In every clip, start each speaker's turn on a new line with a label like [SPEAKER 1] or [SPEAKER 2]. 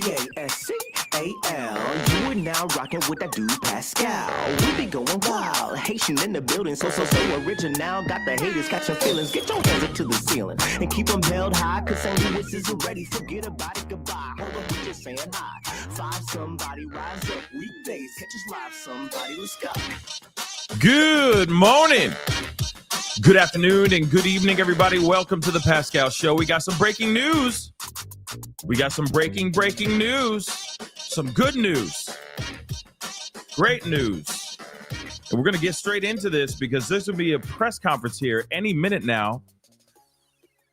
[SPEAKER 1] P-A-S-C-A-L. You are now rocking with that dude Pascal. We be going wild, Haitian in the building, so original. Got the haters catching feelings. Get your hands up to the ceiling and keep them held high, cause St. Louis is ready. Forget about it, goodbye. Hold on, we just saying hi. Five somebody, rise up, weekdays, catch us live, somebody, let's go.
[SPEAKER 2] Good morning, good afternoon, and good evening, everybody. Welcome to the Pascal Show. We got some breaking news. We got some breaking news. Some good news. Great news. And we're going to get straight into this because there's going to be a press conference here any minute now.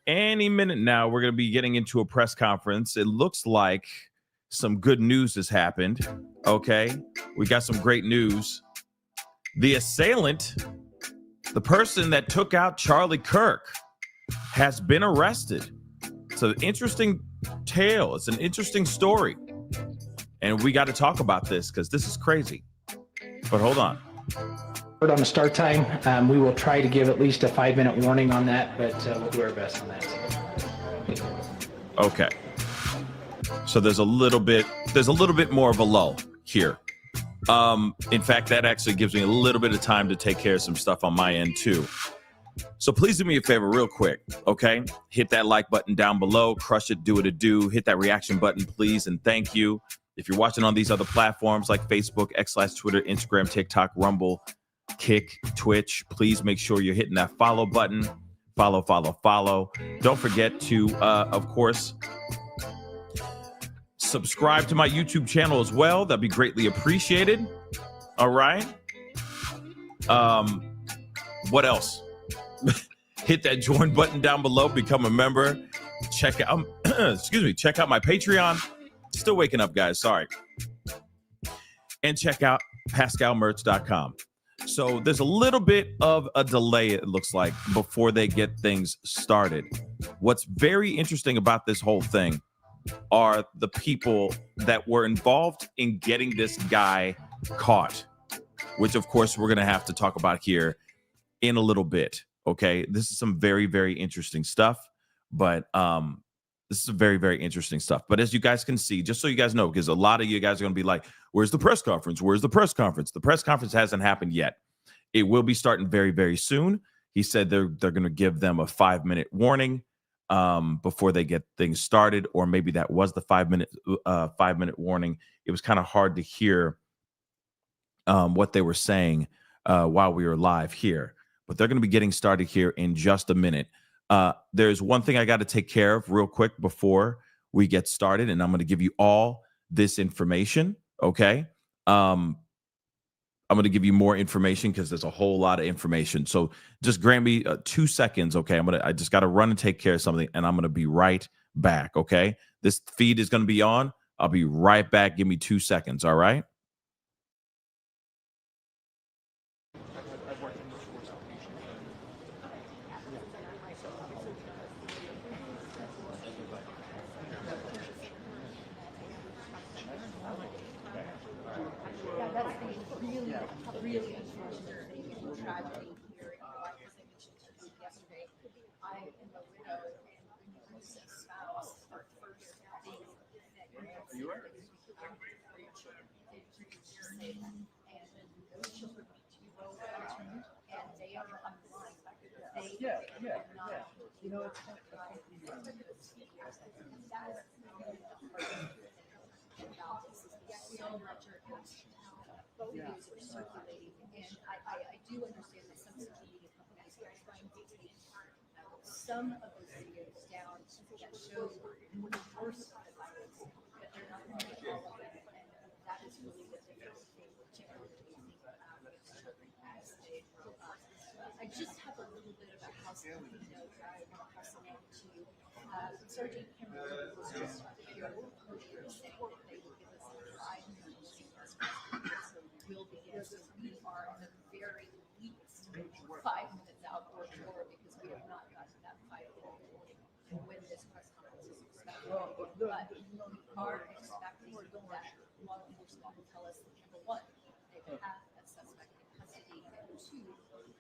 [SPEAKER 2] Any minute now, we're going to be getting into a press conference. It looks like some good news has happened. Okay. We got some great news. The assailant, the person that took out Charlie Kirk, has been arrested. It's an interesting tale. It's an interesting story. And we got to talk about this because this is crazy. But hold on.
[SPEAKER 3] On the start time, we will try to give at least a 5-minute warning on that, but we'll do our best on that.
[SPEAKER 2] Okay. So there's a little bit more of a lull here. In fact, that actually gives me a little bit of time to take care of some stuff on my end too. So please do me a favor real quick, okay? Hit that like button down below, crush it, do what it do. Hit that reaction button, please, and thank you. If you're watching on these other platforms like Facebook, X/Twitter, Instagram, TikTok, Rumble, Kick, Twitch, please make sure you're hitting that follow button. Follow. Don't forget to, of course, subscribe to my YouTube channel as well. That'd be greatly appreciated. All right. What else? Hit that join button down below. Become a member. Check out, check out my Patreon. Still waking up, guys. Sorry. And check out PascalMerch.com. So there's a little bit of a delay, it looks like, before they get things started. What's very interesting about this whole thing are the people that were involved in getting this guy caught, which, of course, we're going to have to talk about here in a little bit. Okay, this is some very, very interesting stuff, but this is very, very interesting stuff. But as you guys can see, just so you guys know, because a lot of you guys are going to be like, where's the press conference? Where's the press conference? The press conference hasn't happened yet. It will be starting very, very soon. He said they're going to give them a 5-minute warning before they get things started, or maybe that was the 5-minute warning. It was kind of hard to hear what they were saying while we were live here, but they're going to be getting started here in just a minute. There's one thing I got to take care of real quick before we get started, and I'm going to give you all this information. Okay. I'm going to give you more information because there's a whole lot of information. So just grant me 2 seconds. Okay. I just got to run and take care of something, and I'm going to be right back. Okay. This feed is going to be on. I'll be right back. Give me 2 seconds. All right.
[SPEAKER 4] Really unfortunate tragedy here in our life, as I mentioned to you yesterday. I am a widow and I'm a spouse. Our first thing that you have to do for your children is say that. And those children need to be well returned, and they are unblind. They are not. You know, it's not so much are photos are circulating, and I do understand that some social media companies are trying to take some of those videos down that show the worst of the violence, but they're not going to make all of it, and that is really the difference thing, particularly when you think about those children as they grow up. I just have a little bit of a housekeeping note that I want to pass along to Sergeant Kimberly, who was just here earlier, saying that they will give us 5 minutes. So we'll begin. So we are at the very least 5 minutes out or more, because we have not gotten that 5-minute warning when this press conference is expected. But we are expecting that law enforcement will tell us that, number one, they have a suspect in custody, and 2,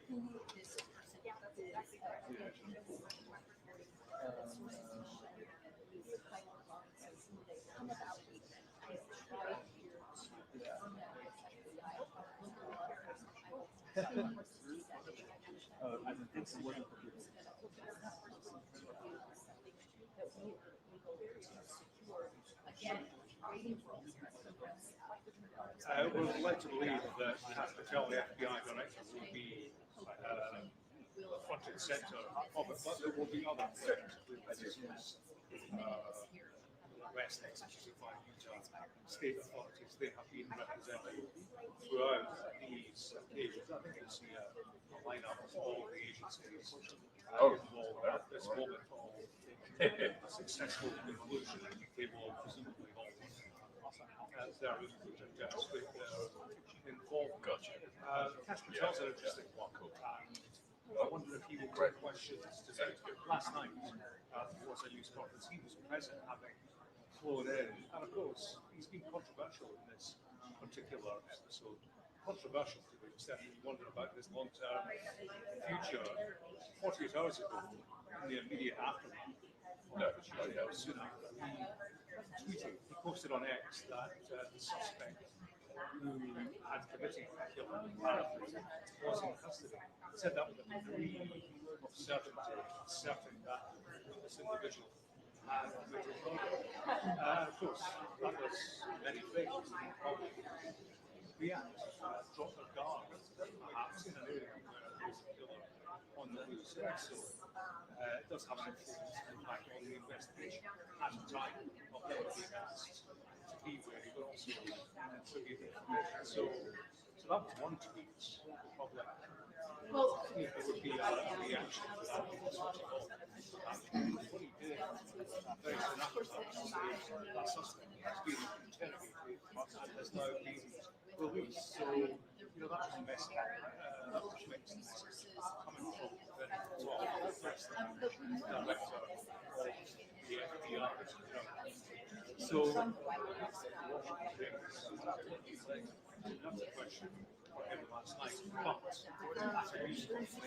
[SPEAKER 4] who this person is. They come about
[SPEAKER 5] We're led to believe that Pascal, the FBI director, will be front and center of it, but there will be other things. Arrest executed by Utah state authorities. They have been represented throughout these occasions. I think you'll see a lineup of all the agencies involved at this moment. A successful conclusion. I think they will presumably all as their input and demonstrate their involvement.
[SPEAKER 6] Gotcha.
[SPEAKER 5] Pascal's an interesting one. I wonder if he will get questions today. Last night was a news conference. He was present, having flown in, and of course, he's been controversial in this particular episode. Controversial to the extent that you wonder about his long-term future. 48 hours ago, in the immediate aftermath, soon after, he tweeted, he posted on X that the suspect who had committed the killing was in custody. He said that with a degree of certainty, certain that this individual had committed murder. Of course, that was many things. Probably react, drop their guard, perhaps in an area where there's a killer on the loose. So it does have an influence, impact on the investigation at the time of the arrest to be where he would also attribute information. So that was one tweet. Probably there would be a reaction to that. What he did very soon after that suspect has been interrogated and has now been released. So, that was a message. That was mixed messages coming from the top press director of the FBI. So, that's a question for him last night. But at a news conference,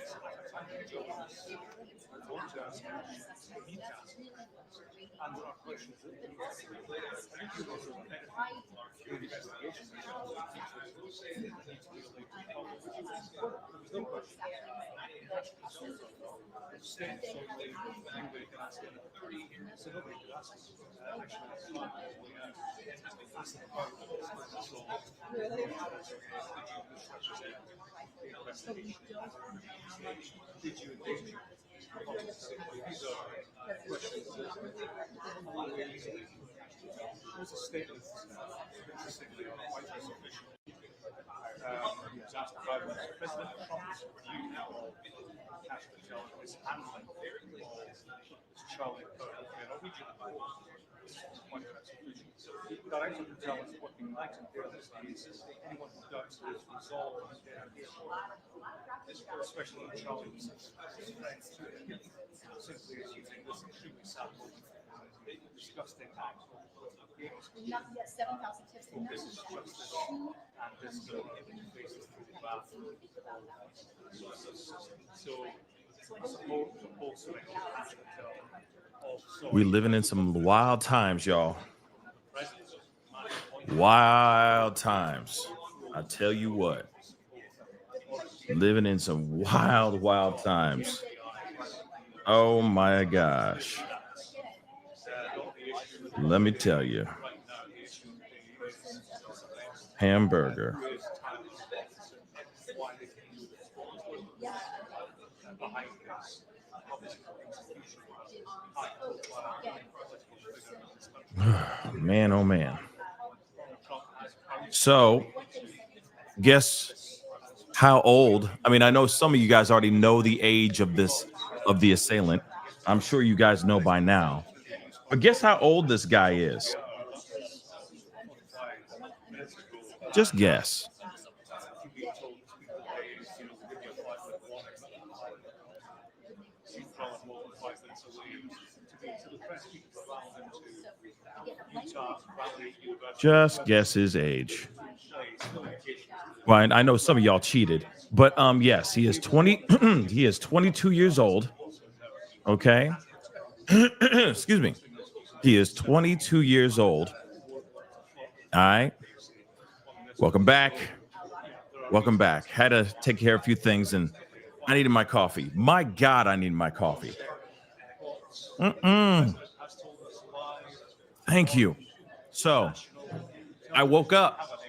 [SPEAKER 5] I want to ask questions. He can ask questions. And there are questions that he needs to be clear. I think he was an investigation. There's no question. State solely, anybody can ask him. So nobody could ask him. Actually, it's not ask him about this. So, did you misrepresent the investigation? Did you endanger public safety? These are questions that always. There's a statement, interestingly, on a White House official. He was asked about President Trump's view of Pascal and his handling of Charlie Kirk, the Norwegian White House official. Director Patel is working night and day on this case. Anyone who doubts his resolve and especially when Charlie was friends to him, simply is using this extremely sad moment, disgusting act of
[SPEAKER 4] Not yet 7,000 tips.
[SPEAKER 5] this is justice and this faces through the bath. So suppose
[SPEAKER 2] We living in some wild times, y'all. Wild times. I tell you what. Living in some wild times. Oh my gosh. Let me tell you. Hamburger. Man, oh man. So, guess how old? I mean, I know some of you guys already know the age of the assailant. I'm sure you guys know by now. But guess how old this guy is? Just guess. Just guess his age. Well, I know some of y'all cheated, but yes, he is 20. He is 22 years old. Okay. Excuse me. He is 22 years old. All right. Welcome back. Welcome back. Had to take care of a few things, and I needed my coffee. My God, I need my coffee. Thank you. So I woke up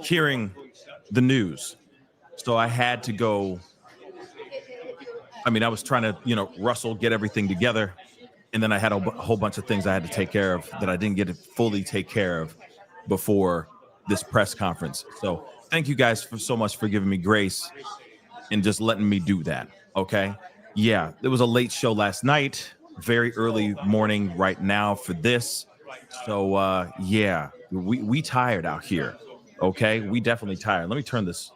[SPEAKER 2] hearing the news. So I had to go. I mean, I was trying to, rustle, get everything together. And then I had a whole bunch of things I had to take care of that I didn't get to fully take care of before this press conference. So thank you guys so much for giving me grace and just letting me do that. Okay. Yeah. It was a late show last night, very early morning right now for this. So yeah, we tired out here. Okay. We definitely tired. Let me turn this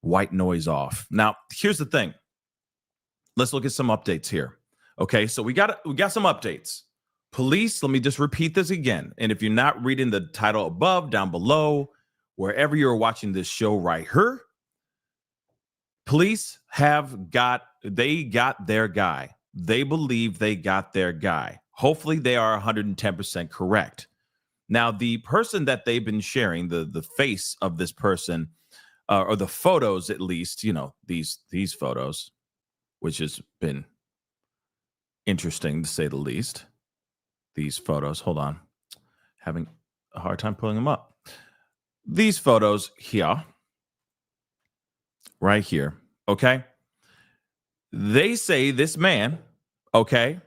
[SPEAKER 2] white noise off. Now, here's the thing. Let's look at some updates here. Okay, so we got some updates. Police, let me just repeat this again. And if you're not reading the title above, down below, wherever you're watching this show right here, police got their guy. They believe they got their guy. Hopefully they are 110% correct. Now, the person that they've been sharing, the face of this person, or the photos at least, these photos, which has been interesting to say the least. These photos, hold on, having a hard time pulling them up. These photos here, right here, okay? They say this man, okay?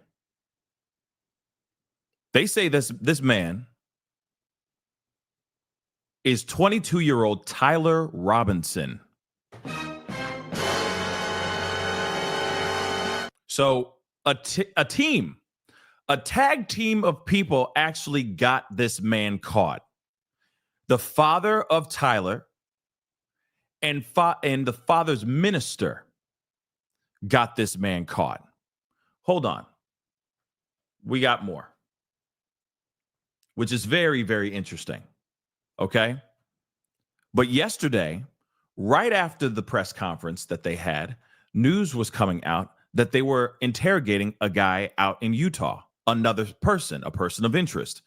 [SPEAKER 2] They say this man is 22-year-old Tyler Robinson. So a tag team of people actually got this man caught. The father of Tyler and the father's minister got this man caught. Hold on. We got more, which is very, very interesting. Okay. But yesterday, right after the press conference that they had, news was coming out that they were interrogating a guy out in Utah, another person, a person of interest,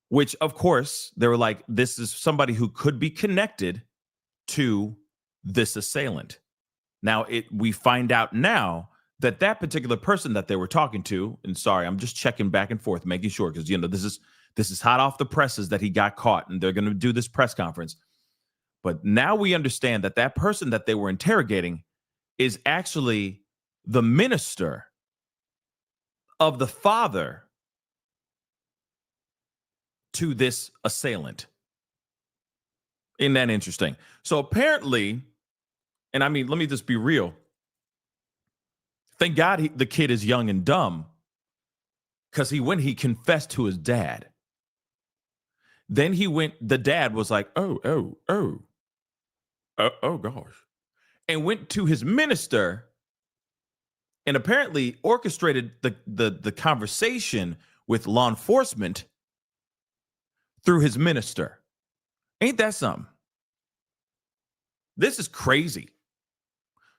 [SPEAKER 2] which, of course, they were like, this is somebody who could be connected to this assailant. Now, we find out now that particular person that they were talking to, and sorry, I'm just checking back and forth, making sure, because, this is hot off the presses that he got caught, and they're going to do this press conference. But now we understand that person that they were interrogating is actually the minister of the father to this assailant. Isn't that interesting? So apparently, and I mean, let me just be real. Thank God the kid is young and dumb, because he confessed to his dad. Then the dad was like, oh gosh, and went to his minister and apparently orchestrated the conversation with law enforcement through his minister. Ain't that something? This is crazy.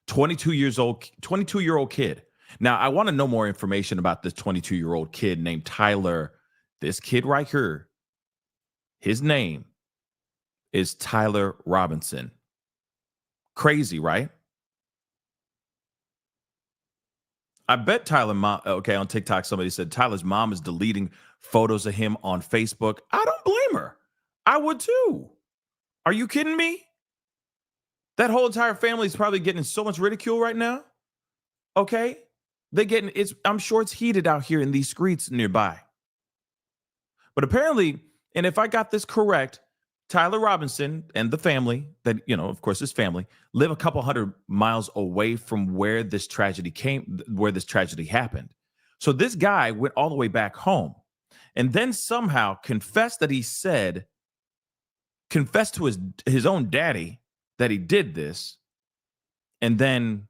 [SPEAKER 2] 22-year-old kid. Now, I want to know more information about this 22-year-old kid named Tyler. This kid right here, his name is Tyler Robinson. Crazy, right? I bet Tyler mom, okay, on TikTok, somebody said Tyler's mom is deleting photos of him on Facebook. I don't blame her. I would too. Are you kidding me? That whole entire family is probably getting so much ridicule right now. Okay? I'm sure it's heated out here in these streets nearby. But apparently, and if I got this correct, Tyler Robinson and the family, that, of course, his family, live a couple hundred miles away from where this tragedy happened. So this guy went all the way back home and then somehow confessed to his own daddy that he did this. And then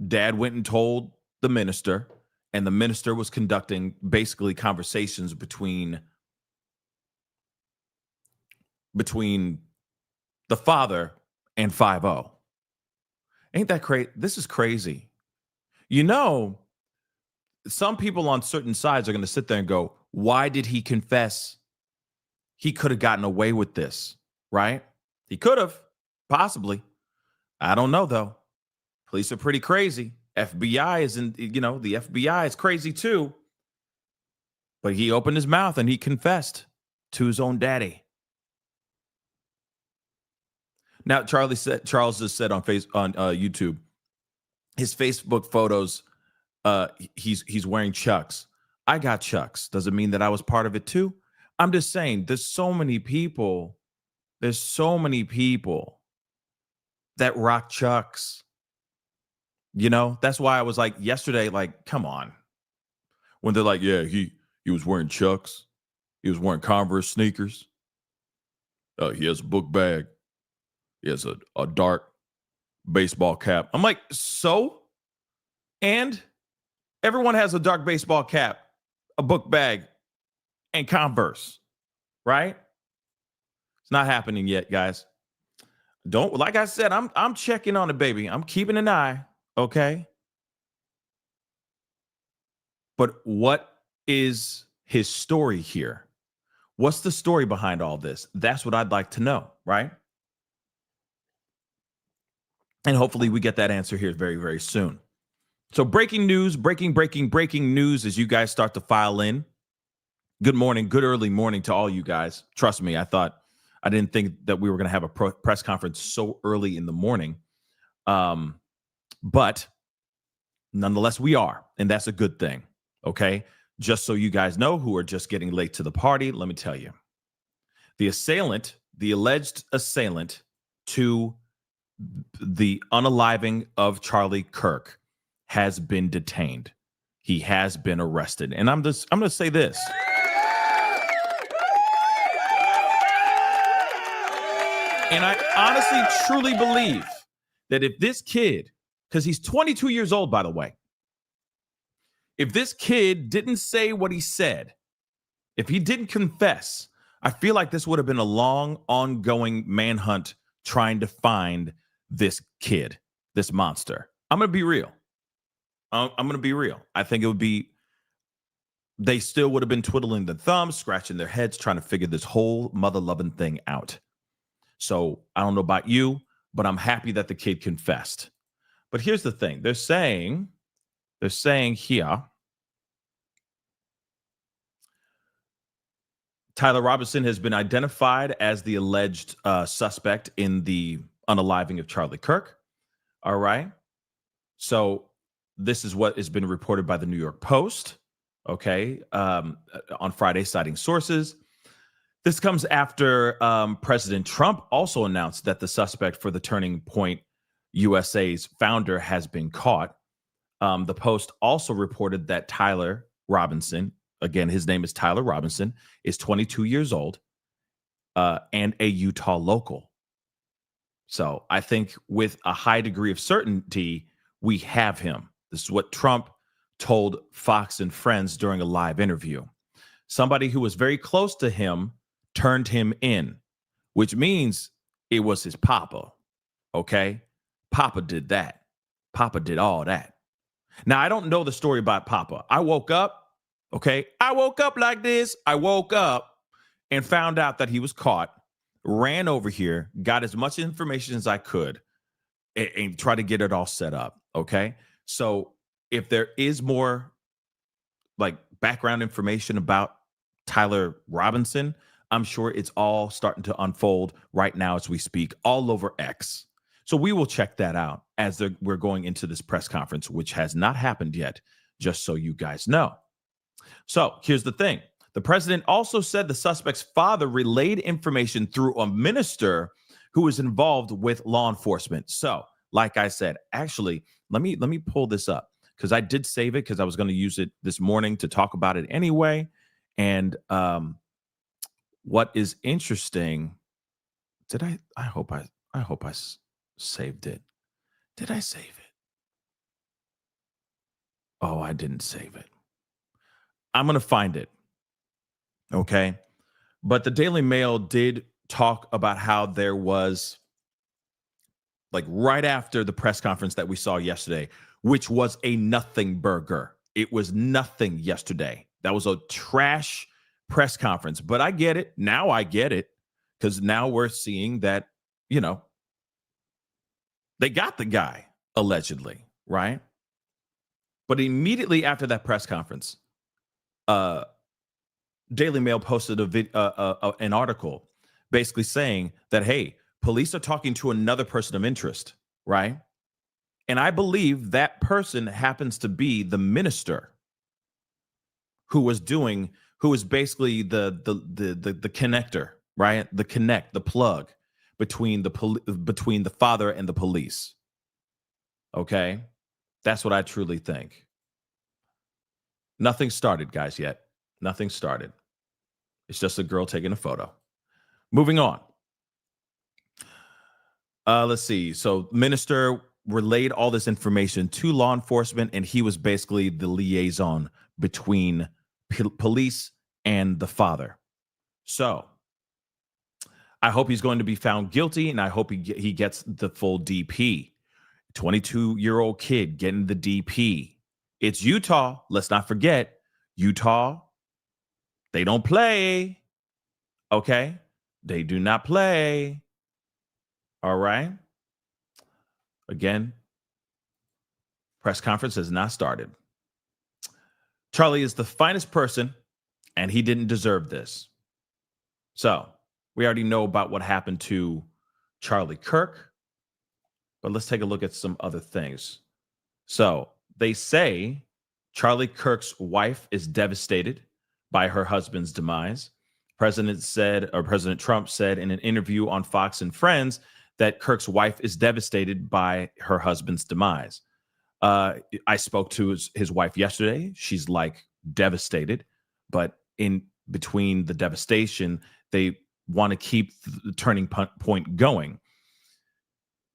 [SPEAKER 2] dad went and told the minister, and the minister was conducting basically conversations between the father and 5-0. Ain't that crazy? This is crazy. Some people on certain sides are going to sit there and go, why did he confess? He could have gotten away with this. right? He could have, possibly. I don't know, though. Police are pretty crazy. FBI is the FBI is crazy too. But he opened his mouth and he confessed to his own daddy. Now, Charles just said on YouTube, his Facebook photos, he's wearing Chucks. I got Chucks. Does it mean that I was part of it too? I'm just saying, there's so many people that rock Chucks. That's why I was like yesterday, like, come on. When they're like, yeah, he was wearing Chucks. He was wearing Converse sneakers. He has a book bag. He has a dark baseball cap. I'm like, so? And everyone has a dark baseball cap, a book bag, and Converse, right? It's not happening yet, guys. Like I said, I'm checking on it, baby. I'm keeping an eye, okay? But what is his story here? What's the story behind all this? That's what I'd like to know, right? And hopefully we get that answer here very, very soon. So breaking news as you guys start to file in. Good morning, good early morning to all you guys. Trust me, I didn't think that we were going to have a press conference so early in the morning. But nonetheless, we are, and that's a good thing, okay? Just so you guys know who are just getting late to the party, let me tell you. The alleged assailant to the unaliving of Charlie Kirk has been detained. He has been arrested. And I'm going to say this. And I honestly, truly believe that if this kid, because he's 22 years old, by the way, if this kid didn't say what he said, if he didn't confess, I feel like this would have been a long, ongoing manhunt trying to find this kid, this monster. I'm going to be real. I'm going to be real. I think they still would have been twiddling their thumbs, scratching their heads, trying to figure this whole mother-loving thing out. So I don't know about you, but I'm happy that the kid confessed. But here's the thing. They're saying here, Tyler Robinson has been identified as the alleged suspect in the unaliving of Charlie Kirk. All right. So this is what has been reported by the New York Post, okay, on Friday, citing sources. This comes after President Trump also announced that the suspect for the Turning Point USA's founder has been caught. The Post also reported that Tyler Robinson, again, his name is Tyler Robinson, is 22 years old and a Utah local. So I think with a high degree of certainty, we have him. This is what Trump told Fox and Friends during a live interview. Somebody who was very close to him turned him in, which means it was his papa, okay? Papa did that. Papa did all that. Now, I don't know the story about Papa. I woke up, okay? I woke up like this. I woke up and found out that he was caught, ran over here, got as much information as I could, and try to get it all set up, okay? So if there is more like background information about Tyler Robinson, I'm sure it's all starting to unfold right now as we speak all over X. So we will check that out as we're going into this press conference, which has not happened yet, just so you guys know. So here's the thing. The president also said the suspect's father relayed information through a minister who was involved with law enforcement. So, like I said, actually, let me pull this up because I did save it because I was going to use it this morning to talk about it anyway. And what is interesting? I hope I saved it. Did I save it? Oh, I didn't save it. I'm going to find it. Okay. But the Daily Mail did talk about how there was, like, right after the press conference that we saw yesterday, which was a nothing burger. It was nothing yesterday. That was a trash press conference. But I get it. Now I get it. because now we're seeing that, you know, they got the guy allegedly, right? But immediately after that press conference, Daily Mail posted an article basically saying that, hey, police are talking to another person of interest, right? And I believe that person happens to be the minister who was basically the connector, right? The plug between the father and the police. Okay? That's what I truly think. Nothing started, guys, yet. Nothing started. It's just a girl taking a photo. Moving on. Let's see. So minister relayed all this information to law enforcement, and he was basically the liaison between police and the father. So I hope he's going to be found guilty, and I hope he gets the full DP. 22-year-old kid getting the DP. It's Utah. Let's not forget, Utah, they don't play. Okay? They do not play. All right? Again, press conference has not started. Charlie is the finest person, and he didn't deserve this. So, we already know about what happened to Charlie Kirk, but let's take a look at some other things. So, they say Charlie Kirk's wife is devastated by her husband's demise. President Trump said in an interview on Fox and Friends that Kirk's wife is devastated by her husband's demise. I spoke to his wife yesterday. She's like devastated, but in between the devastation, they want to keep the turning point going.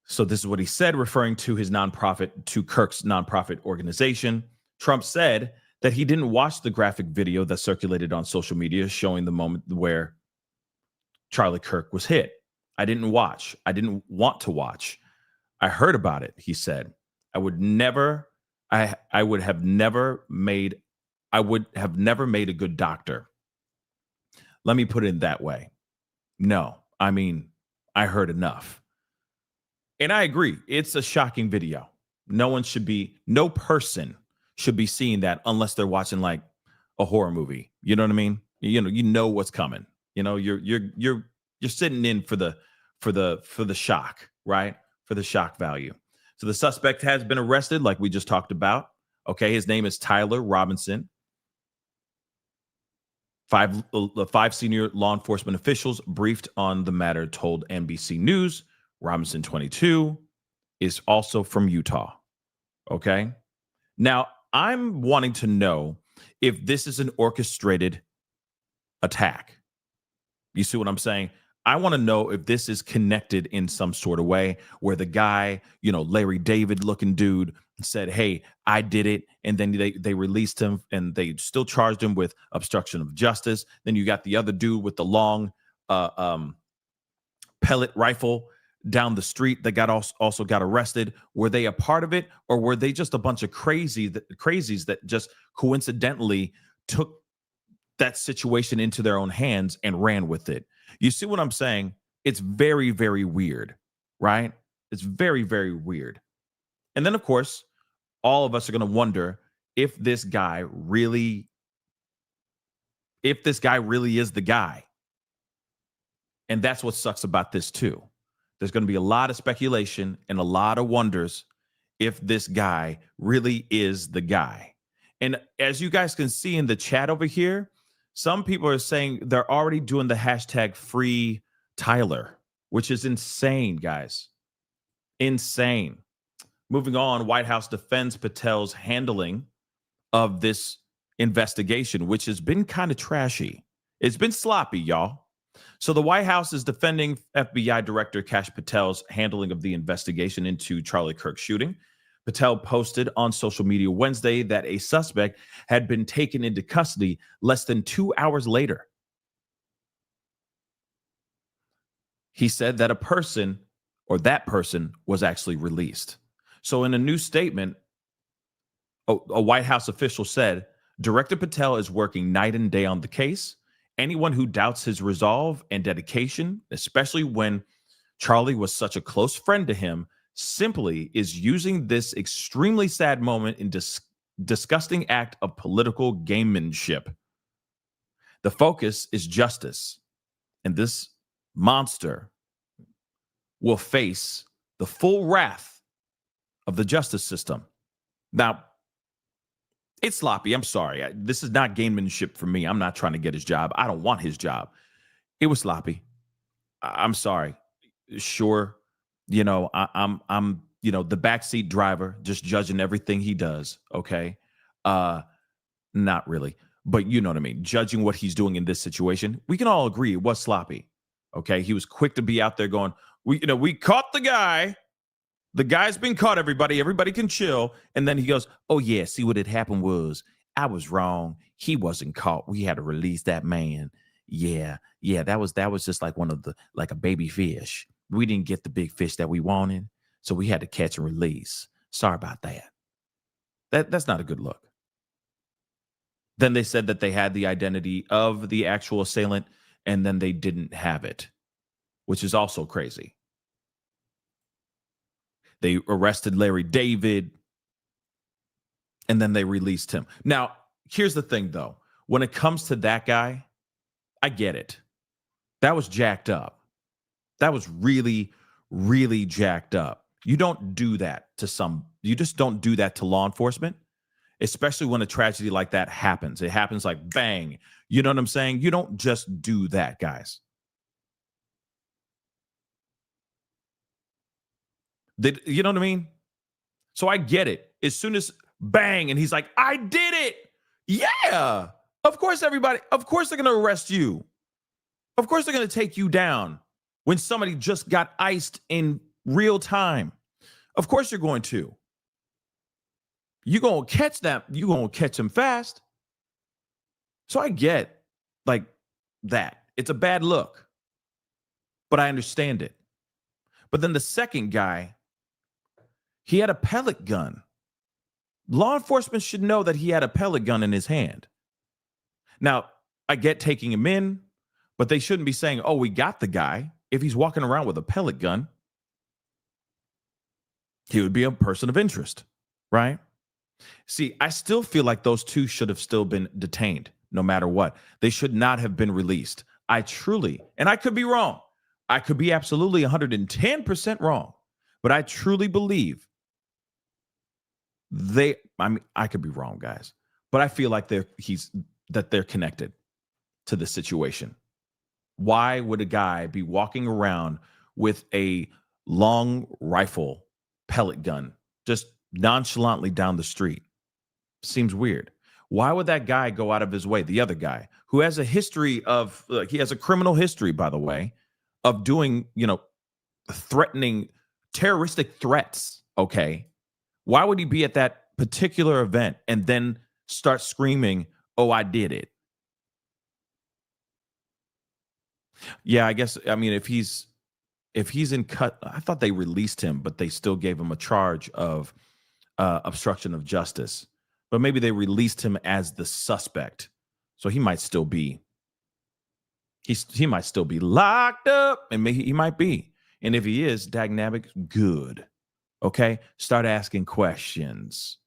[SPEAKER 2] So this is what he said, referring to his nonprofit, to Kirk's nonprofit organization. Trump said that he didn't watch the graphic video that circulated on social media showing the moment where Charlie Kirk was hit. I didn't watch. I didn't want to watch. I heard about it, he said. I would have never made a good doctor. Let me put it that way. No, I mean, I heard enough. And I agree. It's a shocking video. No person should be seeing that unless they're watching like a horror movie. You know what I mean? You know what's coming. You know, you're sitting in for the shock, right? For the shock value. So the suspect has been arrested, like we just talked about. Okay, his name is Tyler Robinson. Five senior law enforcement officials briefed on the matter told NBC News. Robinson, 22, is also from Utah. Okay. Now, I'm wanting to know if this is an orchestrated attack. You see what I'm saying? I want to know if this is connected in some sort of way where the guy, Larry David looking dude said, hey, I did it. And then they released him and they still charged him with obstruction of justice. Then you got the other dude with the long pellet rifle down the street that also got arrested. Were they a part of it, or were they just a bunch of crazies that just coincidentally took that situation into their own hands and ran with it? You see what I'm saying? It's very, very weird, right? It's very, very weird. And then, of course, all of us are going to wonder if this guy really is the guy. And that's what sucks about this too. There's going to be a lot of speculation and a lot of wonders if this guy really is the guy. And as you guys can see in the chat over here, some people are saying they're already doing the hashtag free Tyler, which is insane, guys. Insane. Moving on, White House defends Patel's handling of this investigation, which has been kind of trashy. It's been sloppy, y'all. So the White House is defending FBI Director Kash Patel's handling of the investigation into Charlie Kirk shooting. Patel posted on social media Wednesday that a suspect had been taken into custody less than 2 hours later. He said that that person was actually released. So in a new statement, a White House official said, Director Patel is working night and day on the case, anyone who doubts his resolve and dedication, especially when Charlie was such a close friend to him, simply is using this extremely sad moment in disgusting act of political gamemanship. The focus is justice, and this monster will face the full wrath of the justice system. Now, it's sloppy. I'm sorry. This is not gamemanship for me. I'm not trying to get his job. I don't want his job. It was sloppy. I'm sorry. Sure, I'm the backseat driver, just judging everything he does. Okay, not really, but you know what I mean. Judging what he's doing in this situation, we can all agree it was sloppy. Okay, he was quick to be out there going, we caught the guy. The guy's been caught, everybody can chill. And then he goes, oh yeah, see what had happened was I was wrong. He wasn't caught. We had to release that man. Yeah, that was just like like a baby fish. We didn't get the big fish that we wanted, so we had to catch and release. Sorry about that. That's not a good look. Then they said that they had the identity of the actual assailant, and then they didn't have it, which is also crazy. They arrested Larry David, and then they released him. Now, here's the thing, though. When it comes to that guy, I get it. That was jacked up. That was really, really jacked up. You don't do that you just don't do that to law enforcement, especially when a tragedy like that happens. It happens like bang. You know what I'm saying? You don't just do that, guys. You know what I mean? So I get it. As soon as bang, and he's like, I did it. Yeah. Of course, they're going to arrest you. Of course, they're going to take you down when somebody just got iced in real time. Of course, you're going to. You're going to catch them. You're going to catch them fast. So I get like that. It's a bad look, but I understand it. But then the second guy, he had a pellet gun. Law enforcement should know that he had a pellet gun in his hand. Now, I get taking him in, but they shouldn't be saying, oh, we got the guy. If he's walking around with a pellet gun, he would be a person of interest, right? See, I still feel like those two should have still been detained, no matter what. They should not have been released. I truly, and I could be wrong. I could be absolutely 110% wrong, but I truly believe I could be wrong, guys, but I feel like they're connected to the situation. Why would a guy be walking around with a long rifle pellet gun just nonchalantly down the street? Seems weird. Why would that guy go out of his way? The other guy who has a history of, he has a criminal history, by the way, of doing, threatening terroristic threats. Okay. Why would he be at that particular event and then start screaming, oh, I did it? Yeah, I guess, if he's in cut, I thought they released him, but they still gave him a charge of obstruction of justice. But maybe they released him as the suspect. So he might still be, he might still be locked up, and maybe he might be. And if he is, dagnabbit, good. Okay, start asking questions.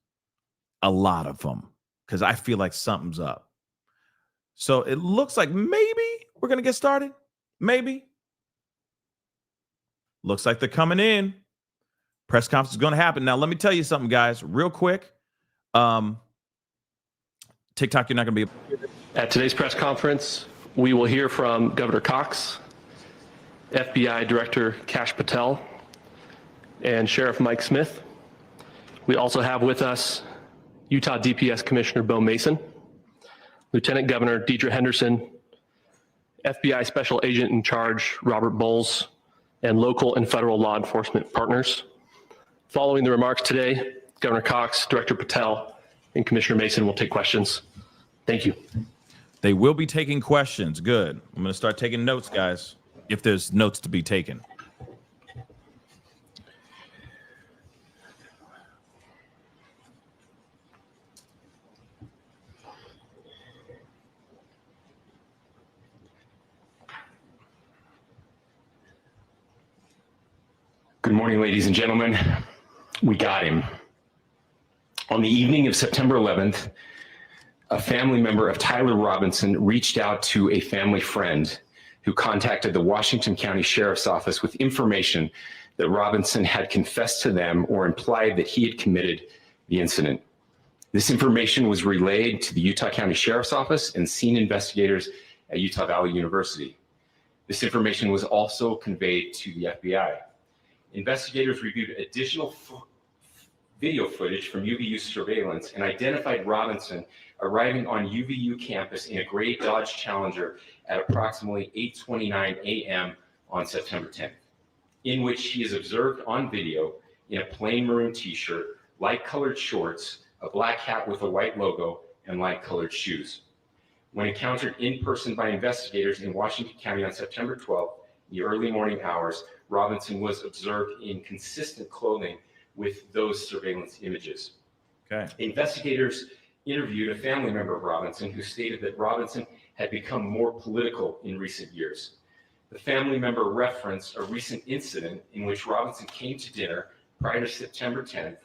[SPEAKER 2] A lot of them, because I feel like something's up. So it looks like maybe we're going to get started. Maybe. Looks like they're coming in. Press conference is going to happen. Now, let me tell you something, guys, real quick. TikTok, you're not going to be.
[SPEAKER 6] At today's press conference, we will hear from Governor Cox, FBI Director Kash Patel, and Sheriff Mike Smith. We also have with us Utah DPS Commissioner Bo Mason, Lieutenant Governor Deidre Henderson, FBI Special Agent in Charge Robert Bowles, and local and federal law enforcement partners. Following the remarks today, Governor Cox, Director Patel, and Commissioner Mason will take questions. Thank you.
[SPEAKER 2] They will be taking questions. Good. I'm going to start taking notes, guys, if there's notes to be taken.
[SPEAKER 7] Good morning, ladies and gentlemen. We got him. On the evening of September 11th, a family member of Tyler Robinson reached out to a family friend who contacted the Washington County Sheriff's Office with information that Robinson had confessed to them or implied that he had committed the incident. This information was relayed to the Utah County Sheriff's Office and scene investigators at Utah Valley University. This information was also conveyed to the FBI. Investigators reviewed additional video footage from UVU surveillance and identified Robinson arriving on UVU campus in a gray Dodge Challenger at approximately 8:29 a.m. on September 10th, in which he is observed on video in a plain maroon t-shirt, light-colored shorts, a black hat with a white logo, and light-colored shoes. When encountered in person by investigators in Washington County on September 12th, in the early morning hours, Robinson was observed in consistent clothing with those surveillance images.
[SPEAKER 2] Okay.
[SPEAKER 7] Investigators interviewed a family member of Robinson who stated that Robinson had become more political in recent years. The family member referenced a recent incident in which Robinson came to dinner prior to September 10th,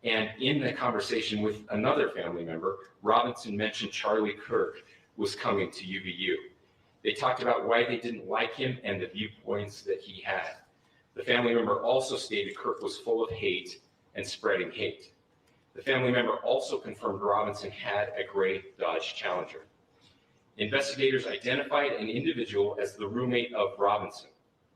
[SPEAKER 7] and in the conversation with another family member, Robinson mentioned Charlie Kirk was coming to UVU. They talked about why they didn't like him and the viewpoints that he had. The family member also stated Kirk was full of hate and spreading hate. The family member also confirmed Robinson had a gray Dodge Challenger. Investigators identified an individual as the roommate of Robinson.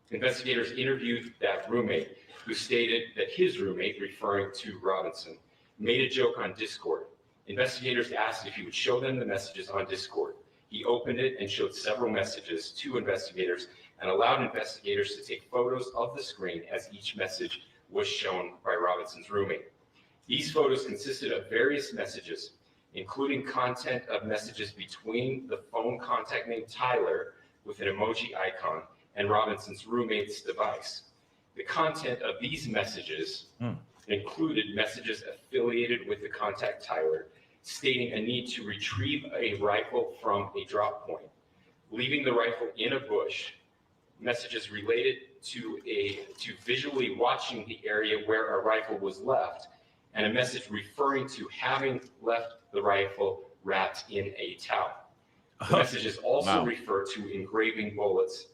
[SPEAKER 7] Investigators interviewed that roommate, who stated that his roommate, referring to Robinson, made a joke on Discord. Investigators asked if he would show them the messages on Discord. He opened it and showed several messages to investigators and allowed investigators to take photos of the screen as each message was shown by Robinson's roommate. These photos consisted of various messages, including content of messages between the phone contact named Tyler with an emoji icon and Robinson's roommate's device. The content of these messages included messages affiliated with the contact Tyler, stating a need to retrieve a rifle from a drop point, leaving the rifle in a bush, messages related to visually watching the area where a rifle was left, and a message referring to having left the rifle wrapped in a towel. The messages also refer to engraving bullets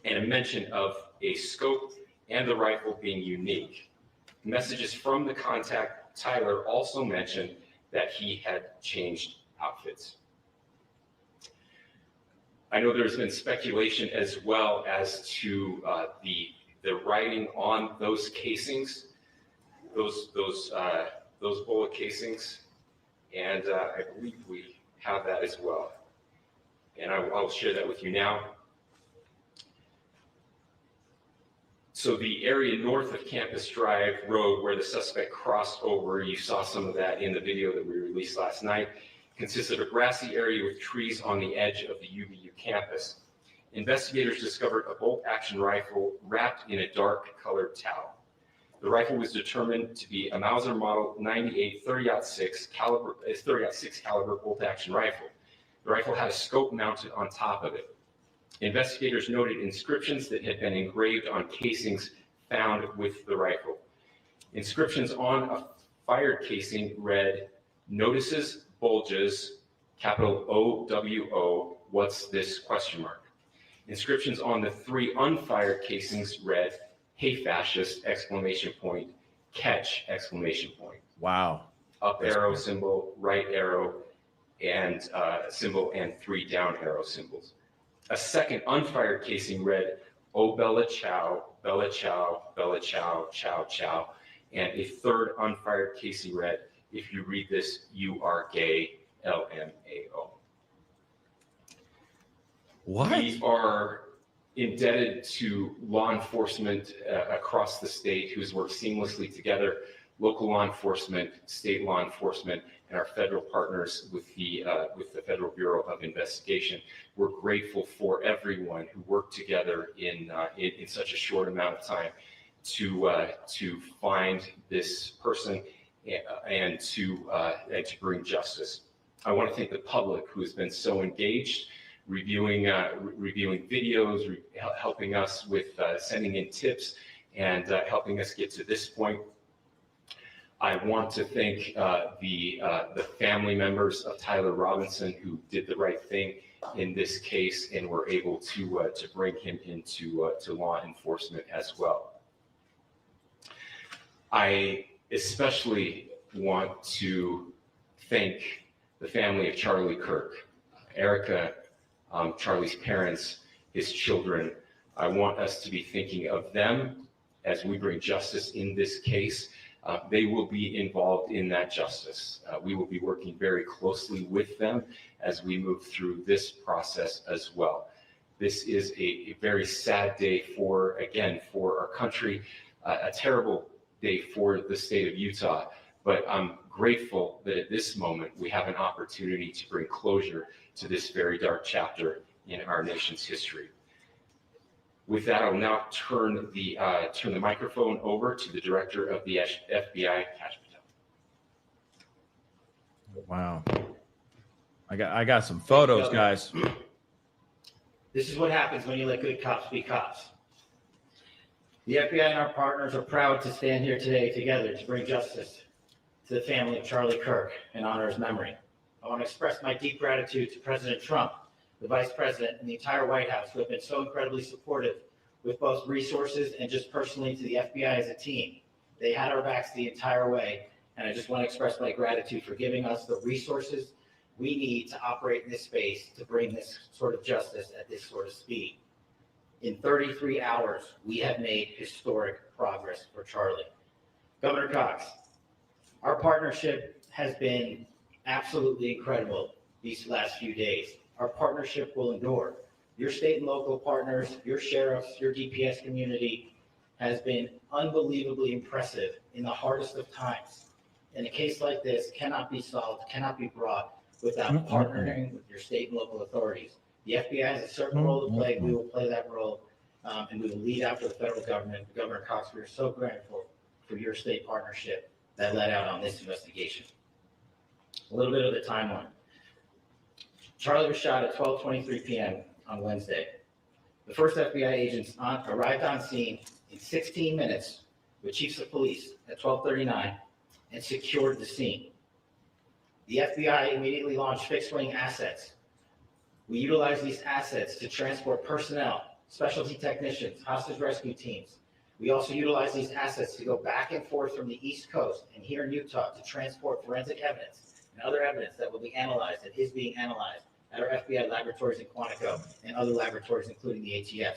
[SPEAKER 7] and a mention of a scope and the rifle being unique. Messages from the contact Tyler also mentioned that he had changed outfits. I know there's been speculation as well as to the writing on those casings, those bullet casings, and I believe we have that as well. And I'll share that with you now. So the area north of Campus Drive Road where the suspect crossed over, you saw some of that in the video that we released last night, consists of a grassy area with trees on the edge of the UVU campus. Investigators discovered a bolt-action rifle wrapped in a dark-colored towel. The rifle was determined to be a Mauser Model 98 30-06 caliber bolt-action rifle. The rifle had a scope mounted on top of it. Investigators noted inscriptions that had been engraved on casings found with the rifle. Inscriptions on a fired casing read, "Notices, bulges, capital OWO, what's this, question mark." Inscriptions on the 3 unfired casings read, "Hey fascist, exclamation point, catch, exclamation point."
[SPEAKER 2] Wow.
[SPEAKER 7] Up arrow symbol, right arrow, and symbol, and 3 down arrow symbols. A second unfired casing read, "Oh Bella Chow, Bella Chow, Bella Chow, Chow Chow." And a third unfired casing read, "If you read this, you are gay, LMAO."
[SPEAKER 2] What?
[SPEAKER 7] We are indebted to law enforcement across the state who's worked seamlessly together, local law enforcement, state law enforcement, and our federal partners with the Federal Bureau of Investigation. We're grateful for everyone who worked together in such a short amount of time to find this person and to bring justice. I want to thank the public who has been so engaged, reviewing videos, helping us with sending in tips and helping us get to this point. I want to thank the family members of Tyler Robinson who did the right thing in this case and were able to bring him into to law enforcement as well. I especially want to thank the family of Charlie Kirk, Erica, Charlie's parents, his children. I want us to be thinking of them as we bring justice in this case. They will be involved in that justice. We will be working very closely with them as we move through this process as well. This is a very sad day for our country, a terrible day for the state of Utah, but I'm grateful that at this moment we have an opportunity to bring closure to this very dark chapter in our nation's history. With that, I'll now turn the microphone over to the director of the FBI, Cash Patel.
[SPEAKER 2] Wow. I got some photos, guys.
[SPEAKER 8] This is what happens when you let good cops be cops. The FBI and our partners are proud to stand here today together to bring justice to the family of Charlie Kirk and honor his memory. I want to express my deep gratitude to President Trump, the Vice President, and the entire White House who have been so incredibly supportive with both resources and just personally to the FBI as a team. They had our backs the entire way, and I just want to express my gratitude for giving us the resources we need to operate in this space to bring this sort of justice at this sort of speed. In 33 hours, we have made historic progress for Charlie. Governor Cox, our partnership has been absolutely incredible these last few days. Our partnership will endure. Your state and local partners, your sheriffs, your DPS community has been unbelievably impressive in the hardest of times. And a case like this cannot be solved, cannot be brought without partnering with your state and local authorities. The FBI has a certain role to play. We will play that role, and we will lead after the federal government. Governor Cox, we are so grateful for your state partnership that led out on this investigation. A little bit of the timeline. Charlie was shot at 12:23 p.m. on Wednesday. The first FBI agents arrived on scene in 16 minutes with chiefs of police at 12:39 and secured the scene. The FBI immediately launched fixed-wing assets. We utilized these assets to transport personnel, specialty technicians, hostage rescue teams. We also utilized these assets to go back and forth from the East Coast and here in Utah to transport forensic evidence and other evidence that will be analyzed and is being analyzed at our FBI laboratories in Quantico and other laboratories, including the ATF.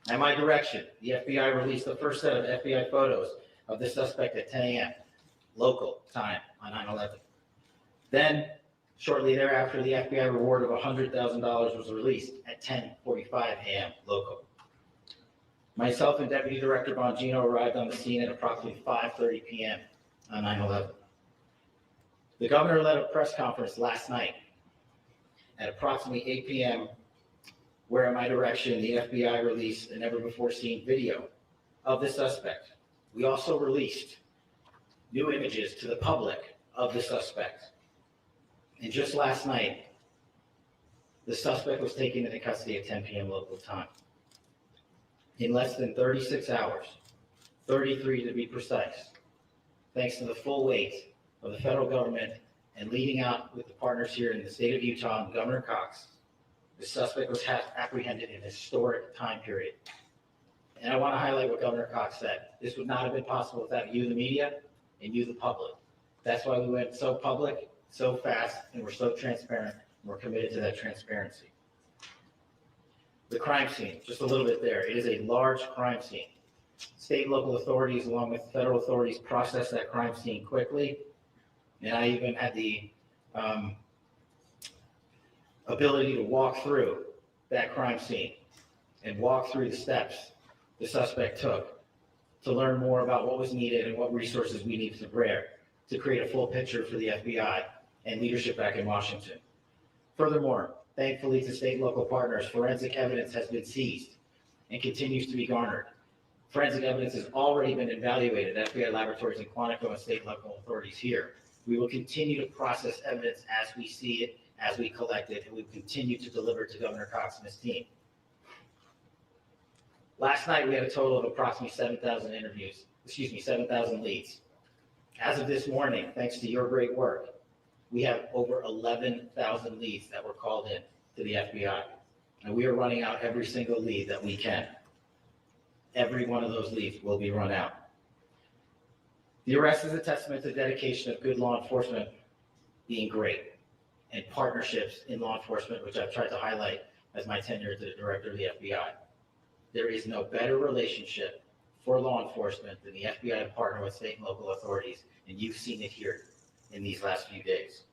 [SPEAKER 8] At my direction, the FBI released the first set of FBI photos of the suspect at 10 a.m. local time on 9/11. Then, shortly thereafter, the FBI reward of $100,000 was released at 10:45 a.m. local. Myself and Deputy Director Bongino arrived on the scene at approximately 5:30 p.m. on 9/11. The governor led a press conference last night at approximately 8 p.m., where at my direction, the FBI released a never-before-seen video of the suspect. We also released new images to the public of the suspect. And just last night, the suspect was taken into custody at 10 p.m. local time. In less than 36 hours, 33 to be precise, thanks to the full weight of the federal government and leading out with the partners here in the state of Utah and Governor Cox, the suspect was apprehended in a historic time period. And I want to highlight what Governor Cox said. This would not have been possible without you, the media, and you, the public. That's why we went so public, so fast, and we're so transparent, and we're committed to that transparency. The crime scene, just a little bit there. It is a large crime scene. State and local authorities, along with federal authorities, processed that crime scene quickly. And I even had the ability to walk through that crime scene and walk through the steps the suspect took to learn more about what was needed and what resources we needed to bear to create a full picture for the FBI and leadership back in Washington. Furthermore, thankfully to state and local partners, forensic evidence has been seized and continues to be garnered. Forensic evidence has already been evaluated at FBI laboratories in Quantico and state and local authorities here. We will continue to process evidence as we see it, as we collect it, and we will continue to deliver to Governor Cox and his team. Last night, we had a total of approximately 7,000 leads. As of this morning, thanks to your great work, we have over 11,000 leads that were called in to the FBI. And we are running out every single lead that we can. Every one of those leads will be run out. The arrest is a testament to the dedication of good law enforcement being great, and partnerships in law enforcement, which I've tried to highlight as my tenure as the director of the FBI. There is no better relationship for law enforcement than the FBI to partner with state and local authorities, and you've seen it here in these last few days.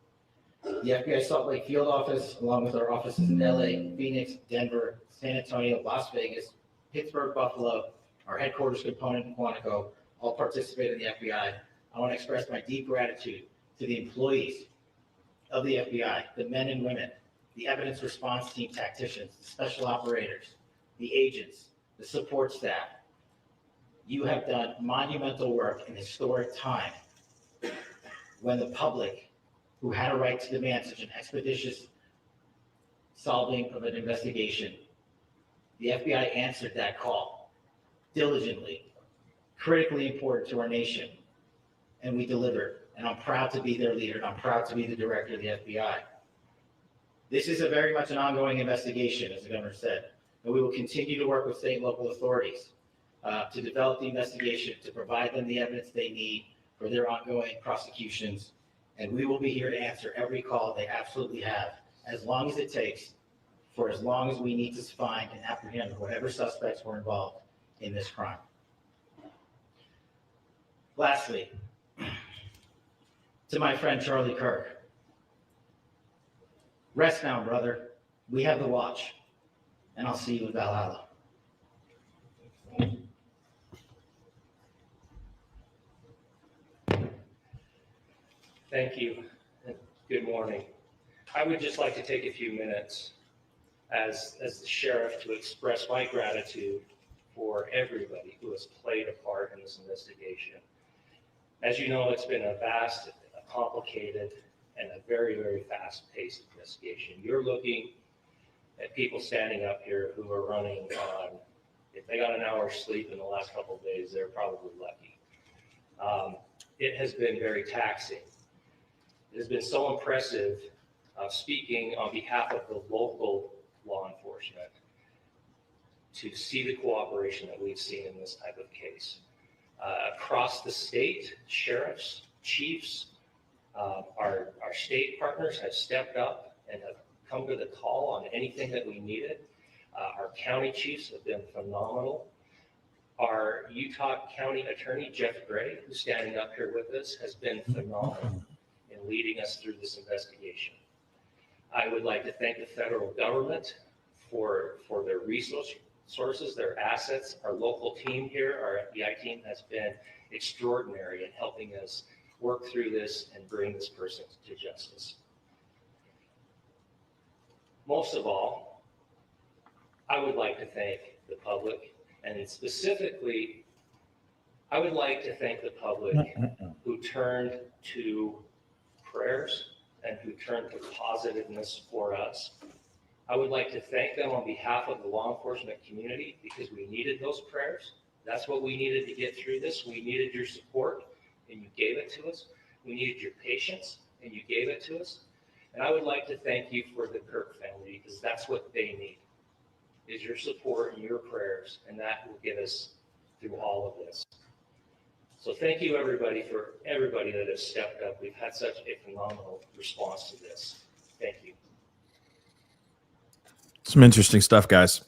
[SPEAKER 8] The FBI Salt Lake Field Office, along with our offices in LA, Phoenix, Denver, San Antonio, Las Vegas, Pittsburgh, Buffalo, our headquarters component in Quantico, all participate in the FBI. I want to express my deep gratitude to the employees of the FBI, the men and women, the evidence response team tacticians, the special operators, the agents, the support staff. You have done monumental work in historic time when the public, who had a right to demand such an expeditious solving of an investigation, the FBI answered that call diligently, critically important to our nation, and we delivered. And I'm proud to be their leader, and I'm proud to be the director of the FBI. This is a very much an ongoing investigation, as the governor said, and we will continue to work with state and local authorities to develop the investigation, to provide them the evidence they need for their ongoing prosecutions, and we will be here to answer every call they absolutely have, as long as it takes, for as long as we need to find and apprehend whatever suspects were involved in this crime. Lastly, to my friend Charlie Kirk, rest now, brother. We have the watch, and I'll see you in Valhalla.
[SPEAKER 9] Thank you, and good morning. I would just like to take a few minutes as the sheriff to express my gratitude for everybody who has played a part in this investigation. As you know, it's been a vast, a complicated, and a very, very fast-paced investigation. You're looking at people standing up here who are running on, if they got an hour's sleep in the last couple of days, they're probably lucky. It has been very taxing. It has been so impressive speaking on behalf of the local law enforcement to see the cooperation that we've seen in this type of case. Across the state, sheriffs, chiefs, our state partners have stepped up and have come to the call on anything that we needed. Our county chiefs have been phenomenal. Our Utah County Attorney, Jeff Gray, who's standing up here with us, has been phenomenal in leading us through this investigation. I would like to thank the federal government for their resources, their assets. Our local team here, our FBI team, has been extraordinary in helping us work through this and bring this person to justice. Most of all, I would like to thank the public, and specifically, I would like to thank the public who turned to prayers and who turned to positiveness for us. I would like to thank them on behalf of the law enforcement community because we needed those prayers. That's what we needed to get through this. We needed your support, and you gave it to us. We needed your patience, and you gave it to us. And I would like to thank you for the Kirk family because that's what they need, is your support and your prayers, and that will get us through all of this. So thank you, everybody, for everybody that has stepped up. We've had such a phenomenal response to this. Thank you.
[SPEAKER 2] Some interesting stuff, guys.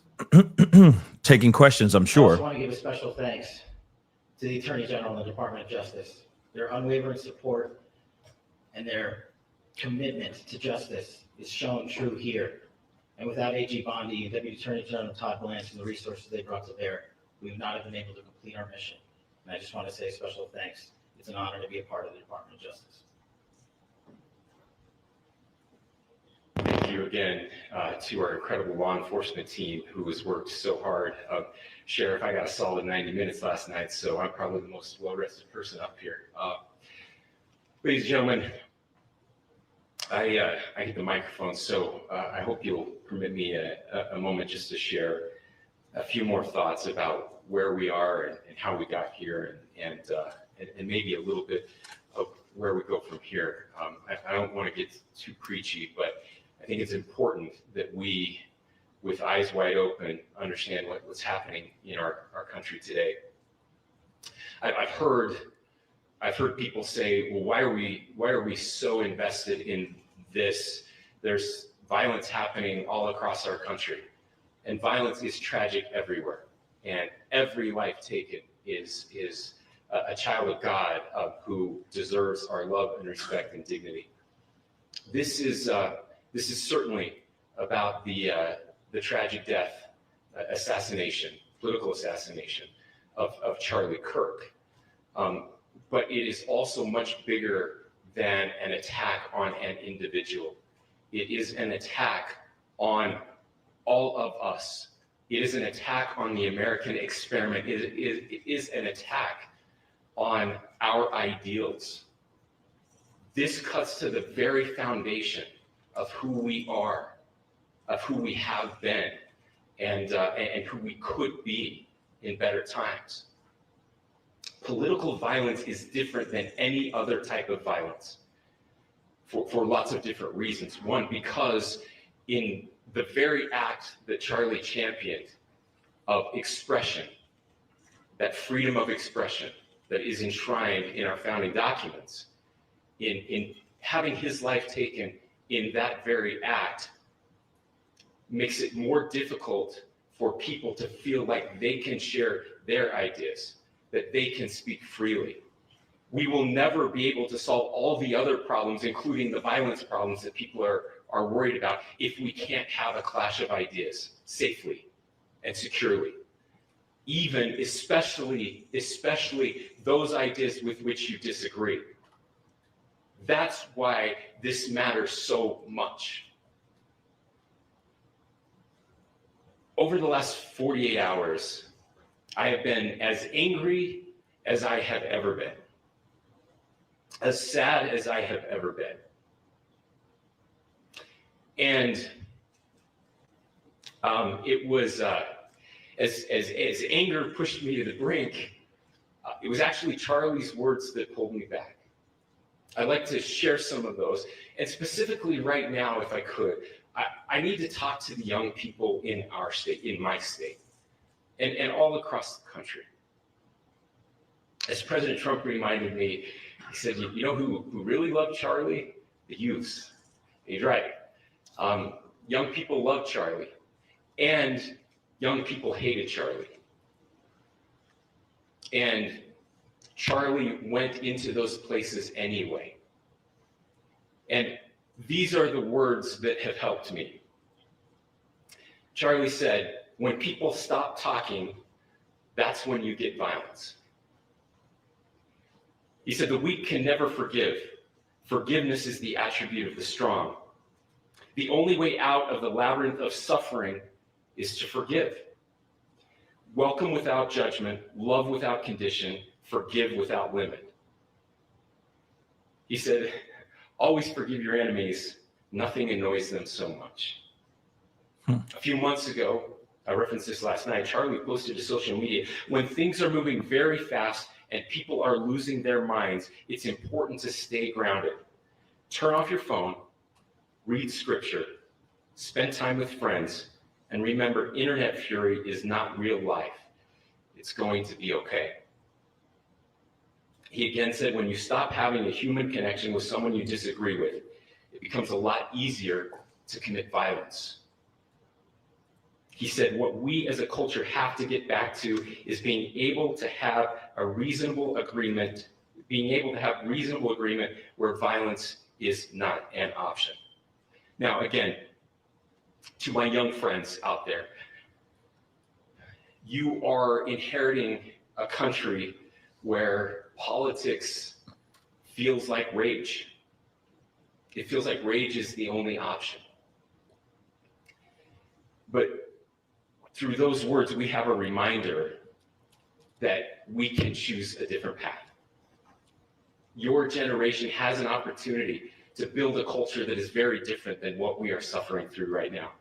[SPEAKER 2] Taking questions, I'm
[SPEAKER 8] I
[SPEAKER 2] sure.
[SPEAKER 8] also want to give a special thanks to the Attorney General and the Department of Justice. Their unwavering support and their commitment to justice is shown true here. And without AG Bondi and Deputy Attorney General Todd Blanche and the resources they brought to bear, we would not have been able to complete our mission. And I just want to say special thanks. It's an honor to be a part of the Department of Justice.
[SPEAKER 7] Thank you again to our incredible law enforcement team who has worked so hard. Sheriff, I got a solid 90 minutes last night, so I'm probably the most well-rested person up here. Ladies and gentlemen, I hit the microphone, so I hope you'll permit me a moment just to share a few more thoughts about where we are and how we got here, and maybe a little bit of where we go from here. I don't want to get too preachy, but I think it's important that we, with eyes wide open, understand what's happening in our country today. I've heard people say, well, why are we so invested in this? There's violence happening all across our country, and violence is tragic everywhere, and every life taken is a child of God who deserves our love and respect and dignity. This is certainly about the tragic death, political assassination of Charlie Kirk. But it is also much bigger than an attack on an individual. It is an attack on all of us. It is an attack on the American experiment. It is an attack on our ideals. This cuts to the very foundation of who we are, of who we have been, and who we could be in better times. Political violence is different than any other type of violence for lots of different reasons. One, because in the very act that Charlie championed of expression, that freedom of expression that is enshrined in our founding documents, in having his life taken in that very act, makes it more difficult for people to feel like they can share their ideas, that they can speak freely. We will never be able to solve all the other problems, including the violence problems that people are worried about, if we can't have a clash of ideas safely and securely. Especially those ideas with which you disagree. That's why this matters so much. Over the last 48 hours, I have been as angry as I have ever been, as sad as I have ever been. And it was, as anger pushed me to the brink, it was actually Charlie's words that pulled me back. I'd like to share some of those. And specifically right now, if I could, I need to talk to the young people in our state, in my state, and all across the country. As President Trump reminded me, he said, you know who really loved Charlie? The youths. He's right. Young people loved Charlie, and young people hated Charlie. And Charlie went into those places anyway. And these are the words that have helped me. Charlie said, when people stop talking, that's when you get violence. He said, the weak can never forgive. Forgiveness is the attribute of the strong. The only way out of the labyrinth of suffering is to forgive. Welcome without judgment, love without condition, forgive without limit. He said, always forgive your enemies. Nothing annoys them so much. A few months ago, I referenced this last night, Charlie posted to social media, when things are moving very fast and people are losing their minds, it's important to stay grounded. Turn off your phone, read scripture, spend time with friends, and remember, internet fury is not real life. It's going to be okay. He again said, when you stop having a human connection with someone you disagree with, it becomes a lot easier to commit violence. He said, what we as a culture have to get back to is being able to have a reasonable agreement, where violence is not an option. Now, again, to my young friends out there, you are inheriting a country where politics feels like rage. It feels like rage is the only option. But through those words, we have a reminder that we can choose a different path. Your generation has an opportunity to build a culture that is very different than what we are suffering through right now.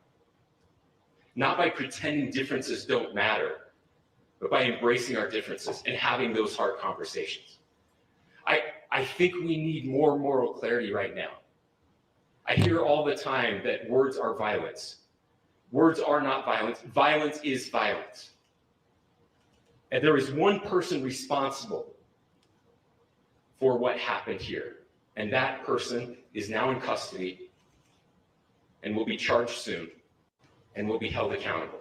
[SPEAKER 7] not by pretending differences don't matter, but by embracing our differences and having those hard conversations. I think we need more moral clarity right now. I hear all the time that words are violence. Words are not violence. Violence is violence. And there is one person responsible for what happened here. And that person is now in custody and will be charged soon and will be held accountable.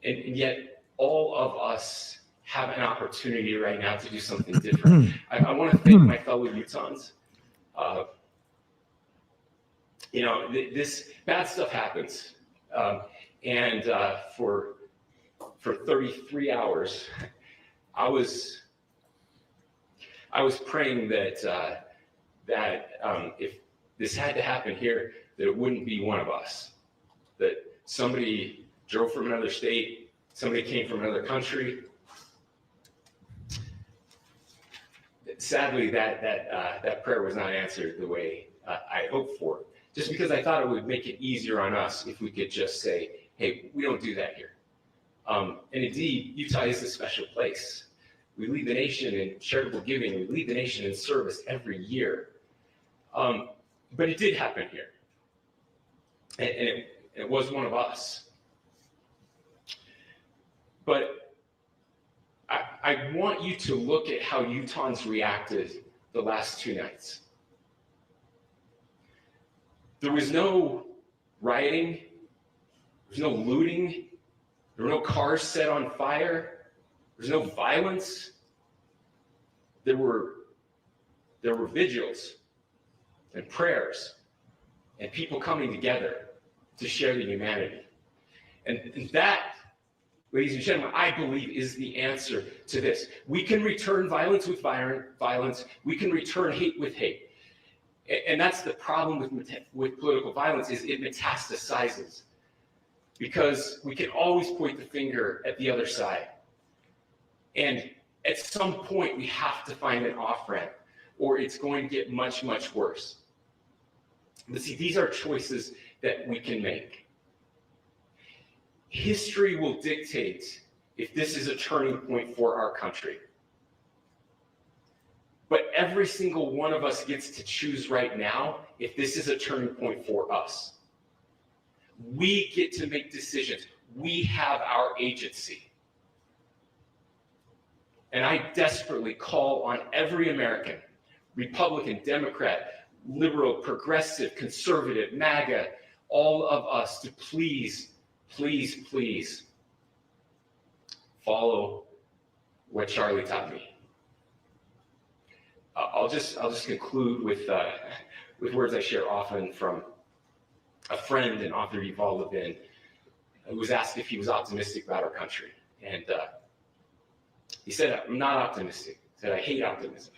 [SPEAKER 7] And yet, all of us have an opportunity right now to do something different. I want to thank my fellow Utahns. This bad stuff happens. And for 33 hours, I was praying that if this had to happen here, that it wouldn't be one of us. That somebody drove from another state, somebody came from another country. Sadly, that prayer was not answered the way I hoped for. Just because I thought it would make it easier on us if we could just say, hey, we don't do that here. And indeed, Utah is a special place. We lead the nation in charitable giving. We lead the nation in service every year. But it did happen here. And it was one of us. But I want you to look at how Utahns reacted the last 2 nights. There was no rioting. There was no looting. There were no cars set on fire. There was no violence. There were vigils and prayers and people coming together to share the humanity. And that, ladies and gentlemen, I believe is the answer to this. We can return violence with violence. We can return hate with hate. And that's the problem with political violence, is it metastasizes. Because we can always point the finger at the other side. And at some point, we have to find an off-ramp, or it's going to get much, much worse. But see, these are choices that we can make. History will dictate if this is a turning point for our country. But every single one of us gets to choose right now if this is a turning point for us. We get to make decisions. We have our agency. And I desperately call on every American, Republican, Democrat, liberal, progressive, conservative, MAGA, all of us to please, please, please follow what Charlie taught me. I'll just conclude with words I share often from a friend and author, Yuval Levin, who was asked if he was optimistic about our country. And he said, I'm not optimistic. He said, I hate optimism.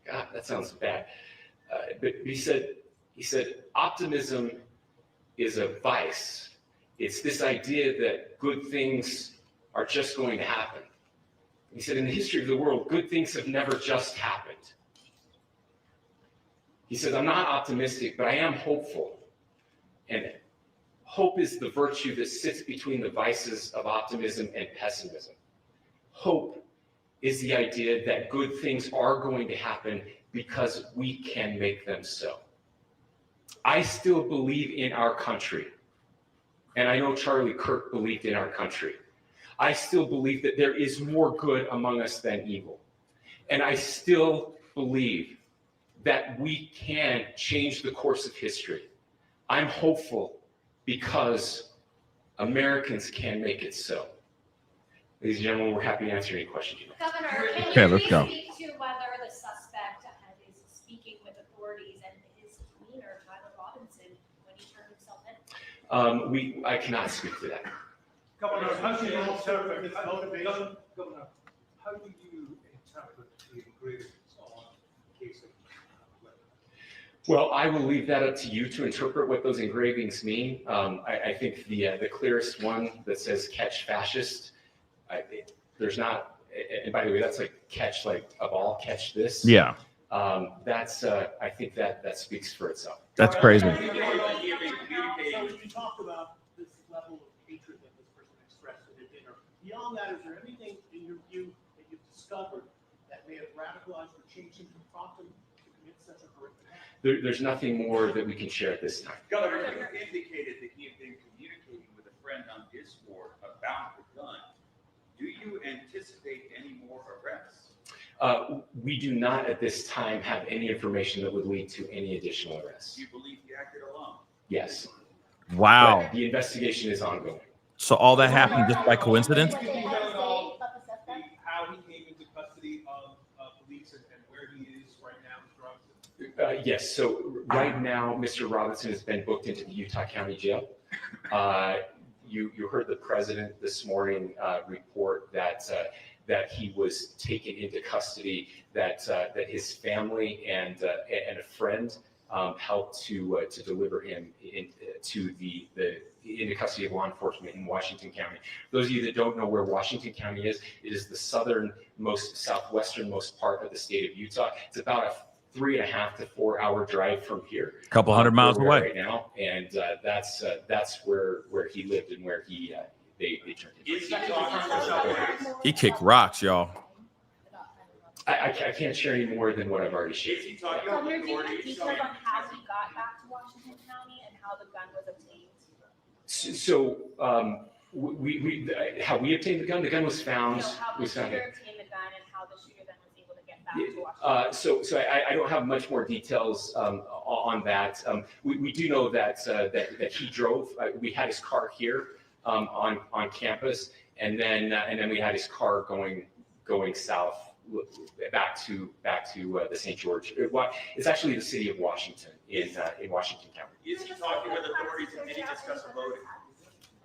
[SPEAKER 7] God, that sounds bad. But he said, optimism is a vice. It's this idea that good things are just going to happen. He said, in the history of the world, good things have never just happened. He says, I'm not optimistic, but I am hopeful. And hope is the virtue that sits between the vices of optimism and pessimism. Hope is the idea that good things are going to happen because we can make them so. I still believe in our country. And I know Charlie Kirk believed in our country. I still believe that there is more good among us than evil. And I still believe that we can change the course of history. I'm hopeful because Americans can make it so. Ladies and gentlemen, we're happy to answer any questions you have.
[SPEAKER 4] Governor, can
[SPEAKER 2] Okay,
[SPEAKER 4] you
[SPEAKER 2] let's go.
[SPEAKER 4] please speak to whether the suspect is speaking with authorities and his demeanor, Tyler Robinson, when he turned himself in?
[SPEAKER 7] I cannot speak to that.
[SPEAKER 5] Governor, how do you interpret the motivation? Governor, how do you interpret the engravings on the case of
[SPEAKER 7] Well, I will leave that up to you to interpret what those engravings mean. I think the clearest one that says "catch fascist," there's not. And by the way, that's like catch like a ball, catch this.
[SPEAKER 2] Yeah,
[SPEAKER 7] That's I think that speaks for itself.
[SPEAKER 2] that's crazy.
[SPEAKER 5] So when you talk about this beyond that, is there anything in your view that you've discovered that may have radicalized or changed him to prompt him to commit such a horrific act?
[SPEAKER 7] There's nothing more that we can share at this time.
[SPEAKER 10] Governor, you indicated that he had been communicating with a friend on Discord about the gun. Do you anticipate any more arrests?
[SPEAKER 7] We do not at this time have any information that would lead to any additional arrests.
[SPEAKER 10] Do you believe he acted alone?
[SPEAKER 7] Yes.
[SPEAKER 2] Wow.
[SPEAKER 7] But the investigation is ongoing.
[SPEAKER 2] So all that happened just by coincidence?
[SPEAKER 5] How he came into custody of police and where he is right now, Mr. Robinson?
[SPEAKER 7] Yes. So right now, Mr. Robinson has been booked into the Utah County Jail. You heard the president this morning report that he was taken into custody, that his family and a friend helped to deliver him into custody of law enforcement in Washington County. Those of you that don't know where Washington County is, it is the southwesternmost part of the state of Utah. It's about a 3.5 to 4 hour drive from here.
[SPEAKER 2] A couple hundred miles away
[SPEAKER 7] right now, and that's where he lived and where they turned him.
[SPEAKER 2] He kicked rocks, y'all.
[SPEAKER 7] I can't share any more than what I've already shared.
[SPEAKER 4] Governor, do you have details on how he got back to Washington County and how the gun was obtained?
[SPEAKER 7] So how we obtained the gun? The gun was found.
[SPEAKER 4] No, how the
[SPEAKER 7] was found
[SPEAKER 4] shooter
[SPEAKER 7] here.
[SPEAKER 4] obtained the gun and how the shooter then was able to get back to Washington.
[SPEAKER 7] So I don't have much more details on that. We do know that he drove. We had his car here on campus, and then we had his car going south back to the St. George. It's actually the city of Washington in Washington County.
[SPEAKER 10] Is he talking with authorities and did he discuss a voting?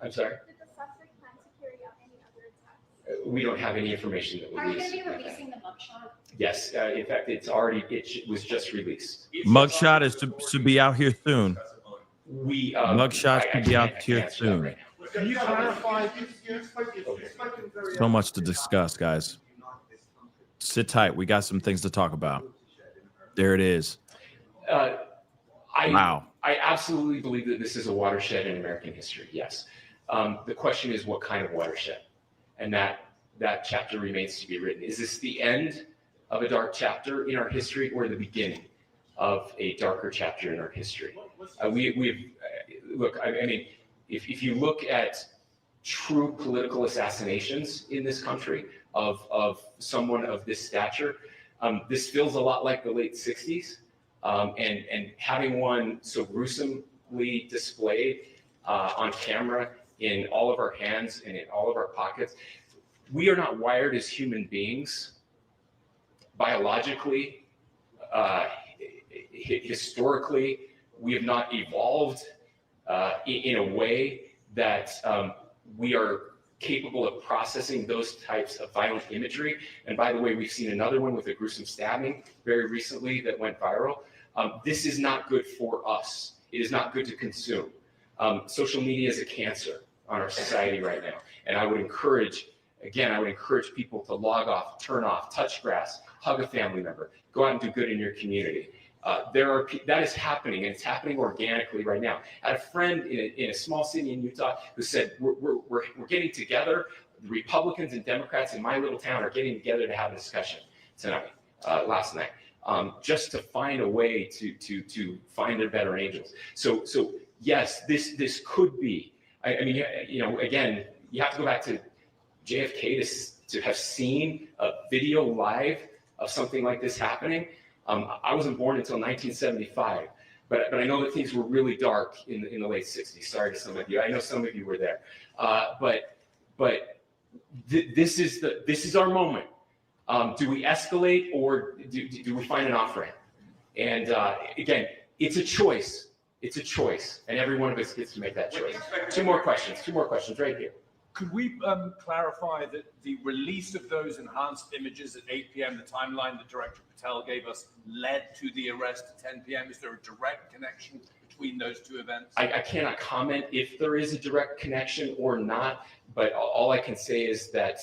[SPEAKER 7] I'm sorry.
[SPEAKER 4] Did the suspect plan to carry out any other attacks?
[SPEAKER 7] We don't have any information that
[SPEAKER 4] Are you going
[SPEAKER 7] released.
[SPEAKER 4] to be releasing the mugshot?
[SPEAKER 7] Yes, in fact, it was just released.
[SPEAKER 2] Mugshot is to be out here soon.
[SPEAKER 7] Mugshots
[SPEAKER 2] could be out here soon.
[SPEAKER 7] Right
[SPEAKER 5] Can you clarify?
[SPEAKER 2] So much to discuss, guys. Sit tight. We got some things to talk about. There it is. Wow.
[SPEAKER 7] I absolutely believe that this is a watershed in American history. Yes. The question is, what kind of watershed? And that chapter remains to be written. Is this the end of a dark chapter in our history, or the beginning of a darker chapter in our history? Look. I mean, if you look at true political assassinations in this country of someone of this stature, this feels a lot like the late 60s. And having one so gruesomely displayed on camera in all of our hands and in all of our pockets. We are not wired as human beings biologically, historically. We have not evolved in a way that we are capable of processing those types of violent imagery. And by the way, we've seen another one with a gruesome stabbing very recently that went viral. This is not good for us. It is not good to consume. Social media is a cancer on our society right now. And I would encourage people to log off, turn off, touch grass, hug a family member, go out and do good in your community. That is happening, and it's happening organically right now. I had a friend in a small city in Utah who said, we're getting together, the Republicans and Democrats in my little town are getting together to have a discussion last night, just to find a way to find their better angels. So yes, this could be, I mean, again, you have to go back to JFK to have seen a video live of something like this happening. I wasn't born until 1975, but I know that things were really dark in the late 60s. Sorry to some of you. I know some of you were there. This is our moment. Do we escalate, or do we find an off-ramp? And again, it's a choice. It's a choice, and every one of us gets to make that choice. Two more questions right here.
[SPEAKER 5] Could we clarify that the release of those enhanced images at 8 p.m., the timeline that Director Patel gave us, led to the arrest at 10 p.m.? Is there a direct connection between those two events?
[SPEAKER 7] I cannot comment if there is a direct connection or not, but all I can say is that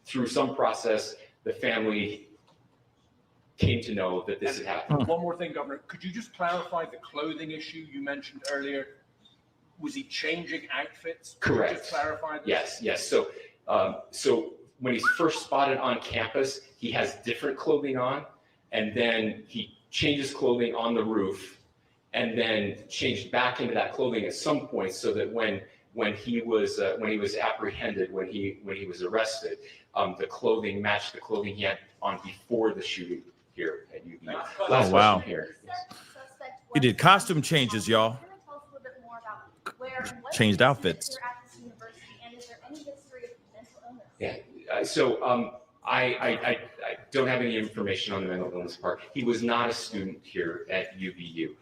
[SPEAKER 7] through some process, the family came to know that this had happened.
[SPEAKER 5] One more thing, Governor. Could you just clarify the clothing issue you mentioned earlier? Was he changing outfits?
[SPEAKER 7] Correct.
[SPEAKER 5] Just clarify this.
[SPEAKER 7] Yes. So, so when he's first spotted on campus, he has different clothing on, and then he changes clothing on the roof, and then changed back into that clothing at some point, so that when he was apprehended, when he was arrested, the clothing matched the clothing he had on before the shooting here at UVU. Last
[SPEAKER 2] wow.
[SPEAKER 7] question here.
[SPEAKER 2] He did costume changes, y'all. Changed outfits.
[SPEAKER 7] Yeah. So I don't have any information on the mental illness part. He was not a student here at UVU.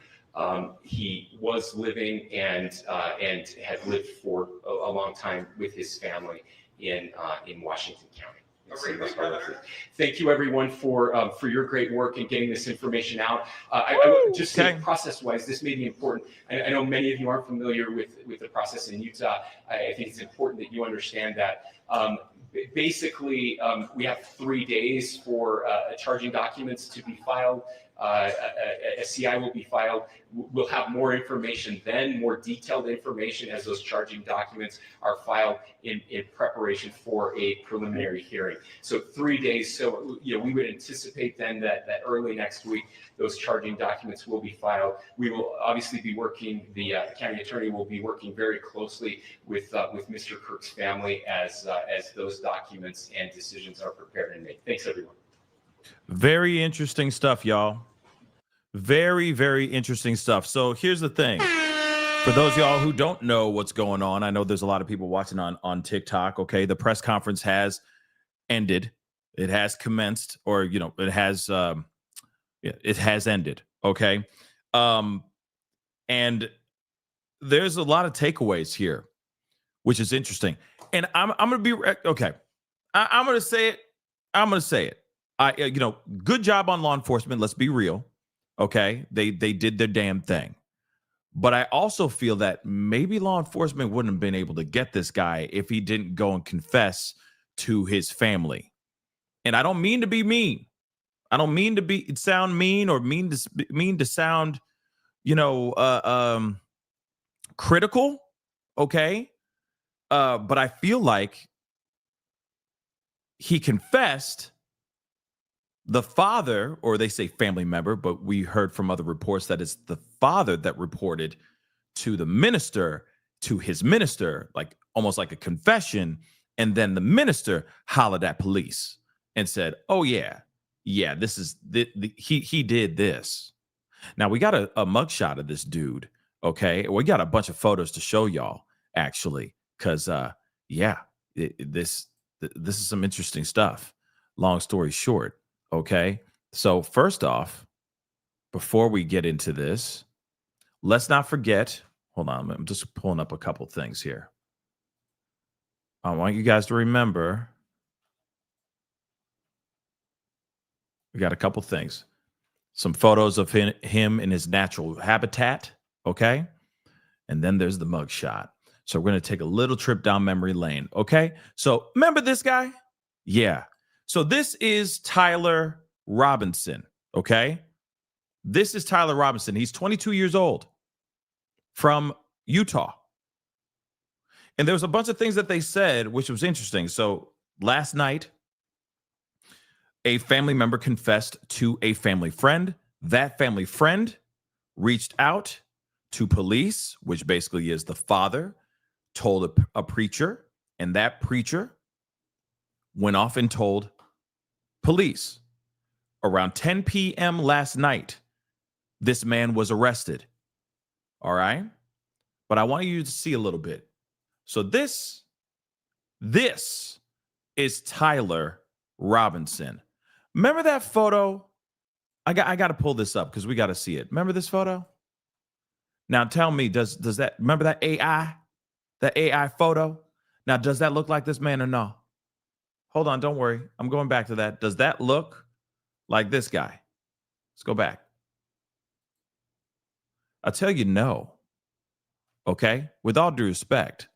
[SPEAKER 7] He was living and had lived for a long time with his family in Washington County. Thank you, everyone, for your great work in getting this information out. I would just say, process-wise, this may be important. I know many of you aren't familiar with the process in Utah. I think it's important that you understand that. Basically, we have 3 days for charging documents to be filed. A CI will be filed. We'll have more information then, more detailed information as those charging documents are filed in preparation for a preliminary hearing. So 3 days. So, we would anticipate then that early next week, those charging documents will be filed. We will obviously be working, the county attorney will be working very closely with Mr. Kirk's family as those documents and decisions are prepared and made. Thanks, everyone.
[SPEAKER 2] Very interesting stuff, y'all. Very, very interesting stuff. So here's the thing. For those of y'all who don't know what's going on, I know there's a lot of people watching on TikTok. Okay, the press conference has ended. It has commenced, or it has ended. Okay, and there's a lot of takeaways here, which is interesting. And I'm gonna be okay. I'm gonna say it. I'm gonna say it. Good job on law enforcement. Let's be real. Okay. They did their damn thing. But I also feel that maybe law enforcement wouldn't have been able to get this guy if he didn't go and confess to his family. And I don't mean to be mean. I don't mean to sound mean or mean to sound, critical. Okay. But I feel like he confessed. The father, or they say family member, but we heard from other reports that it's the father that reported to the minister, to his minister, like almost like a confession. And then the minister hollered at police and said, oh, yeah, this is he did this. Now we got a mugshot of this dude. Okay. We got a bunch of photos to show y'all, actually, because this is some interesting stuff. Long story short. Okay, so first off, before we get into this, let's not forget. Hold on, I'm just pulling up a couple things here. I want you guys to remember. We got a couple things. Some photos of him in his natural habitat. Okay, and then there's the mugshot. So we're going to take a little trip down memory lane. Okay, so remember this guy? Yeah. So this is Tyler Robinson, okay? This is Tyler Robinson. He's 22 years old from Utah. And there was a bunch of things that they said, which was interesting. So last night, a family member confessed to a family friend. That family friend reached out to police, which basically is the father, told a preacher, and that preacher went off and told police. Around 10 p.m. last night, this man was arrested. All right? But I want you to see a little bit. So this is Tyler Robinson. Remember that photo? I got to pull this up because we got to see it. Remember this photo? Now tell me, does that, remember that AI photo? Now, does that look like this man or no? Hold on, don't worry. I'm going back to that. Does that look like this guy? Let's go back. I'll tell you no. Okay? With all due respect,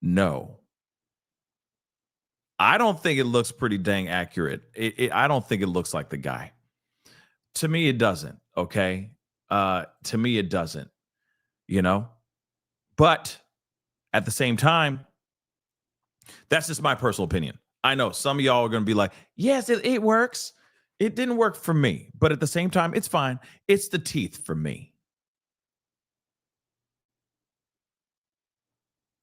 [SPEAKER 2] no. I don't think it looks pretty dang accurate. I don't think it looks like the guy. To me, it doesn't. Okay? To me, it doesn't. But At the same time, that's just my personal opinion. I know some of y'all are going to be like, yes, it works. It didn't work for me. But at the same time, it's fine. It's the teeth for me.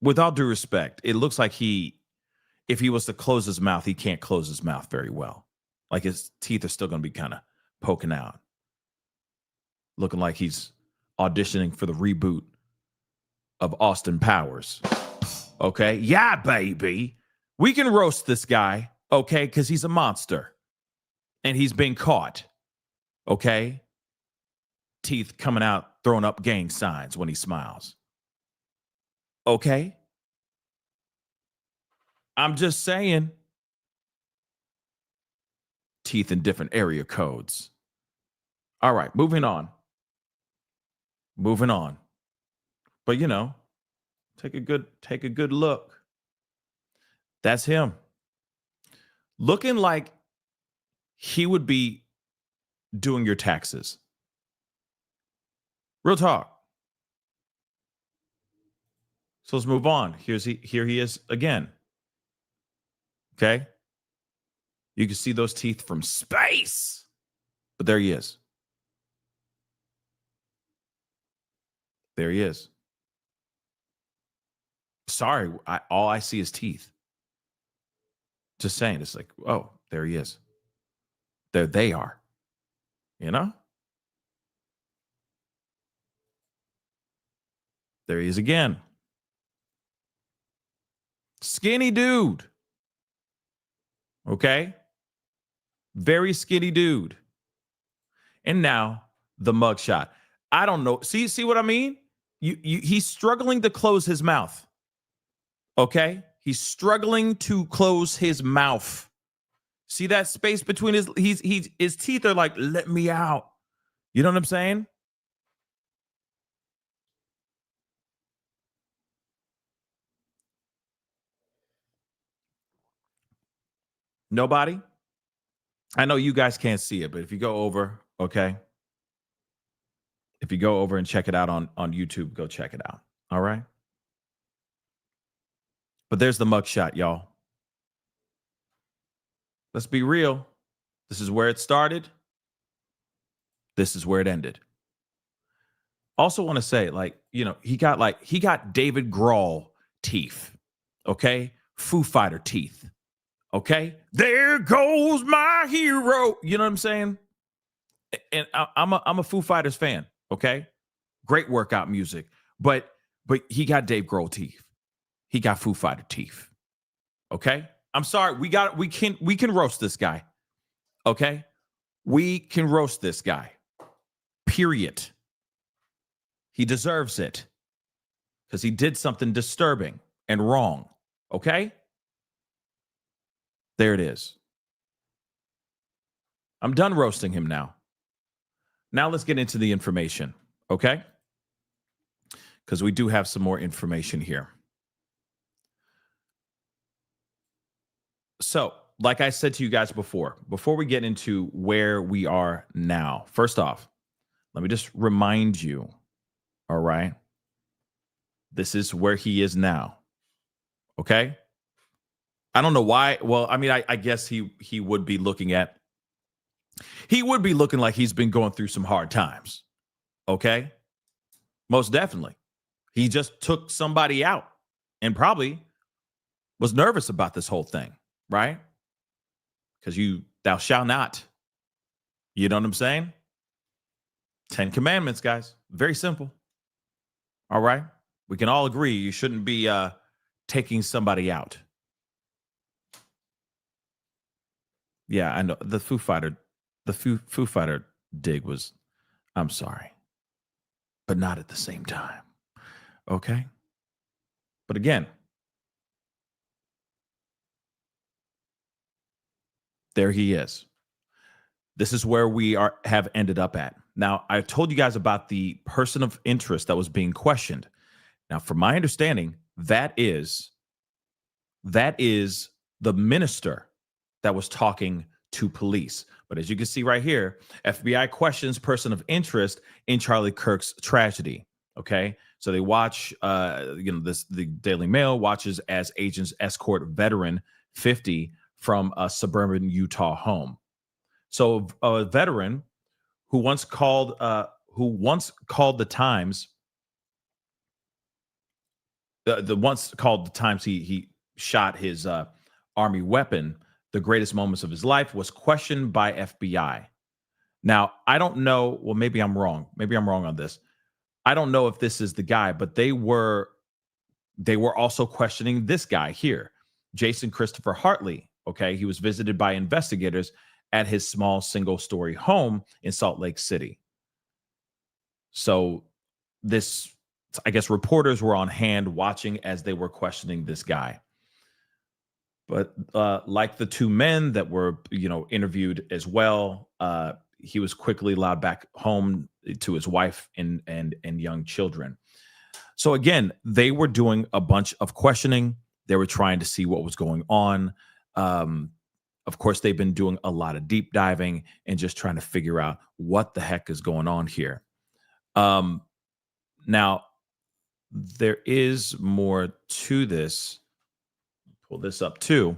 [SPEAKER 2] With all due respect, it looks like if he was to close his mouth, he can't close his mouth very well. Like his teeth are still going to be kind of poking out. Looking like he's auditioning for the reboot of Austin Powers. Okay? Yeah, baby. We can roast this guy, okay? Because he's a monster. And he's been caught. Okay? Teeth coming out, throwing up gang signs when he smiles. Okay? I'm just saying. Teeth in different area codes. All right, moving on. Moving on. But you know, take a good look. That's him. Looking like he would be doing your taxes. Real talk. So let's move on. Here he is again. Okay? You can see those teeth from space. But there he is. There he is. Sorry, all I see is teeth. Just saying, it's like, oh, there he is. There they are. You know? There he is again. Skinny dude. Okay? Very skinny dude. And now the mugshot. I don't know. See what I mean? He's struggling to close his mouth. Okay? He's struggling to close his mouth. See that space between his teeth are like, let me out. You know what I'm saying? Nobody? I know you guys can't see it, but if you go over, okay? If you go over and check it out on YouTube, go check it out. All right? But there's the mugshot, y'all. Let's be real. This is where it started. This is where it ended. Also want to say, like, you know, he got David Grohl teeth. Okay? Foo Fighter teeth. Okay? There goes my hero. You know what I'm saying? And I'm a Foo Fighters fan. Okay? Great workout music. But he got Dave Grohl teeth. He got Foo Fighter teeth. Okay? I'm sorry. We can roast this guy. Okay? We can roast this guy. Period. He deserves it. Because he did something disturbing and wrong. Okay? There it is. I'm done roasting him now. Now let's get into the information. Okay? Because we do have some more information here. So, like I said to you guys before we get into where we are now, first off, let me just remind you, all right? This is where he is now, okay? I don't know why. Well, I mean, I guess he would be looking like he's been going through some hard times, okay? Most definitely. He just took somebody out and probably was nervous about this whole thing. Right? Because thou shalt not. You know what I'm saying? 10 commandments, guys. Very simple. All right? We can all agree you shouldn't be taking somebody out. Yeah, I know. The Foo Fighter dig was, I'm sorry. But not at the same time. Okay? But again, there he is. This is where we have ended up at. Now, I told you guys about the person of interest that was being questioned. Now, from my understanding, that is the minister that was talking to police. But as you can see right here, FBI questions person of interest in Charlie Kirk's tragedy. Okay? So they watch, the Daily Mail watches as agents escort veteran 50 from a suburban Utah home. So a veteran who once called the Times, he shot his army weapon, the greatest moments of his life, was questioned by FBI. Now, I don't know. Well, maybe I'm wrong. Maybe I'm wrong on this. I don't know if this is the guy, but they were also questioning this guy here, Jason Christopher Hartley. Okay, he was visited by investigators at his small single-story home in Salt Lake City. So this, I guess, reporters were on hand watching as they were questioning this guy. But like the two men that were, interviewed as well, he was quickly allowed back home to his wife and young children. So again, they were doing a bunch of questioning. They were trying to see what was going on. Of course, they've been doing a lot of deep diving and just trying to figure out what the heck is going on here. Now, there is more to this. Pull this up too.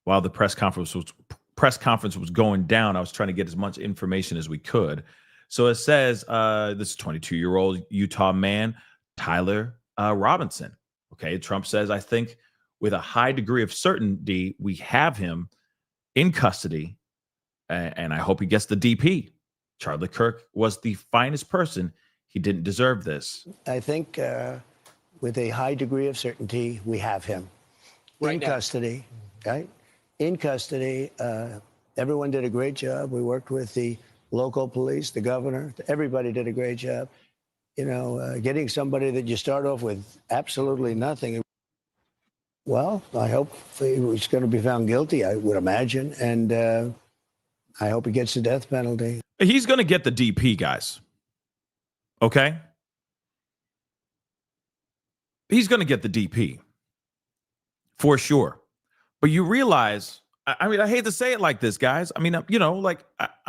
[SPEAKER 2] While the press conference was going down, I was trying to get as much information as we could. So it says this 22-year-old Utah man, Tyler Robinson. Okay, Trump says, I think with a high degree of certainty, we have him in custody, and I hope he gets the DP. Charlie Kirk was the finest person. He didn't deserve this.
[SPEAKER 11] I think with a high degree of certainty, we have him in custody, right? In custody. Everyone did a great job. We worked with the local police, the governor. Everybody did a great job. Getting somebody that you start off with absolutely nothing. Well, I hope he's going to be found guilty, I would imagine. And I hope he gets the death penalty.
[SPEAKER 2] He's going to get the DP, guys. Okay? He's going to get the DP. For sure. But you realize, I mean, I hate to say it like this, guys. I mean, I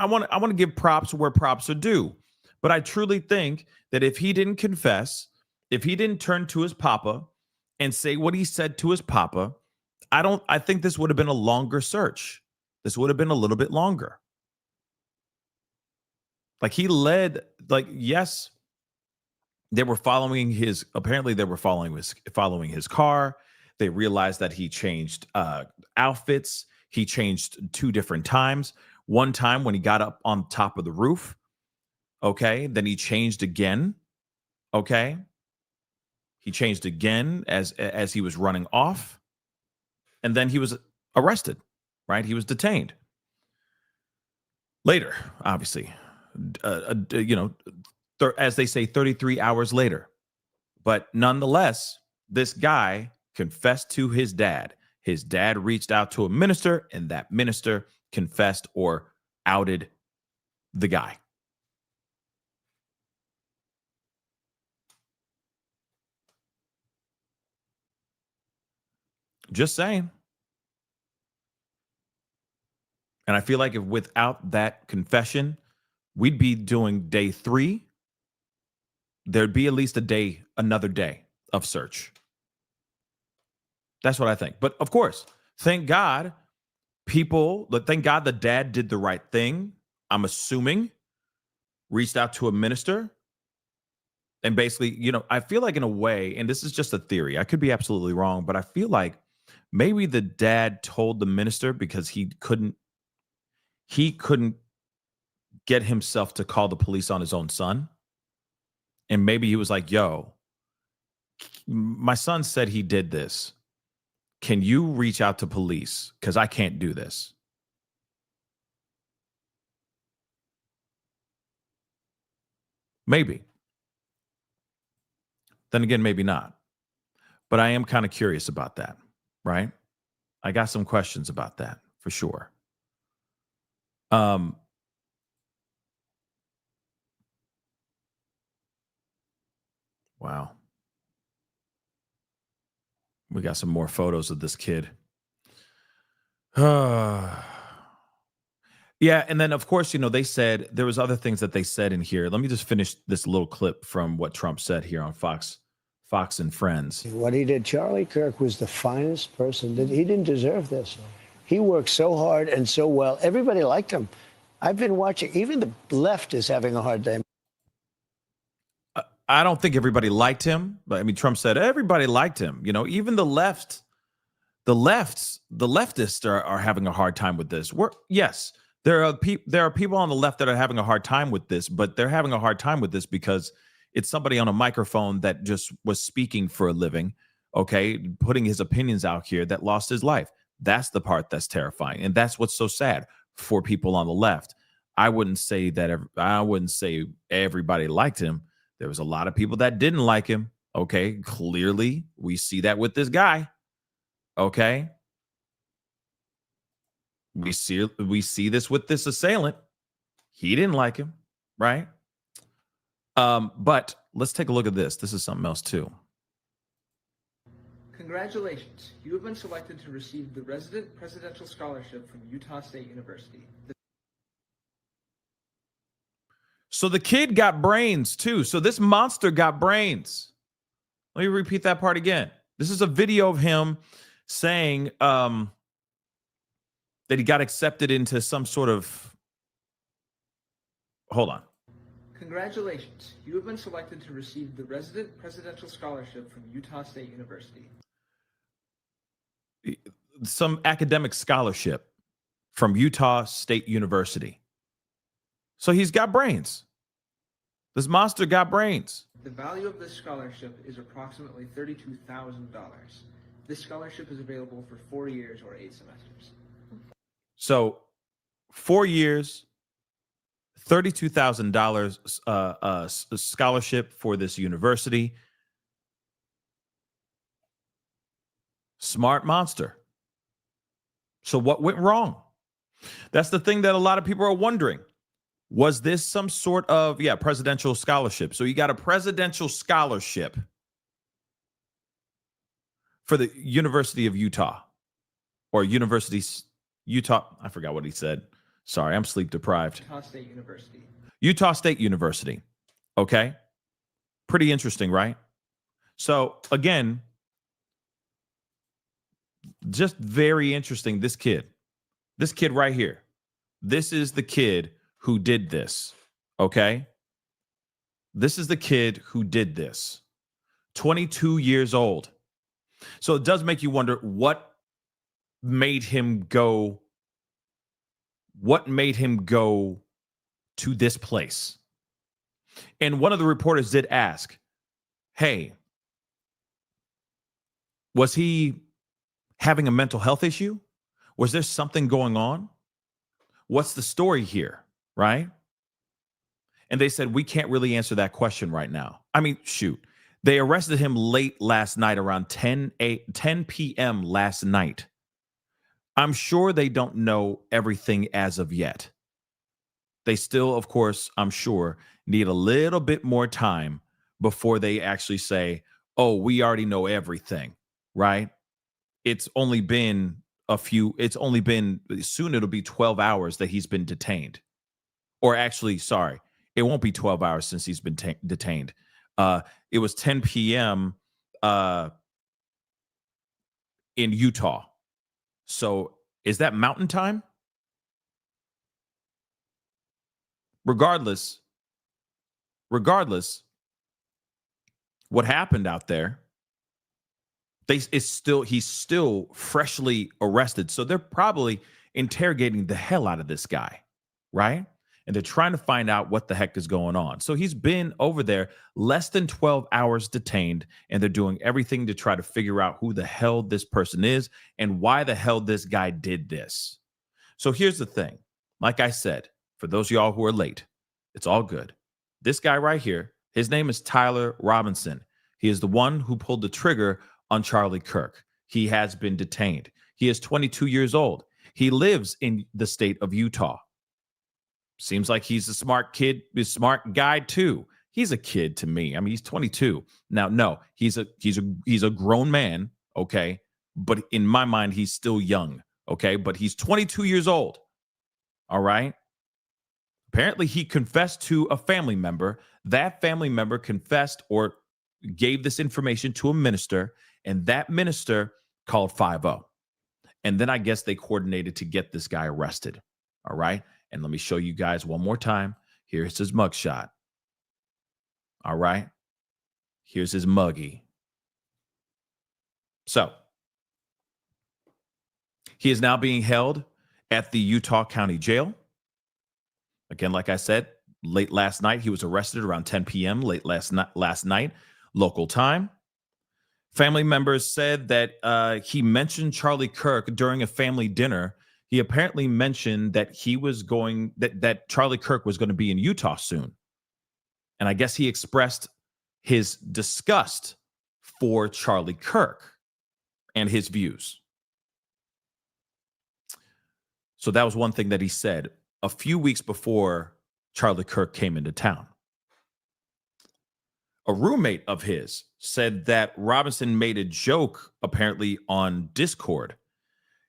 [SPEAKER 2] want to give props where props are due. But I truly think that if he didn't confess, if he didn't turn to his papa and say what he said to his papa, I think this would have been a longer search. This would have been a little bit longer. Yes, they were following his car. They realized that he changed outfits. He changed 2 different times. One time when he got up on top of the roof. Okay. Then he changed again. Okay. He changed again as he was running off. And then he was arrested, right? He was detained. Later, obviously, as they say, 33 hours later. But nonetheless, this guy confessed to his dad. His dad reached out to a minister, and that minister confessed or outed the guy. Just saying. And I feel like if without that confession, we'd be doing day 3. There'd be at least another day of search. That's what I think. But of course, thank God the dad did the right thing. I'm assuming reached out to a minister and basically, I feel like in a way, and this is just a theory, I could be absolutely wrong, but I feel like maybe the dad told the minister because he couldn't get himself to call the police on his own son. And maybe he was like, yo, my son said he did this. Can you reach out to police? Because I can't do this. Maybe. Then again, maybe not. But I am kind of curious about that, right? I got some questions about that for sure. Wow. We got some more photos of this kid. Yeah, and then of course, they said there was other things that they said in here. Let me just finish this little clip from what Trump said here on Fox and Friends.
[SPEAKER 11] What he did, Charlie Kirk was the finest person. He didn't deserve this. He worked so hard and so well. Everybody liked him. I've been watching. Even the left is having a hard time.
[SPEAKER 2] I don't think everybody liked him, but I mean, Trump said everybody liked him. Even the leftists are having a hard time with this. Yes, there are people on the left that are having a hard time with this, but they're having a hard time with this because it's somebody on a microphone that just was speaking for a living, okay, putting his opinions out here that lost his life. That's the part that's terrifying, and that's what's so sad for people on the left. I wouldn't say everybody liked him. There was a lot of people that didn't like him. Okay, clearly we see that with this guy. Okay, we see this with this assailant. He didn't like him, right? But let's take a look at this. This is something else too.
[SPEAKER 12] Congratulations, you have been selected to receive the Resident Presidential Scholarship from Utah State University.
[SPEAKER 2] So the kid got brains too. So this monster got brains. Let me repeat that part again. This is a video of him saying that he got accepted into some sort of... Hold on.
[SPEAKER 12] Congratulations, you have been selected to receive the Resident Presidential Scholarship from Utah State University.
[SPEAKER 2] Some academic scholarship from Utah State University. So he's got brains. This monster got brains.
[SPEAKER 12] The value of this scholarship is approximately $32,000. This scholarship is available for 4 years or 8 semesters.
[SPEAKER 2] So 4 years, $32,000 scholarship for this university. Smart monster. So what went wrong? That's the thing that a lot of people are wondering. Was this some sort of, presidential scholarship? So you got a presidential scholarship for the University of Utah or Utah. I forgot what he said. Sorry, I'm sleep deprived.
[SPEAKER 12] Utah State University.
[SPEAKER 2] Utah State University. Okay. Pretty interesting, right? So again, just very interesting. This kid right here. This is the kid who did this. Okay. This is the kid who did this. 22 years old. So it does make you wonder what made him go to this place. And one of the reporters did ask, hey, was he having a mental health issue? Was there something going on? What's the story here, right? And they said, we can't really answer that question right now. I mean, shoot. They arrested him late last night, around 10 p.m. last night. I'm sure they don't know everything as of yet. They still, of course, I'm sure, need a little bit more time before they actually say, oh, we already know everything, right? It's only been soon it'll be 12 hours that he's been detained. Or actually, sorry, it won't be 12 hours since he's been detained. It was 10 p.m. In Utah. So is that mountain time? Regardless, what happened out there, he's still freshly arrested. So they're probably interrogating the hell out of this guy, right? And they're trying to find out what the heck is going on. So he's been over there less than 12 hours detained, and they're doing everything to try to figure out who the hell this person is and why the hell this guy did this. So here's the thing. Like I said, for those of y'all who are late, it's all good. This guy right here, his name is Tyler Robinson. He is the one who pulled the trigger on Charlie Kirk. He has been detained. He is 22 years old. He lives in the state of Utah. Seems like he's a smart kid, a smart guy too. He's a kid to me. I mean, he's 22. Now, no, he's a grown man, okay? But in my mind, he's still young, okay? But he's 22 years old. All right. Apparently, he confessed to a family member. That family member confessed or gave this information to a minister, and that minister called 5-0. And then I guess they coordinated to get this guy arrested. All right. And let me show you guys one more time. Here's his mugshot. All right. Here's his muggy. So he is now being held at the Utah County Jail. Again, like I said, late last night, he was arrested around 10 p.m. late last night, local time. Family members said that he mentioned Charlie Kirk during a family dinner. He apparently mentioned that that Charlie Kirk was going to be in Utah soon. And I guess he expressed his disgust for Charlie Kirk and his views. So that was one thing that he said a few weeks before Charlie Kirk came into town. A roommate of his said that Robinson made a joke apparently on Discord.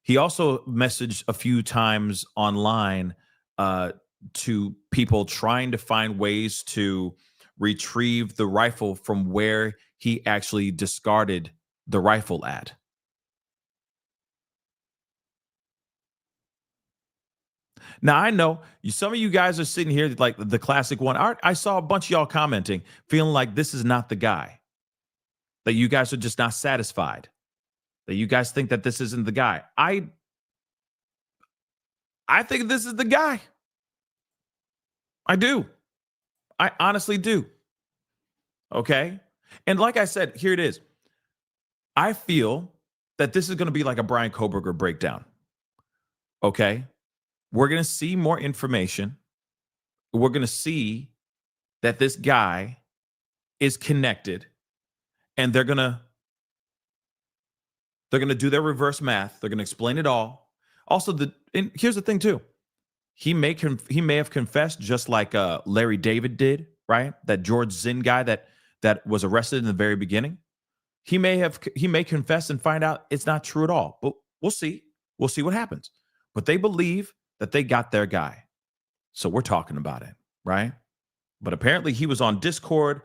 [SPEAKER 2] He also messaged a few times online to people trying to find ways to retrieve the rifle from where he actually discarded the rifle at. Now, I know some of you guys are sitting here like the classic one. I saw a bunch of y'all commenting, feeling like this is not the guy, that you guys are just not satisfied, that you guys think that this isn't the guy. I think this is the guy. I do. I honestly do. Okay. And like I said, here it is. I feel that this is going to be like a Brian Koberger breakdown. Okay. We're going to see more information. We're going to see that this guy is connected, and they're going to do their reverse math. They're going to explain it all. Also, and here's the thing too. He may have confessed just like Larry David did, right? That George Zinn guy that was arrested in the very beginning. He may confess and find out it's not true at all. But we'll see. We'll see what happens. But they believe that they got their guy. So we're talking about it, right? But apparently he was on Discord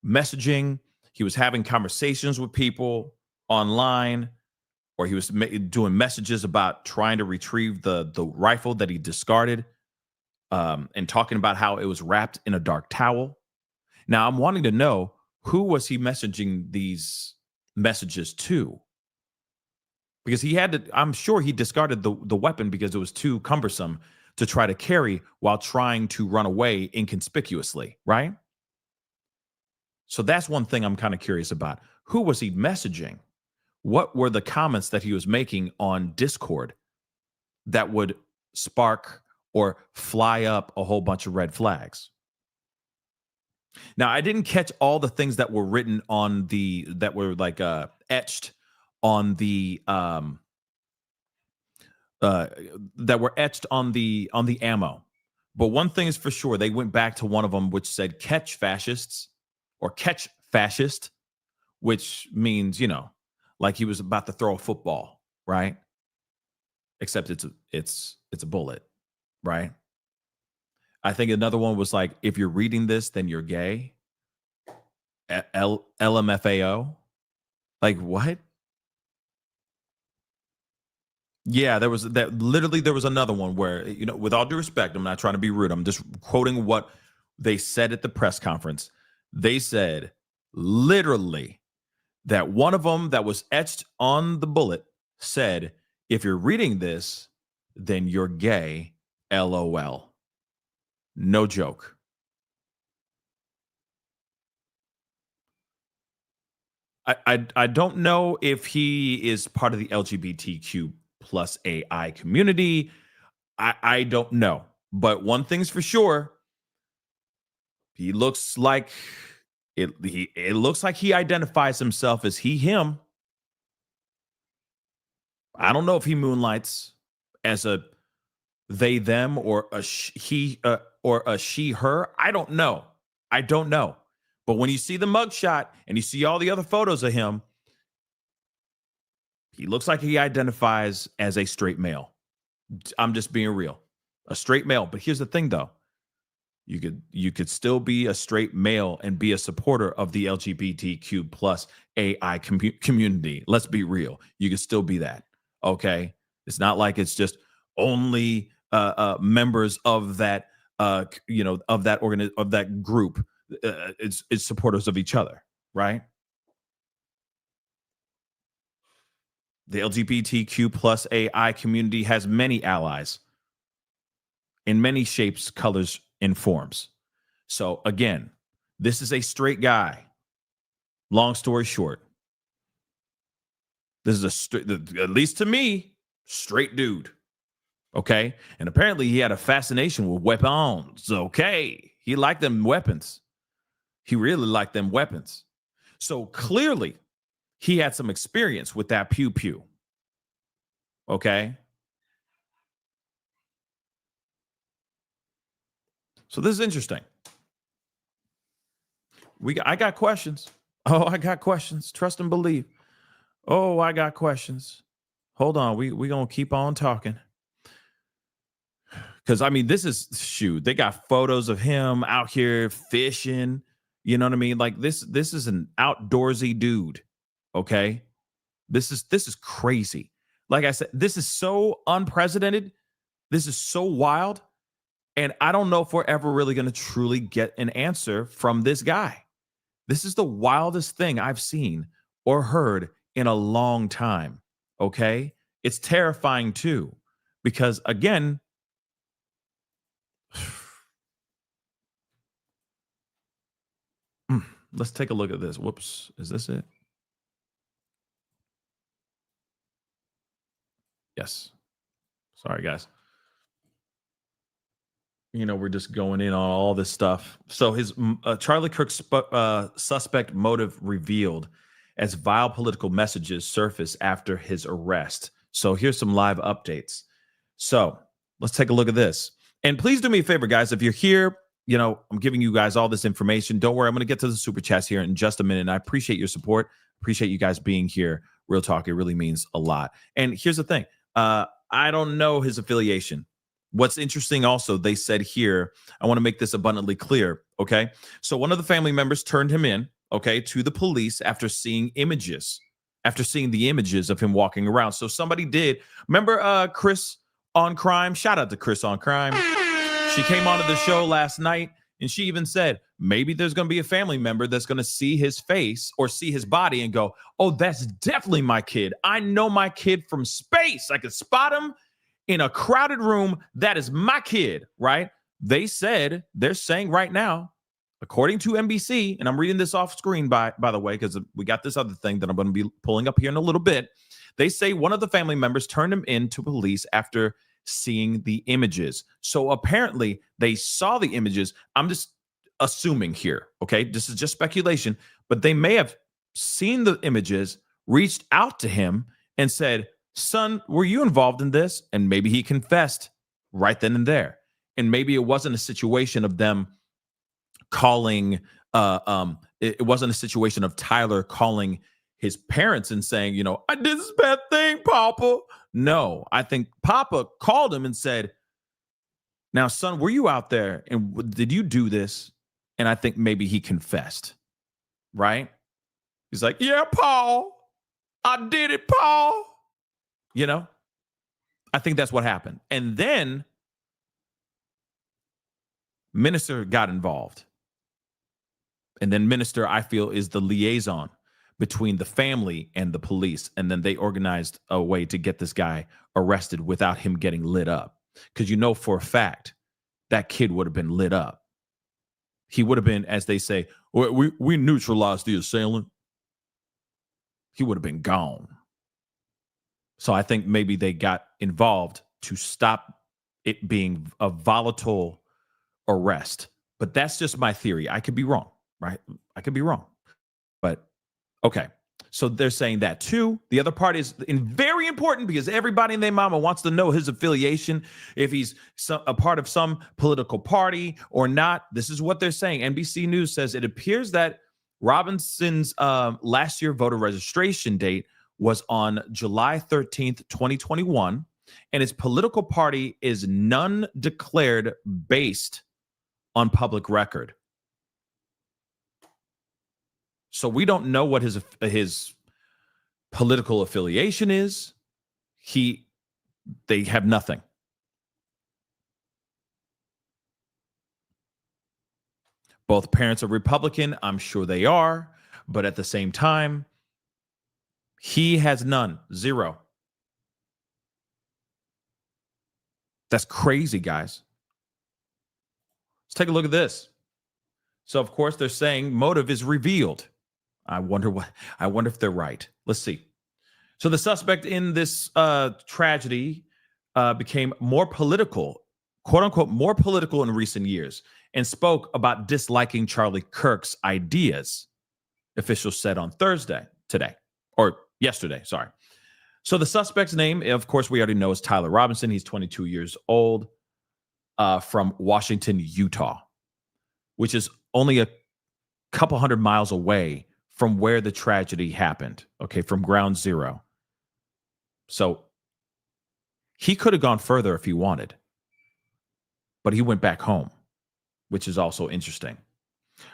[SPEAKER 2] messaging. He was having conversations with people online, or he was doing messages about trying to retrieve the rifle that he discarded, and talking about how it was wrapped in a dark towel. Now, I'm wanting to know, who was he messaging these messages to? Because I'm sure he discarded the weapon because it was too cumbersome to try to carry while trying to run away inconspicuously, right? So that's one thing I'm kind of curious about. Who was he messaging? What were the comments that he was making on Discord that would spark or fly up a whole bunch of red flags? Now, I didn't catch all the things that were written on that were like etched on the that were etched on the ammo. But one thing is for sure, they went back to one of them which said "catch fascists" or "catch fascist," which means, like he was about to throw a football, right? Except it's a bullet, right? I think another one was like, "If you're reading this, then you're gay." LMFAO. Like what? Yeah, there was that. Literally, there was another one where, with all due respect, I'm not trying to be rude. I'm just quoting what they said at the press conference. They said literally that one of them that was etched on the bullet said, "If you're reading this, then you're gay. LOL." No joke. I don't know if he is part of the LGBTQ plus AI community. I don't know. But one thing's for sure, he looks like it looks like he identifies himself as him. I don't know if he moonlights as a they them or a he or a she her. I don't know. But when you see the mugshot and you see all the other photos of him, he looks like he identifies as a straight male. I'm just being real. A straight male. But here's the thing, though. You could still be a straight male and be a supporter of the LGBTQ plus AI community. Let's be real. You could still be that. Okay. It's not like it's just only members of that of that group. It's supporters of each other, right? The LGBTQ plus AI community has many allies in many shapes, colors, and forms. So again, this is a straight guy. Long story short, this is at least to me, straight dude. Okay. And apparently he had a fascination with weapons. Okay. He liked them weapons. He really liked them weapons. So clearly he had some experience with that pew pew. Okay. So this is interesting. I got questions. Oh, I got questions. Trust and believe. Oh, I got questions. Hold on. We going to keep on talking. Because, I mean, this is, shoot, they got photos of him out here fishing. You know what I mean? Like, this is an outdoorsy dude. Okay? This is crazy. Like I said, this is so unprecedented. This is so wild. And I don't know if we're ever really going to truly get an answer from this guy. This is the wildest thing I've seen or heard in a long time. Okay? It's terrifying too. Because again, let's take a look at this. Whoops. Is this it? Yes. Sorry, guys. You know, we're just going in on all this stuff. So his Charlie Kirk's suspect motive revealed as vile political messages surface after his arrest. So here's some live updates. So let's take a look at this. And please do me a favor, guys. If you're here, you know, I'm giving you guys all this information. Don't worry. I'm going to get to the super chats here in just a minute. And I appreciate your support. Appreciate you guys being here. Real talk. It really means a lot. And here's the thing. I don't know his affiliation. What's interesting also, they said here, I want to make this abundantly clear, okay? So one of the family members turned him in, okay, to the police after seeing the images of him walking around. So somebody did. Remember Chris on Crime? Shout out to Chris on Crime. She came onto the show last night, and she even said, maybe there's going to be a family member that's going to see his face or see his body and go, oh, that's definitely my kid. I know my kid from space. I could spot him in a crowded room. That is my kid, right? They're saying right now, according to NBC, and I'm reading this off screen by the way, because we got this other thing that I'm going to be pulling up here in a little bit. They say one of the family members turned him in to police after seeing the images. So apparently they saw the images. I'm just assuming here, okay? This is just speculation, but they may have seen the images, reached out to him and said, son, were you involved in this? And maybe he confessed right then and there. And maybe it wasn't a situation of them calling, it wasn't a situation of Tyler calling his parents and saying, you know, I did this bad thing, Papa. No, I think Papa called him and said, now, son, were you out there and did you do this? And I think maybe he confessed, right? He's like, yeah, Paul, I did it, Paul. You know, I think that's what happened. And then Minister got involved. And then Minister, I feel, is the liaison between the family and the police. And then they organized a way to get this guy arrested without him getting lit up. Because you know for a fact that kid would have been lit up. He would have been, as they say, we neutralized the assailant. He would have been gone. So I think maybe they got involved to stop it being a volatile arrest. But that's just my theory. I could be wrong, right? I could be wrong. But okay. So they're saying that too. The other part is very important because everybody and their mama wants to know his affiliation, if he's a part of some political party or not. This is what they're saying. NBC News says it appears that Robinson's last year voter registration date was on July 13th, 2021. and his political party is none declared based on public record. So we don't know what his political affiliation is. They have nothing. Both parents are Republican. I'm sure they are. But at the same time, he has none. Zero. That's crazy, guys. Let's take a look at this. So, of course, they're saying motive is revealed. I wonder if they're right. Let's see. So the suspect in this tragedy became more political, quote unquote, more political in recent years, and spoke about disliking Charlie Kirk's ideas, officials said on yesterday. So the suspect's name, of course, we already know, is Tyler Robinson. He's 22 years old, from Washington, Utah, which is only a couple hundred miles away from where the tragedy happened, okay, from ground zero. So he could have gone further if he wanted, but he went back home, which is also interesting.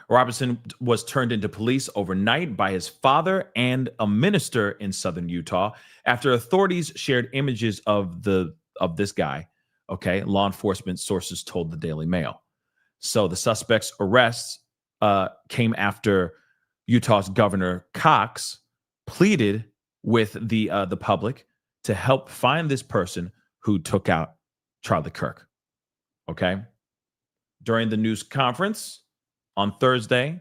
[SPEAKER 2] Robinson was turned into police overnight by his father and a minister in southern Utah after authorities shared images of this guy. Okay, law enforcement sources told the Daily Mail. So the suspect's arrests came after Utah's Governor Cox pleaded with the public to help find this person who took out Charlie Kirk. Okay, during the news conference on Thursday,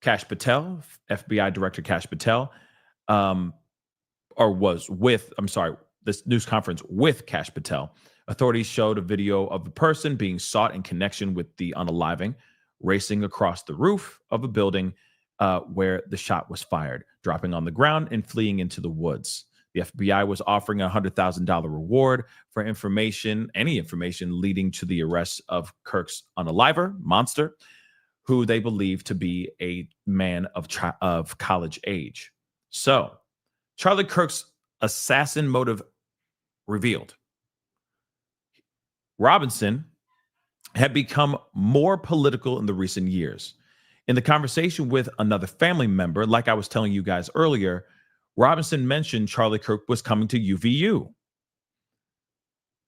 [SPEAKER 2] Cash Patel, FBI Director Cash Patel, this news conference with Cash Patel, authorities showed a video of the person being sought in connection with the unaliving, racing across the roof of a building where the shot was fired, dropping on the ground and fleeing into the woods. The FBI was offering a $100,000 reward for any information leading to the arrest of Kirk's unaliver, Monster, who they believe to be a man of college age. So, Charlie Kirk's assassin motive revealed. Robinson had become more political in the recent years. In the conversation with another family member, like I was telling you guys earlier, Robinson mentioned Charlie Kirk was coming to UVU.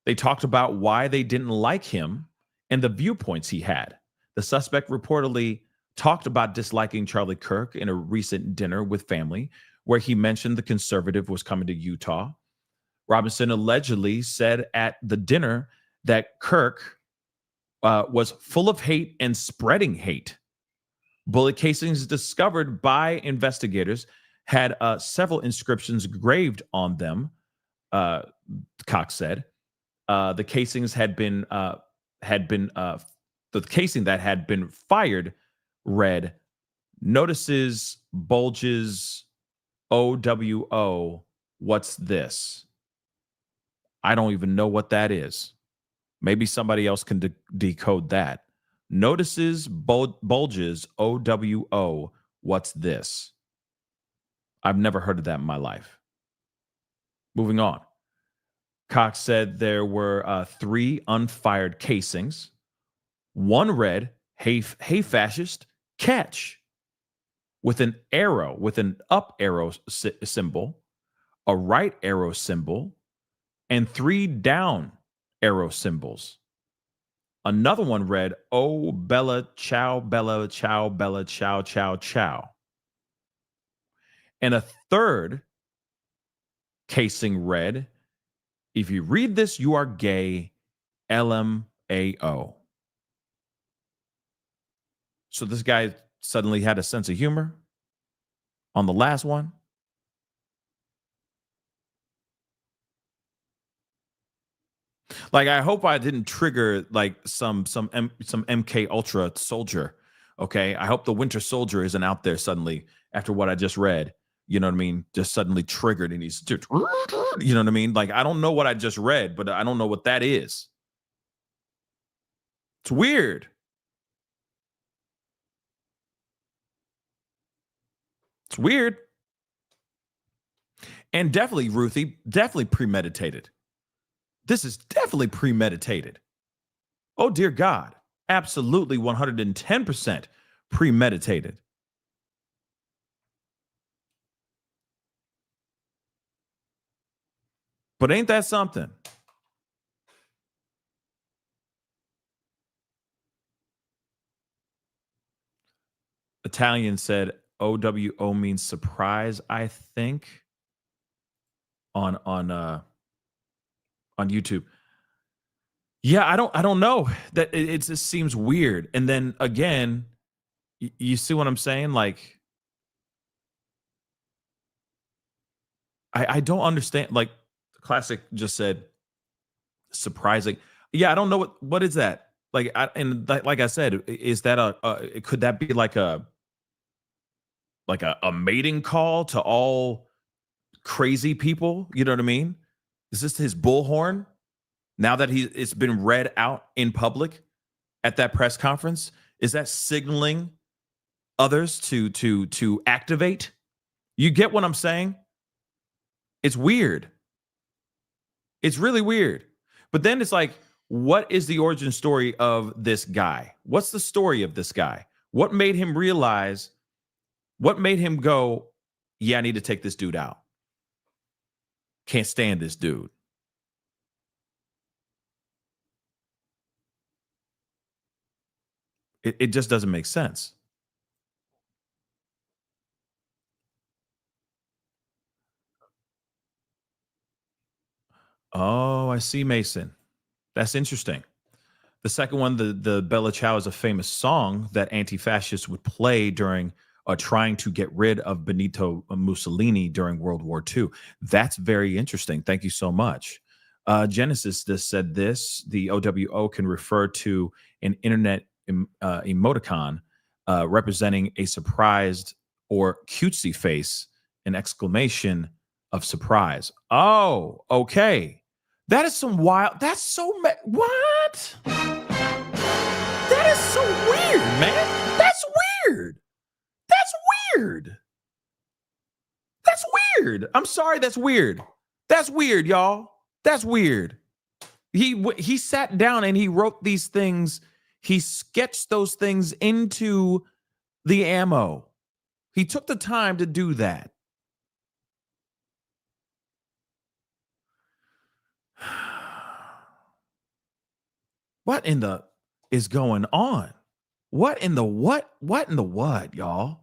[SPEAKER 2] They talked about why they didn't like him and the viewpoints he had. The suspect reportedly talked about disliking Charlie Kirk in a recent dinner with family, where he mentioned the conservative was coming to Utah. Robinson allegedly said at the dinner that Kirk was full of hate and spreading hate. Bullet casings discovered by investigators had several inscriptions engraved on them, Cox said. The casings the casing that had been fired read, "Notices, bulges, OWO, what's this?" I don't even know what that is. Maybe somebody else can decode that. Notices, bulges, OWO, what's this? I've never heard of that in my life. Moving on. Cox said there were 3 unfired casings. One read, hey fascist, catch, with an arrow, with an up arrow symbol, a right arrow symbol, and 3 down arrow symbols. Another one read, "Oh, Bella, chow, Bella, chow, Bella, chow, chow, chow." And a third casing read, "If you read this, you are gay, LMAO." So this guy suddenly had a sense of humor on the last one. Like, I hope I didn't trigger like some MK Ultra soldier. Okay, I hope the Winter Soldier isn't out there suddenly after what I just read. You know what I mean? Just suddenly triggered, and he's, you know what I mean? Like, I don't know what I just read, but I don't know what that is. It's weird. It's weird. And definitely, Ruthie, definitely premeditated. This is definitely premeditated. Oh, dear God. Absolutely 110% premeditated. But ain't that something? Italian said OWO means surprise, I think, on YouTube. Yeah, I don't know. That it just seems weird. And then again, you see what I'm saying? Like, I don't understand. Like, Classic just said surprising. Yeah, I don't know what is that? Like, like I said, is that could that be like a mating call to all crazy people? You know what I mean? Is this his bullhorn? Now that it's been read out in public at that press conference, is that signaling others to activate? You get what I'm saying? It's weird. It's really weird. But then it's like, what is the origin story of this guy? What's the story of this guy? What made him realize? What made him go, yeah, I need to take this dude out. Can't stand this dude. It just doesn't make sense. Oh, I see, Mason. That's interesting. The second one, the Bella Ciao, is a famous song that anti-fascists would play during trying to get rid of Benito Mussolini during World War II. That's very interesting. Thank you so much. Genesis just said this: the OWO can refer to an internet emoticon representing a surprised or cutesy face, an exclamation of surprise. Oh, okay. That is some wild. That's so what? That is so weird, man. That's weird. That's weird. That's weird. I'm sorry. That's weird. That's weird, y'all. That's weird. He sat down and he wrote these things. He sketched those things into the ammo. He took the time to do that. What in the is going on? What in the what? What in the what, y'all?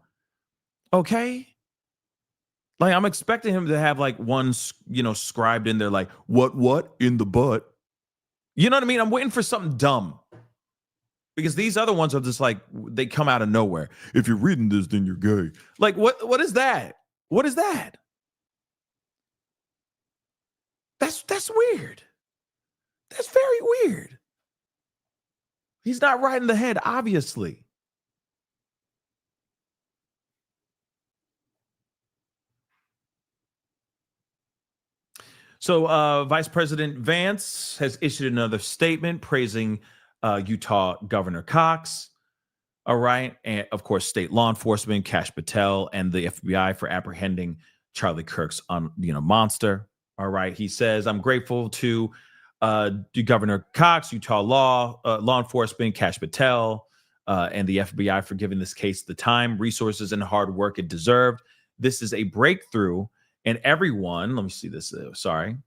[SPEAKER 2] Okay. Like, I'm expecting him to have like one, scribed in there, like, what in the butt? You know what I mean? I'm waiting for something dumb. Because these other ones are just like, they come out of nowhere. If you're reading this, then you're gay. Like, what is that? What is that? That's weird. That's very weird. He's not right in the head, obviously. So Vice President Vance has issued another statement praising Utah Governor Cox. All right. And of course, state law enforcement, Cash Patel, and the FBI for apprehending Charlie Kirk's monster. All right. He says, I'm grateful to Governor Cox, Utah law enforcement, Cash Patel, and the FBI for giving this case the time, resources, and hard work it deserved. This is a breakthrough. And everyone, let me see this. Sorry.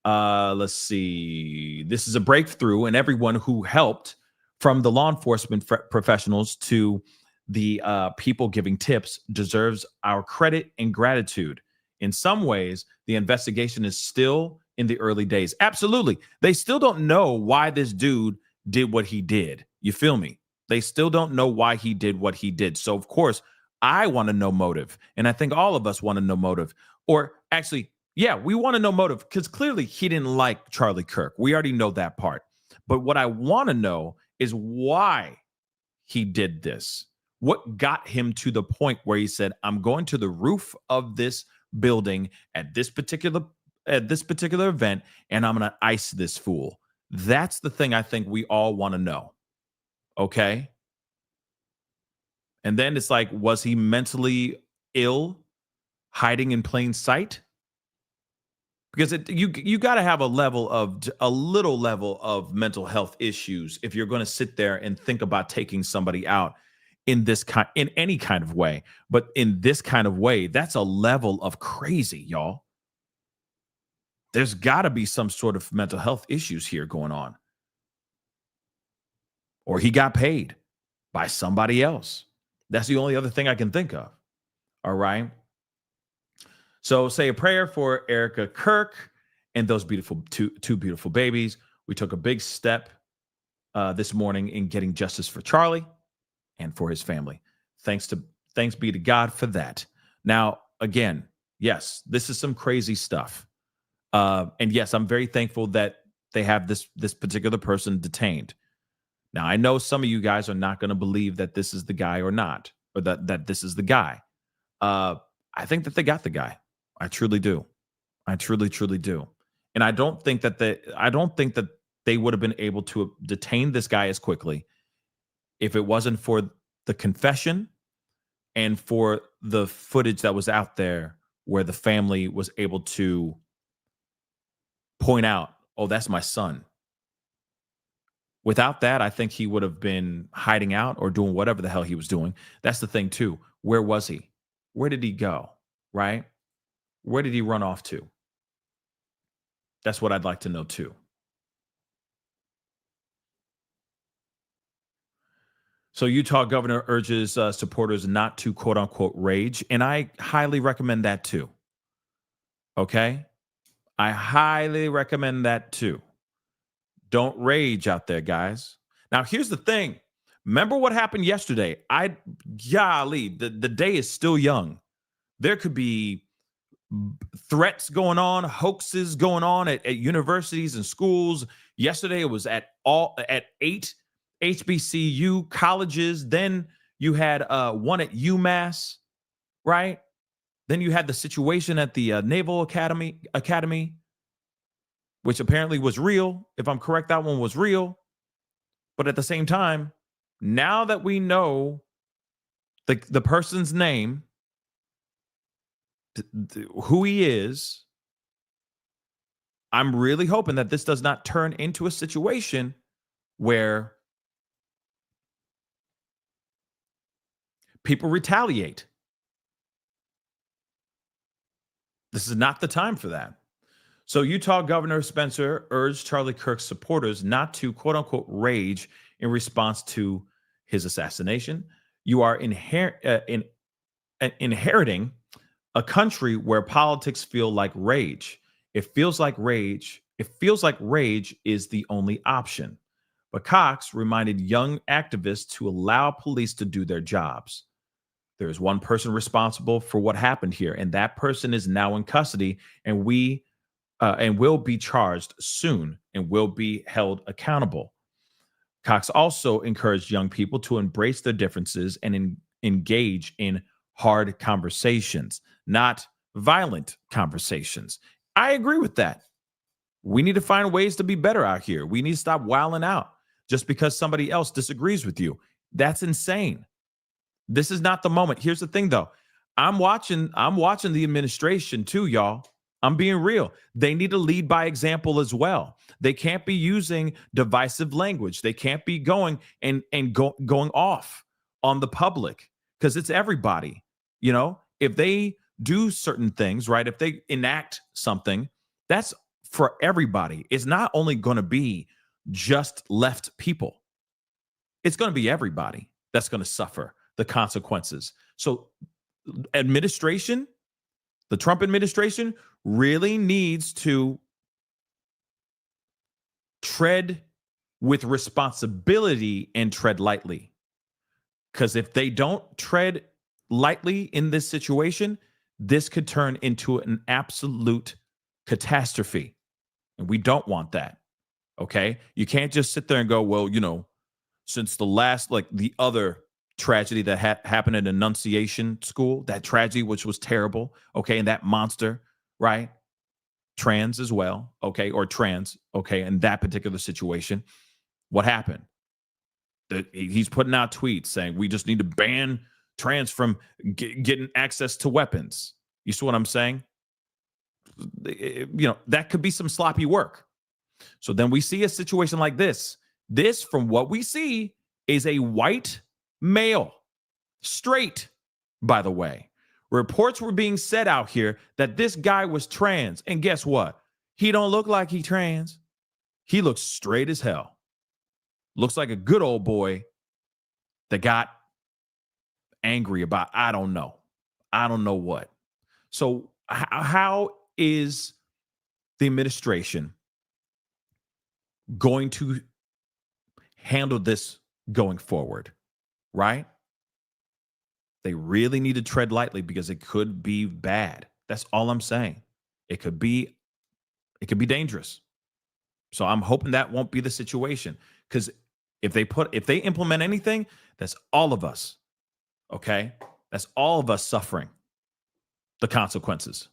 [SPEAKER 2] Let's see. This is a breakthrough, and everyone who helped, from the law enforcement professionals to the people giving tips, deserves our credit and gratitude. In some ways, the investigation is still in the early days. Absolutely. They still don't know why this dude did what he did. You feel me? They still don't know why he did what he did. So, of course, I want to know motive. And I think all of us want to know motive. Or actually, yeah, we want to know motive because clearly he didn't like Charlie Kirk. We already know that part. But what I want to know is why he did this. What got him to the point where he said, I'm going to the roof of this building at this particular event, and I'm going to ice this fool. That's the thing I think we all want to know. Okay? And then it's like, was he mentally ill, hiding in plain sight? because you got to have a little level of mental health issues if you're going to sit there and think about taking somebody out in any kind of way. But in this kind of way, that's a level of crazy, y'all. There's got to be some sort of mental health issues here going on. Or he got paid by somebody else. That's the only other thing I can think of. All right. So say a prayer for Erica Kirk and those two beautiful babies. We took a big step this morning in getting justice for Charlie and for his family. Thanks be to God for that. Now, again, yes, this is some crazy stuff. And yes, I'm very thankful that they have this particular person detained. Now, I know some of you guys are not going to believe that this is the guy or not, or that this is the guy. I think that they got the guy. I truly do. I truly, truly do. And I don't think that they would have been able to detain this guy as quickly if it wasn't for the confession and for the footage that was out there where the family was able to point out, oh, that's my son. Without that, I think he would have been hiding out or doing whatever the hell he was doing. That's the thing, too. Where was he? Where did he go? Right? Where did he run off to? That's what I'd like to know, too. So Utah governor urges supporters not to, quote unquote, rage. And I highly recommend that, too. Okay? I highly recommend that, too. Don't rage out there, guys. Now, here's the thing. Remember what happened yesterday? The day is still young. There could be threats going on, hoaxes going on at universities and schools. Yesterday, it was at 8 HBCU colleges. Then you had one at UMass, right? Then you had the situation at the Naval Academy, which apparently was real. If I'm correct, that one was real. But at the same time, now that we know the person's name, who he is, I'm really hoping that this does not turn into a situation where people retaliate. This is not the time for that. So Utah Governor Spencer urged Charlie Kirk's supporters not to, quote unquote, rage in response to his assassination. You are inheriting a country where politics feel like rage. It feels like rage is the only option. But Cox reminded young activists to allow police to do their jobs. There is one person responsible for what happened here, and that person is now in custody, and will be charged soon and will be held accountable. Cox also encouraged young people to embrace their differences and engage in hard conversations, not violent conversations. I agree with that. We need to find ways to be better out here. We need to stop wilding out just because somebody else disagrees with you. That's insane. This is not the moment. Here's the thing, though. I'm watching the administration too, y'all. I'm being real. They need to lead by example as well. They can't be using divisive language. They can't be going going off on the public because it's everybody. You know, if they do certain things, right? If they enact something, that's for everybody. It's not only going to be just left people. It's going to be everybody that's going to suffer the consequences. So administration, the Trump administration really needs to tread with responsibility and tread lightly. Because if they don't tread lightly in this situation, this could turn into an absolute catastrophe. And we don't want that. Okay? You can't just sit there and go, well, you know, since the last, like the other tragedy that happened at Annunciation School, that tragedy, which was terrible, okay, and that monster, right, trans as well, okay, or trans, okay, in that particular situation, what happened? He's putting out tweets saying we just need to ban trans from getting access to weapons. You see what I'm saying? that could be some sloppy work. So then we see a situation like this. This, from what we see, is a white male, straight, by the way. Reports were being said out here that this guy was trans. And guess what? He don't look like he trans. He looks straight as hell. Looks like a good old boy that got angry about, I don't know what. So how is the administration going to handle this going forward, right? They really need to tread lightly because it could be bad. That's all I'm saying. It could be dangerous. So I'm hoping that won't be the situation, because if they implement anything, that's all of us. Okay? That's all of us suffering the consequences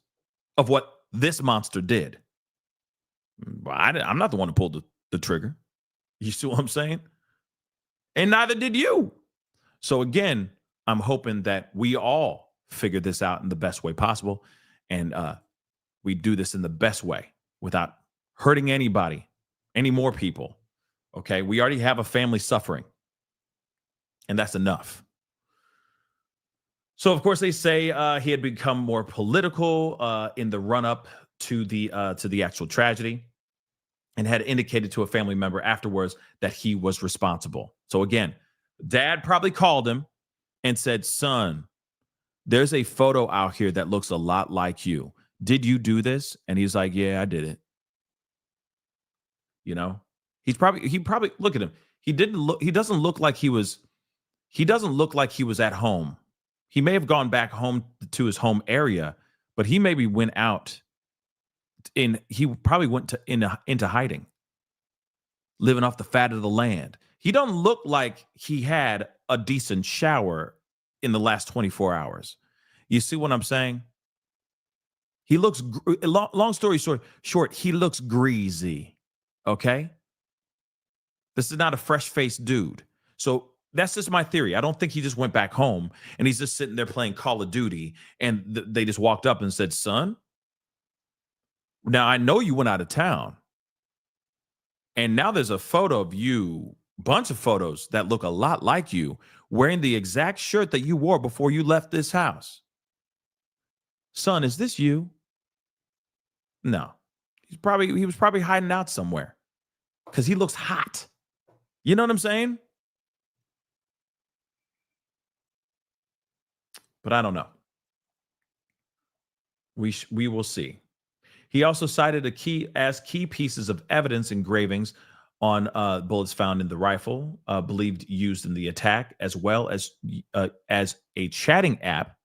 [SPEAKER 2] of what this monster did. I'm not the one who pulled the trigger. You see what I'm saying? And neither did you. So again, I'm hoping that we all figure this out in the best way possible, and we do this in the best way without hurting anybody, any more people. Okay? We already have a family suffering, and that's enough. So, of course, they say he had become more political in the run-up to the actual tragedy, and had indicated to a family member afterwards that he was responsible. So again, dad probably called him and said, son, there's a photo out here that looks a lot like you. Did you do this? And he's like, yeah, I did it. You know, he probably look at him. He doesn't look like he was at home. He may have gone back home to his home area, but he maybe went out he probably went into hiding, living off the fat of the land. He don't look like he had a decent shower in the last 24 hours. You see what I'm saying? He looks, long story short, he looks greasy. Okay? This is not a fresh-faced dude. So that's just my theory. I don't think he just went back home and he's just sitting there playing Call of Duty and they just walked up and said, son, now I know you went out of town. And now there's a photo of you, bunch of photos that look a lot like you, wearing the exact shirt that you wore before you left this house. Son, is this you? No. He was probably hiding out somewhere because he looks hot. You know what I'm saying? But I don't know. We will see. He also cited key pieces of evidence engravings on bullets found in the rifle, believed used in the attack, as well as a chatting app.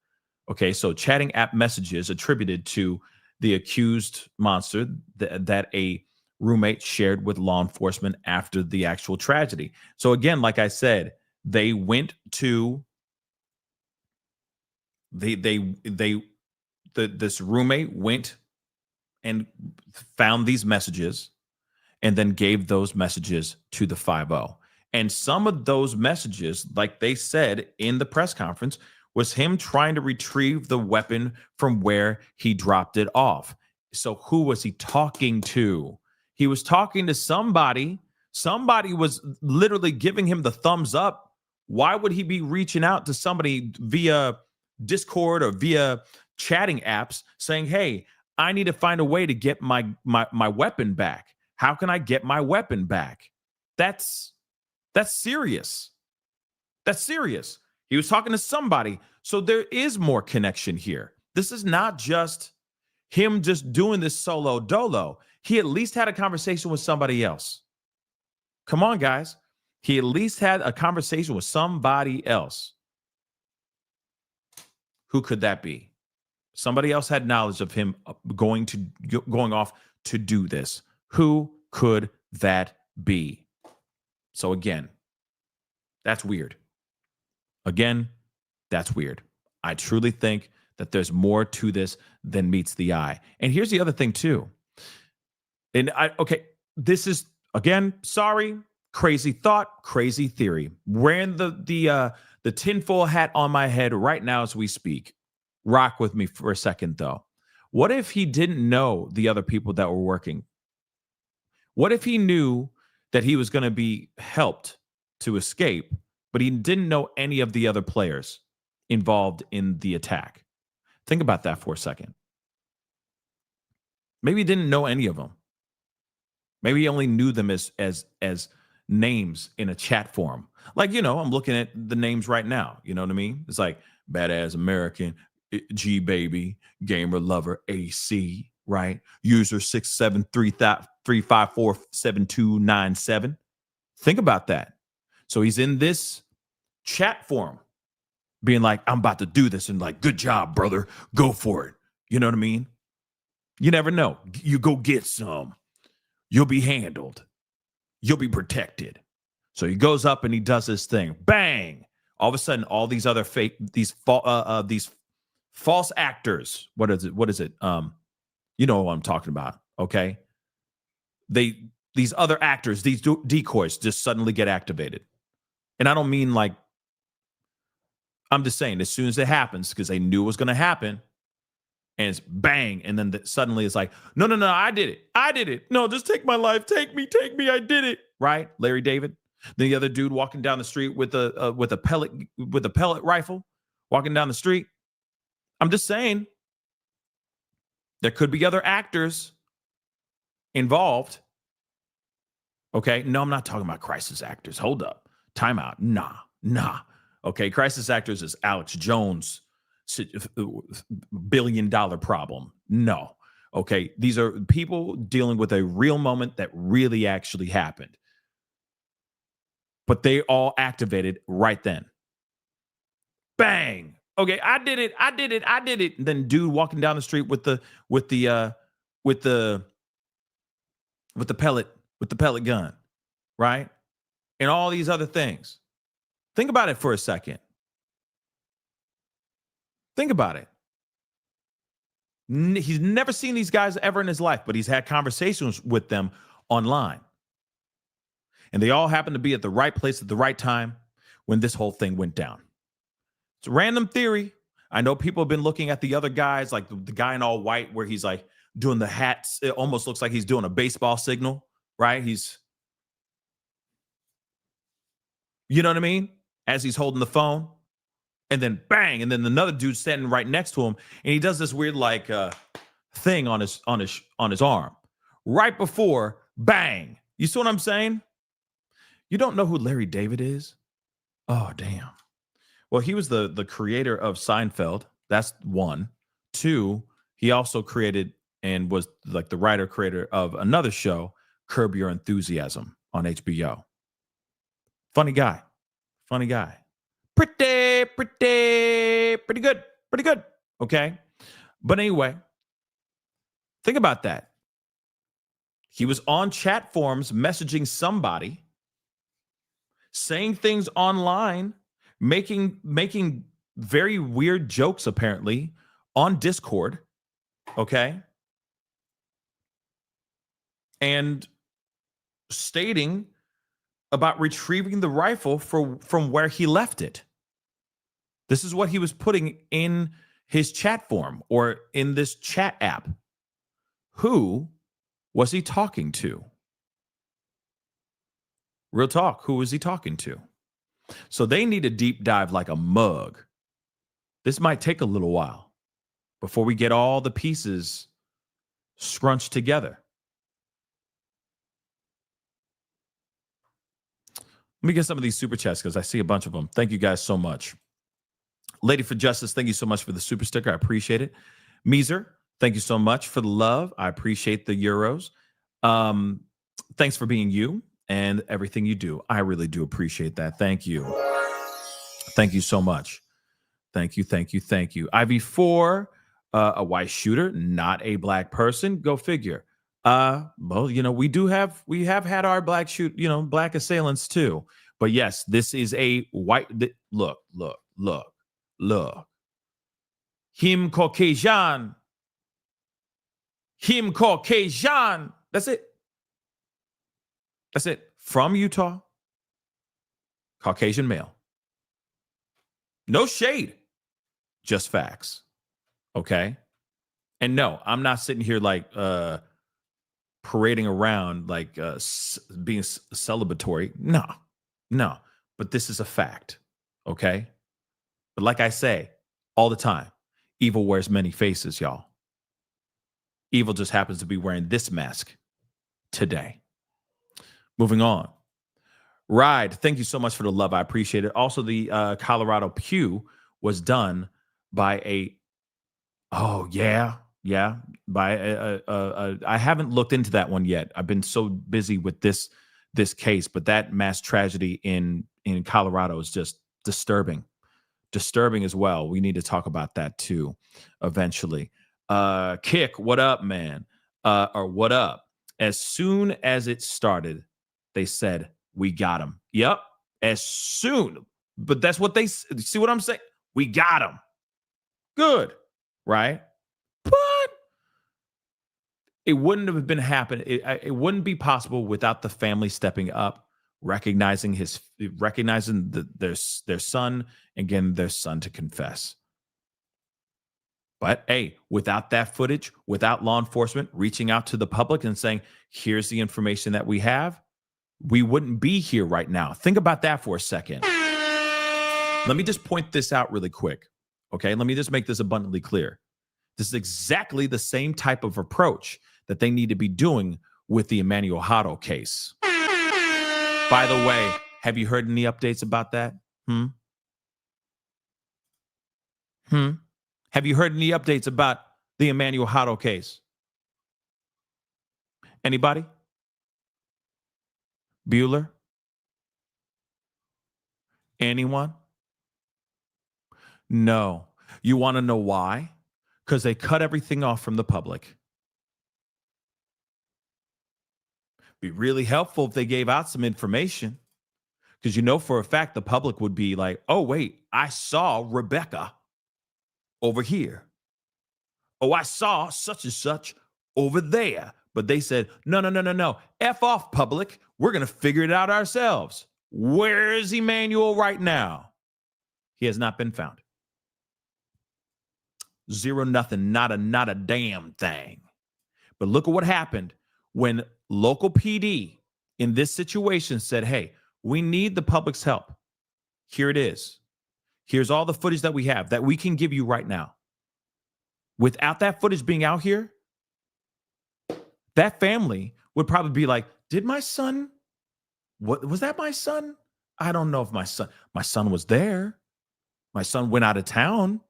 [SPEAKER 2] Okay, so chatting app messages attributed to the accused monster that a roommate shared with law enforcement after the actual tragedy. So again, like I said, they went to this roommate went and found these messages and then gave those messages to the 5-0. And some of those messages, like they said in the press conference, was him trying to retrieve the weapon from where he dropped it off. So who was he talking to? He was talking to somebody. Somebody was literally giving him the thumbs up. Why would he be reaching out to somebody via Discord or via chatting apps saying, hey, I need to find a way to get my weapon back. How can I get my weapon back? That's serious. That's serious. He was talking to somebody. So there is more connection here. This is not just him just doing this solo dolo. He at least had a conversation with somebody else. Come on, guys. He at least had a conversation with somebody else. Who could that be? Somebody else had knowledge of him going off to do this. Who could that be? So again, that's weird. Again, that's weird. I truly think that there's more to this than meets the eye. And here's the other thing too. And this is, again, sorry, crazy thought, crazy theory. Wearing the tinfoil hat on my head right now as we speak. Rock with me for a second, though. What if he didn't know the other people that were working? What if he knew that he was going to be helped to escape, but he didn't know any of the other players involved in the attack? Think about that for a second. Maybe he didn't know any of them. Maybe he only knew them as names in a chat forum. Like, I'm looking at the names right now. You know what I mean? It's like Badass American, G Baby, Gamer Lover, AC, right? User 673547297. Think about that. So he's in this chat forum being like, I'm about to do this, and like, good job, brother. Go for it. You know what I mean? You never know. You go get some. You'll be handled. You'll be protected. So he goes up and he does this thing. Bang! All of a sudden, all these other these false actors. What is it? You know what I'm talking about, okay? These other actors, these decoys, just suddenly get activated. And I don't mean like, I'm just saying, as soon as it happens, because they knew it was going to happen, and it's bang, and then suddenly it's like, no, I did it. No, just take my life, take me, I did it. Right, Larry David. Then the other dude walking down the street with a pellet rifle, walking down the street. I'm just saying, there could be other actors involved. Okay, no, I'm not talking about crisis actors. Hold up, time out. Nah. Okay, crisis actors is Alex Jones' $1 billion problem. No. Okay, these are people dealing with a real moment that really actually happened. But they all activated right then. Bang. Okay, I did it. And then dude walking down the street with the pellet gun, right? And all these other things. Think about it for a second. Think about it. He's never seen these guys ever in his life, but he's had conversations with them online. And they all happen to be at the right place at the right time when this whole thing went down. It's a random theory. I know people have been looking at the other guys, like the guy in all white where he's like doing the hats. It almost looks like he's doing a baseball signal, right? You know what I mean? As he's holding the phone. And then bang, and then another dude standing right next to him, and he does this weird like thing on his arm. Right before bang. You see what I'm saying? You don't know who Larry David is? Oh, damn. Well, he was the creator of Seinfeld. That's one. Two, he also created and was like the writer creator of another show, Curb Your Enthusiasm on HBO. Funny guy. Pretty good. Okay. But anyway, think about that. He was on chat forums messaging somebody, saying things online, making very weird jokes apparently on Discord. Okay. And stating about retrieving the rifle from where he left it. This is what he was putting in his chat forum or in this chat app. Who was he talking to? Real talk, who was he talking to? So they need a deep dive like a mug. This might take a little while before we get all the pieces scrunched together. Let me get some of these super chats because I see a bunch of them. Thank you guys so much. Lady for Justice, thank you so much for the super sticker. I appreciate it. Meezer, thank you so much for the love. I appreciate the euros. Thanks for being you and everything you do. I really do appreciate that. Thank you. Thank you so much. Thank you. IV4, a white shooter, not a black person. Go figure. Well, we have had our black assailants too. But yes, this is a white. Look. Him Caucasian. That's it. From Utah. Caucasian male. No shade. Just facts. Okay. And no, I'm not sitting here like parading around like being celebratory. No. But this is a fact. Okay. But like I say all the time, evil wears many faces, y'all. Evil just happens to be wearing this mask today. Moving on. Ride, thank you so much for the love. I appreciate it. Also, the Colorado Pew was done by I haven't looked into that one yet. I've been so busy with this case, but that mass tragedy in Colorado is just disturbing as well. We need to talk about that too eventually. Kick, what up, man? Or what up? As soon as it started, they said, we got him. Yep. As soon. But that's what they see what I'm saying? We got him. Good. Right? But it wouldn't have been happening. It wouldn't be possible without the family stepping up, recognizing their son and getting their son to confess. But hey, without that footage, without law enforcement reaching out to the public and saying, here's the information that we have, we wouldn't be here right now. Think about that for a second. Let me just point this out really quick. Okay, let me just make this abundantly clear. This is exactly the same type of approach that they need to be doing with the Emmanuel Hotto case. By the way, have you heard any updates about that? Have you heard any updates about the Emmanuel Hotto case? Anybody? Bueller? Anyone? No. You want to know why? Because they cut everything off from the public. Be really helpful if they gave out some information. Because you know for a fact the public would be like, oh, wait, I saw Rebecca over here. Oh, I saw such and such over there. But they said, no. F off, public. We're going to figure it out ourselves. Where is Emmanuel right now? He has not been found. 0, nothing, not a damn thing. But look at what happened when local PD in this situation said, hey, we need the public's help. Here it is. Here's all the footage that we have that we can give you right now. Without that footage being out here, that family would probably be like, did my son, what was that my son? I don't know if my son was there. My son went out of town.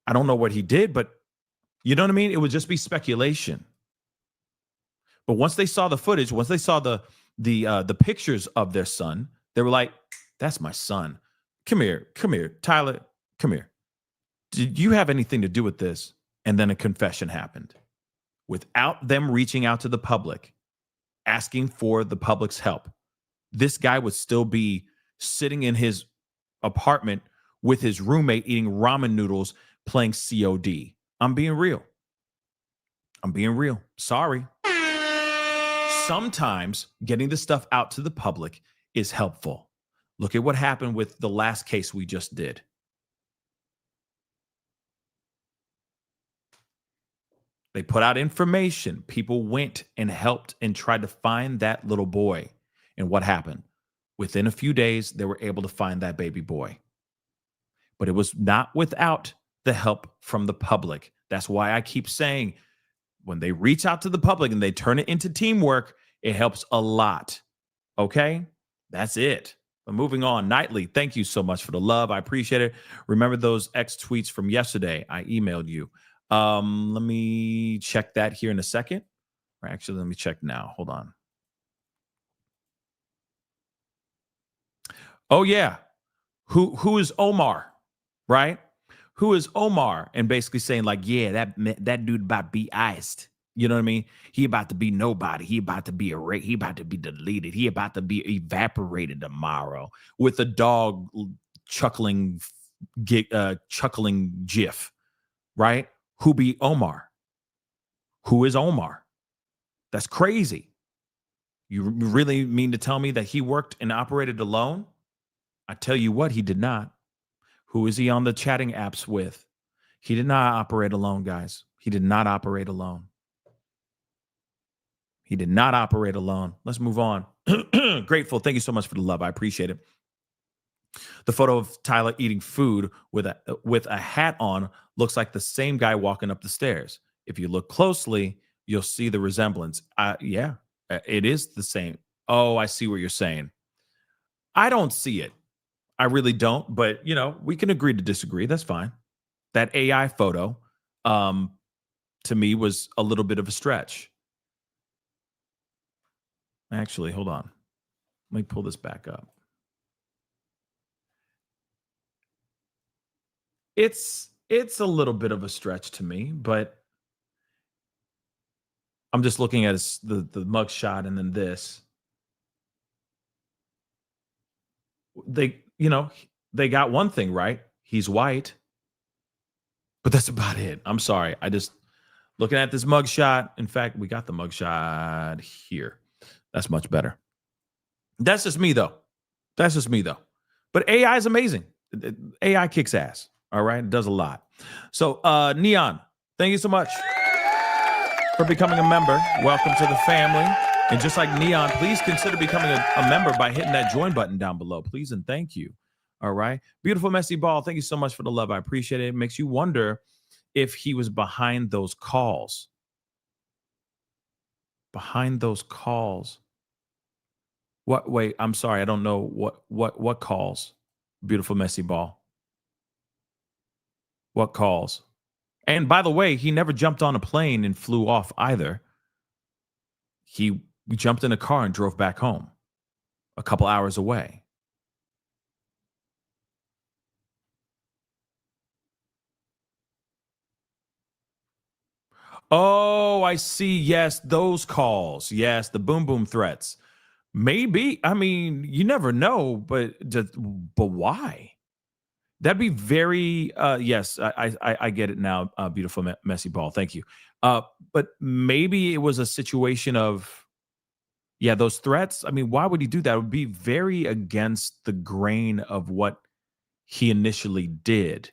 [SPEAKER 2] I don't know what he did, but you know what I mean? It would just be speculation. But once they saw the footage, once they saw the pictures of their son, they were like, that's my son. Come here, Tyler, come here. Did you have anything to do with this? And then a confession happened. Without them reaching out to the public, asking for the public's help, this guy would still be sitting in his apartment with his roommate eating ramen noodles, playing COD. I'm being real. Sorry. Sometimes getting the stuff out to the public is helpful. Look at what happened with the last case we just did. They put out information. People went and helped and tried to find that little boy. And what happened? Within a few days, they were able to find that baby boy. But it was not without the help from the public. That's why I keep saying when they reach out to the public and they turn it into teamwork, it helps a lot. Okay? That's it. But moving on, Nightly, thank you so much for the love. I appreciate it. Remember those X tweets from yesterday? I emailed you. Let me check that here in a second. Or actually, let me check now. Hold on. Oh, yeah. Who is Omar, right? Who is Omar? And basically saying like, yeah, that dude about to be iced. You know what I mean? He about to be nobody. He about to be he about to be deleted. He about to be evaporated tomorrow with a dog chuckling gif, right? Who be Omar? Who is Omar? That's crazy. You really mean to tell me that he worked and operated alone? I tell you what, he did not. Who is he on the chatting apps with? He did not operate alone, guys. He did not operate alone. He did not operate alone. Let's move on. Grateful. Thank you so much for the love. I appreciate it. The photo of Tyler eating food with a hat on looks like the same guy walking up the stairs. If you look closely, you'll see the resemblance. Yeah, it is the same. Oh, I see what you're saying. I don't see it. I really don't. But, we can agree to disagree. That's fine. That AI photo, to me, was a little bit of a stretch. Actually, hold on. Let me pull this back up. It's a little bit of a stretch to me, but I'm just looking at the mugshot and then this. They got one thing right. He's white, but that's about it. I'm sorry. I just looking at this mugshot. In fact, we got the mugshot here. That's much better. That's just me though. But AI is amazing. AI kicks ass. All right. It does a lot. So, Neon, thank you so much for becoming a member. Welcome to the family. And just like Neon, please consider becoming a member by hitting that join button down below. Please and thank you. All right. Beautiful Messy Ball. Thank you so much for the love. I appreciate it. It makes you wonder if he was behind those calls. Behind those calls. What? Wait, I'm sorry. I don't know what calls. Beautiful Messy Ball. What calls? And by the way, he never jumped on a plane and flew off either. He jumped in a car and drove back home a couple hours away. Oh, I see. Yes, those calls. Yes, the boom boom threats. Maybe. I mean, you never know, but why? That'd be very yes, I get it now. Beautiful Messy Ball. Thank you. But maybe it was a situation of, yeah, those threats. I mean, why would he do that? It would be very against the grain of what he initially did.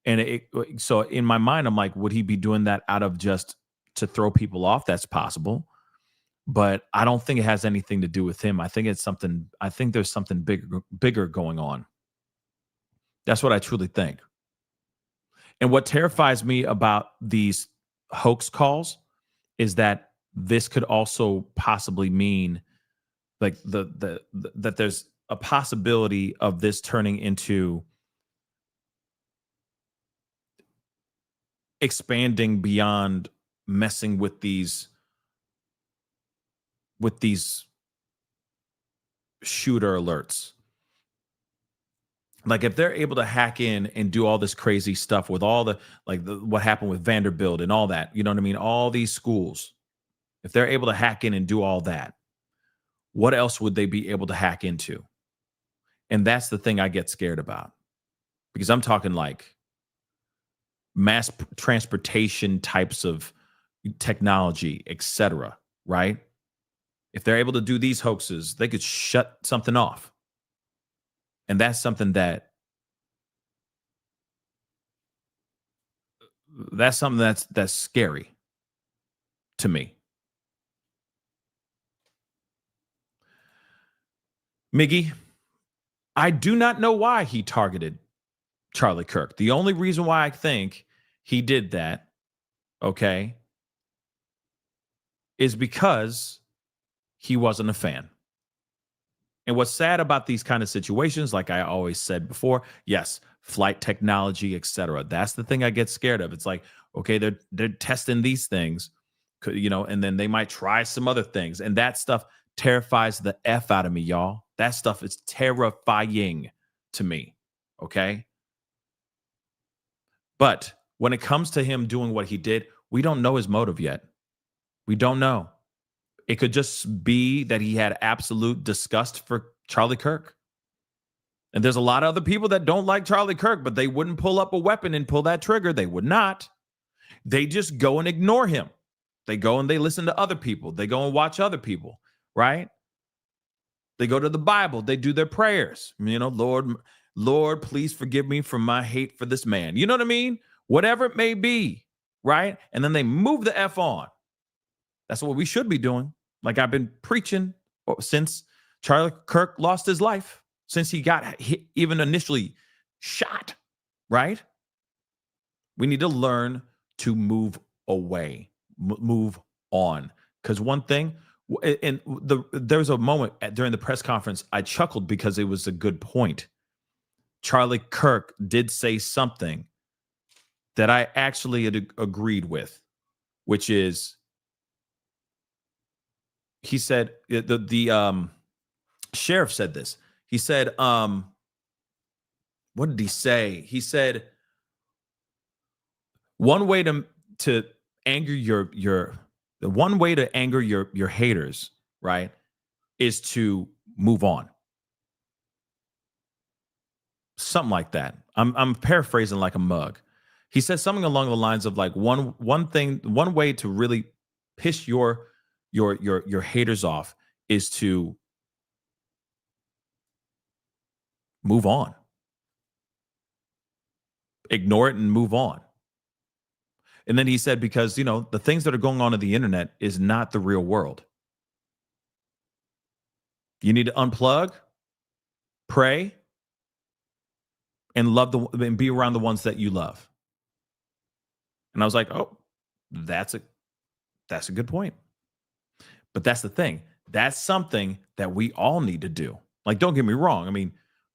[SPEAKER 2] And so in my mind, I'm like, would he be doing that out of just to throw people off? That's possible. But I don't think it has anything to do with him. I think there's something bigger going on. That's what I truly think. And what terrifies me about these hoax calls is that this could also possibly mean like that there's a possibility of this turning into expanding beyond messing with these shooter alerts. Like if they're able to hack in and do all this crazy stuff with all what happened with Vanderbilt and all that, you know what I mean? All these schools, if they're able to hack in and do all that, what else would they be able to hack into? And that's the thing I get scared about, because I'm talking like mass transportation types of technology, etc. Right? If they're able to do these hoaxes, they could shut something off. And that's something that's scary to me. Miggy, I do not know why he targeted Charlie Kirk. The only reason why I think he did that, okay, is because he wasn't a fan. And what's sad about these kind of situations, like I always said before, yes, flight technology, etc. That's the thing I get scared of. It's like, okay, they're testing these things, and then they might try some other things. And that stuff terrifies the F out of me, y'all. That stuff is terrifying to me, okay? But when it comes to him doing what he did, we don't know his motive yet. We don't know. It could just be that he had absolute disgust for Charlie Kirk. And there's a lot of other people that don't like Charlie Kirk, but they wouldn't pull up a weapon and pull that trigger. They would not. They just go and ignore him. They go and they listen to other people. They go and watch other people, right? They go to the Bible. They do their prayers. Lord, please forgive me for my hate for this man. You know what I mean? whatever it may be, right? And then they move the F on. That's what we should be doing. Like I've been preaching since Charlie Kirk lost his life, since he got hit, even initially shot, right? We need to learn to move away, move on. Because one thing, and there's a moment during the press conference, I chuckled because it was a good point. Charlie Kirk did say something that I actually agreed with, which is, he said, the sheriff said this. He said, what did he say? He said, one way to anger your one way to anger your haters, right, is to move on. Something like that. I'm paraphrasing like a mug. He said something along the lines of like one way to really piss your haters off is to move on. Ignore it and move on. And then he said, because, you know, the things that are going on in the internet is not the real world. You need to unplug, pray, and and be around the ones that you love. And I was like, oh, that's a good point. But that's the thing. That's something that we all need to do. Like, don't get me wrong. I mean,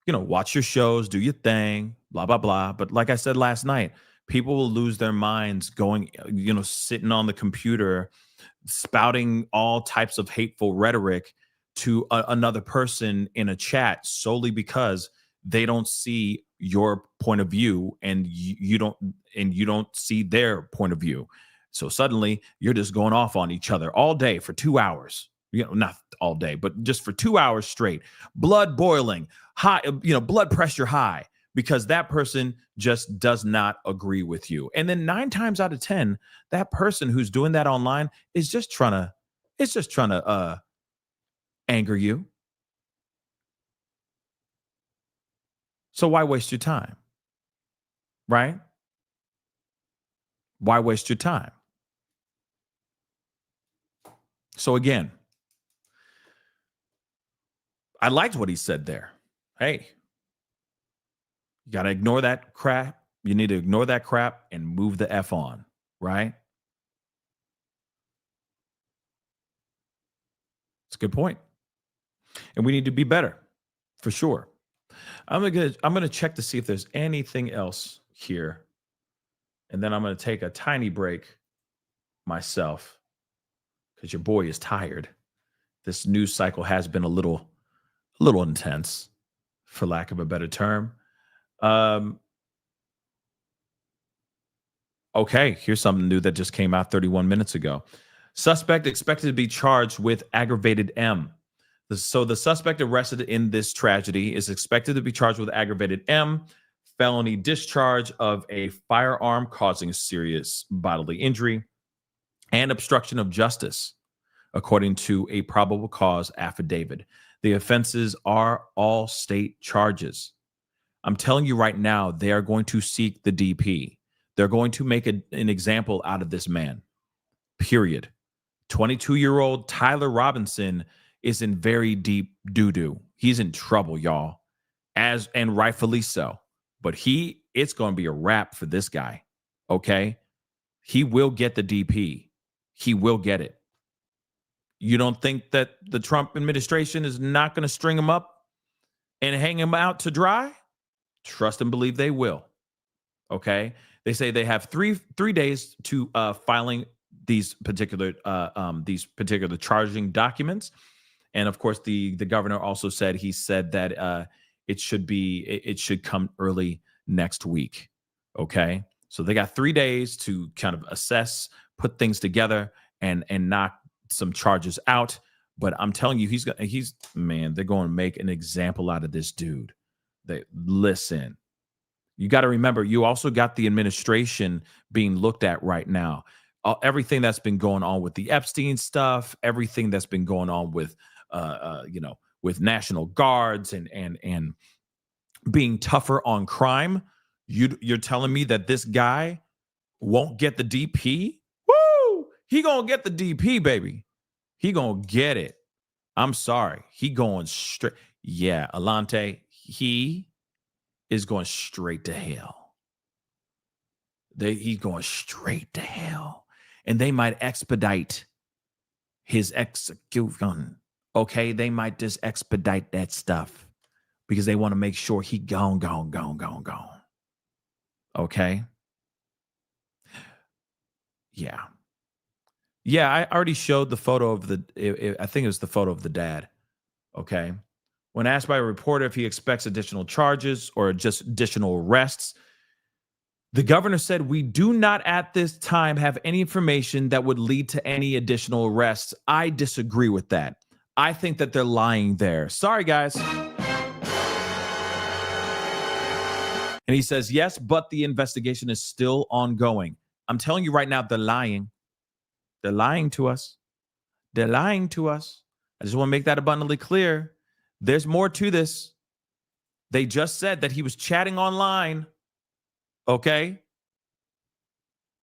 [SPEAKER 2] you know, watch your shows, do your thing, blah, blah, blah. But like I said last night, people will lose their minds going, you know, sitting on the computer, spouting all types of hateful rhetoric to another person in a chat solely because they don't see your point of view and you don't see their point of view. So suddenly you're just going off on each other all day for 2 hours. You know, not all day, but just for 2 hours straight, blood boiling, high, you know, blood pressure high, because that person just does not agree with you. And then 9 times out of 10, that person who's doing that online is just trying to anger you. So why waste your time? Right? Why waste your time? So again, I liked what he said there. Hey, you got to ignore that crap. You need to ignore that crap and move the F on, right? It's a good point. And we need to be better, for sure. I'm gonna check to see if there's anything else here. And then I'm gonna take a tiny break myself, because your boy is tired. This news cycle has been a little intense, for lack of a better term. Okay, here's something new that just came out 31 minutes ago. Suspect expected to be charged with aggravated M. So the suspect arrested in this tragedy is expected to be charged with aggravated M, felony discharge of a firearm causing serious bodily injury, and obstruction of justice, according to a probable cause affidavit. The offenses are all state charges. I'm telling you right now, they are going to seek the DP. They're going to make an example out of this man, period. 22-year-old Tyler Robinson is in very deep doo-doo. He's in trouble, y'all, and rightfully so. But it's going to be a wrap for this guy, okay? He will get the DP. He will get it. You don't think that the Trump administration is not going to string him up and hang him out to dry? Trust and believe they will, okay? They say they have three days to filing these particular charging documents. And of course, the governor also said that it should come early next week. Okay, so they got 3 days to kind of assess, put things together, and knock some charges out. But I'm telling you, they're going to make an example out of this dude. Listen, you got to remember, you also got the administration being looked at right now. Everything that's been going on with the Epstein stuff, everything that's been going on with with National Guards and being tougher on crime. You're telling me that this guy won't get the DP? Woo! He gonna get the DP, baby. He gonna get it. I'm sorry. He going straight. Yeah, Alante, he is going straight to hell. He's going straight to hell. And they might expedite his execution. Okay, they might just expedite that stuff because they want to make sure he gone. Okay. Yeah. Yeah, I already showed the photo of I think it was the photo of the dad. Okay. When asked by a reporter if he expects additional charges or just additional arrests, the governor said, "We do not at this time have any information that would lead to any additional arrests." I disagree with that. I think that they're lying there. Sorry, guys. And he says, yes, but the investigation is still ongoing. I'm telling you right now, they're lying. They're lying to us. They're lying to us. I just want to make that abundantly clear. There's more to this. They just said that he was chatting online. Okay?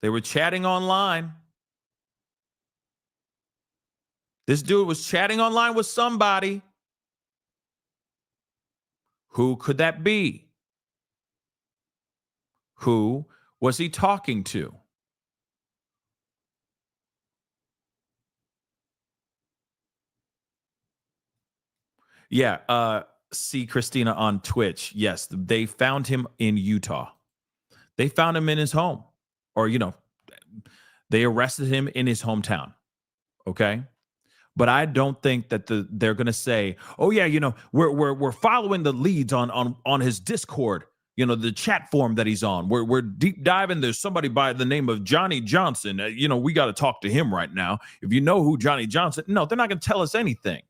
[SPEAKER 2] They were chatting online. This dude was chatting online with somebody. Who could that be? Who was he talking to? Yeah, see Christina on Twitch. Yes, they found him in Utah. They found him in his home, or they arrested him in his hometown. Okay, but I don't think that they're going to say, "Oh yeah, we're following the leads on his Discord, the chat forum that he's on. We're deep diving. There's somebody by the name of Johnny Johnson. We got to talk to him right now. If you know who Johnny Johnson, no, they're not going to tell us anything.